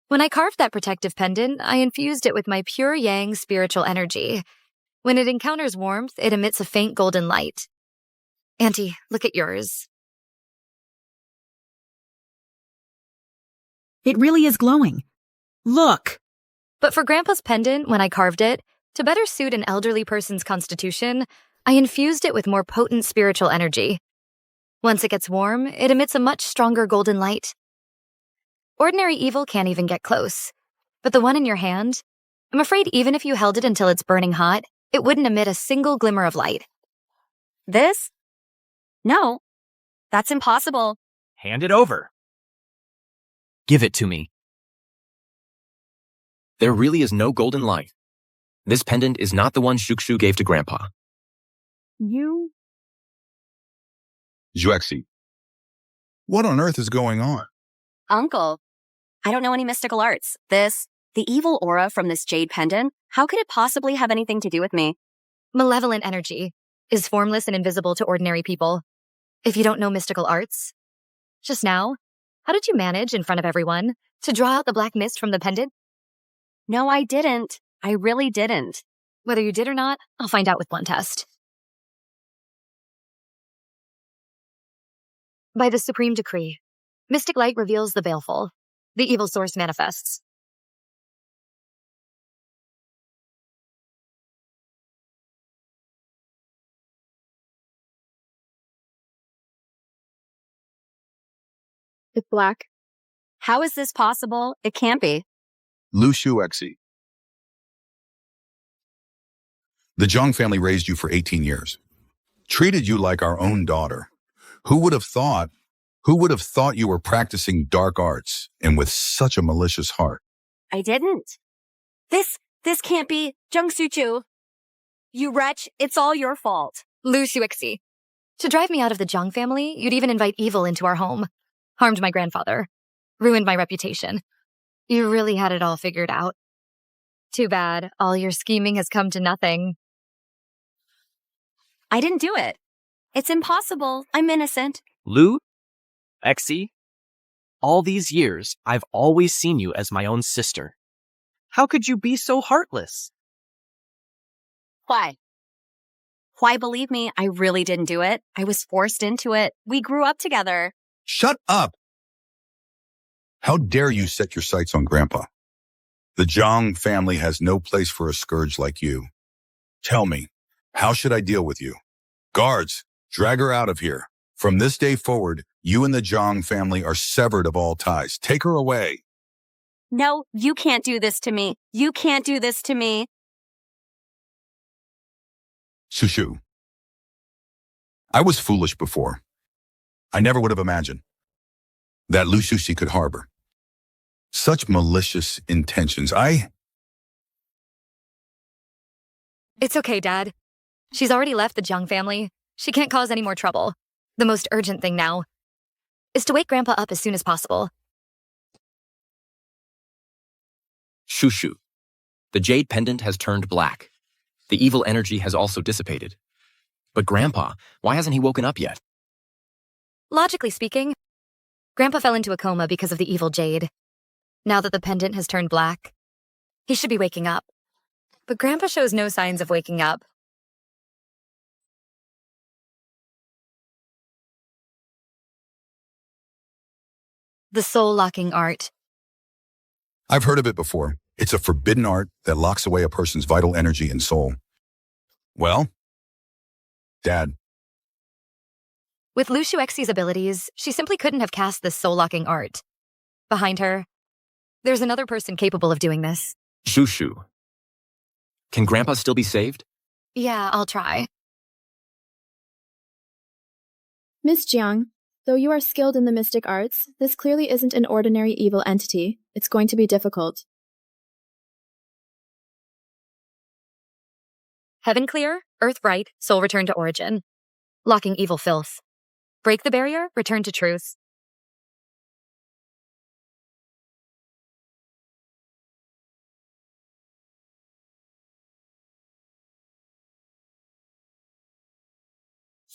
When I carved that protective pendant, I infused it with my pure yang spiritual energy. When it encounters warmth, it emits a faint golden light. Auntie, look at yours. It really is glowing. Look! But for Grandpa's pendant, when I carved it, to better suit an elderly person's constitution, I infused it with more potent spiritual energy. Once it gets warm, it emits a much stronger golden light. Ordinary evil can't even get close. But the one in your hand, I'm afraid even if you held it until it's burning hot, it wouldn't emit a single glimmer of light. This? No. That's impossible. Hand it over. Give it to me. There really is no golden light. This pendant is not the one Shukshu gave to Grandpa. You? Zhuexi. What on earth is going on? Uncle, I don't know any mystical arts. The evil aura from this jade pendant, how could it possibly have anything to do with me? Malevolent energy is formless and invisible to ordinary people. If you don't know mystical arts, just now, how did you manage, in front of everyone, to draw out the black mist from the pendant? No, I didn't. I really didn't. Whether you did or not, I'll find out with one test. By the supreme decree, mystic light reveals the baleful. The evil source manifests. It's black. How is this possible? It can't be. Lu Shuexi. The Zhang family raised you for 18 years. Treated you like our own daughter. Who would have thought you were practicing dark arts and with such a malicious heart? I didn't. This can't be. Jiang Shushu. You wretch, it's all your fault. Lu Shuexi. To drive me out of the Jiang family, you'd even invite evil into our home. Harmed my grandfather. Ruined my reputation. You really had it all figured out. Too bad. All your scheming has come to nothing. I didn't do it. It's impossible. I'm innocent. Lu? Exie? All these years, I've always seen you as my own sister. How could you be so heartless? Why? Why, believe me, I really didn't do it. I was forced into it. We grew up together. Shut up! How dare you set your sights on Grandpa? The Zhang family has no place for a scourge like you. Tell me, how should I deal with you? Guards, drag her out of here. From this day forward, you and the Zhang family are severed of all ties. Take her away. No, you can't do this to me. You can't do this to me. Shushu. I was foolish before. I never would have imagined that Lu Shuxi could harbor such malicious intentions. It's okay, Dad. She's already left the Jiang family. She can't cause any more trouble. The most urgent thing now is to wake Grandpa up as soon as possible. Shushu. The jade pendant has turned black. The evil energy has also dissipated. But Grandpa, why hasn't he woken up yet? Logically speaking, Grandpa fell into a coma because of the evil jade. Now that the pendant has turned black, he should be waking up. But Grandpa shows no signs of waking up. The soul-locking art. I've heard of it before. It's a forbidden art that locks away a person's vital energy and soul. Well, Dad. With Lu Shuexi's abilities, she simply couldn't have cast this soul-locking art. Behind her, there's another person capable of doing this. Shushu. Can Grandpa still be saved? Yeah, I'll try. Miss Jiang, though you are skilled in the mystic arts, this clearly isn't an ordinary evil entity. It's going to be difficult. Heaven clear, earth right, soul return to origin. Locking evil filth. Break the barrier, return to truth.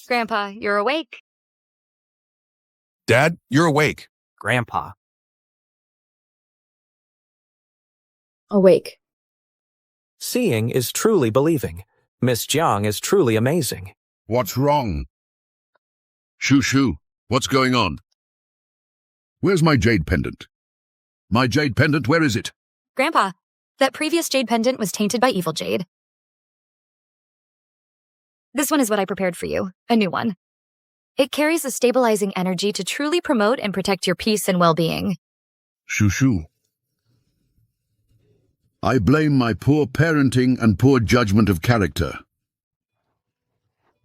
Grandpa, you're awake. Dad, you're awake. Grandpa. Awake. Seeing is truly believing. Miss Jiang is truly amazing. What's wrong? Shushu, what's going on? Where's my jade pendant? My jade pendant, where is it? Grandpa, that previous jade pendant was tainted by evil jade. This one is what I prepared for you, a new one. It carries a stabilizing energy to truly promote and protect your peace and well-being. Shushu. I blame my poor parenting and poor judgment of character.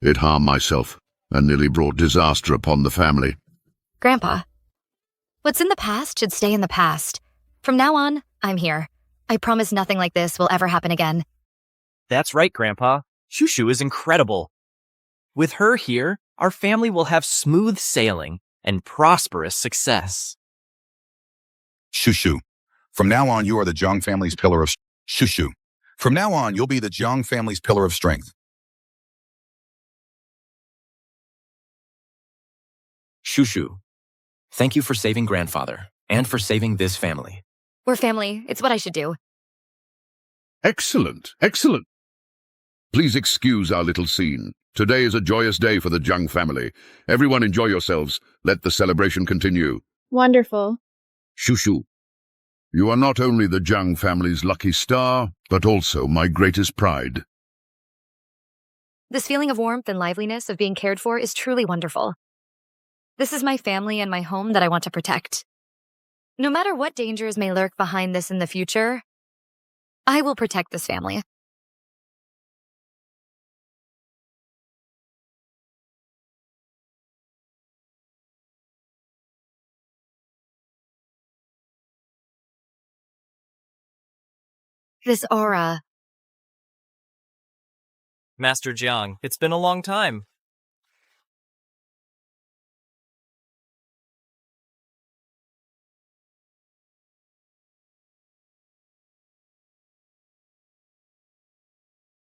It harmed myself and nearly brought disaster upon the family. Grandpa, what's in the past should stay in the past. From now on, I'm here. I promise nothing like this will ever happen again. That's right, Grandpa. Shushu is incredible. With her here, our family will have smooth sailing and prosperous success. Shushu. From now on, you are the Jiang family's pillar of Shushu. From now on, you'll be the Jiang family's pillar of strength. Shushu. Thank you for saving Grandfather and for saving this family. We're family. It's what I should do. Excellent, excellent. Please excuse our little scene. Today is a joyous day for the Jiang family. Everyone enjoy yourselves. Let the celebration continue. Wonderful. Shushu, you are not only the Jiang family's lucky star, but also my greatest pride. This feeling of warmth and liveliness of being cared for is truly wonderful. This is my family and my home that I want to protect. No matter what dangers may lurk behind this in the future, I will protect this family. This aura. Master Jiang, it's been a long time.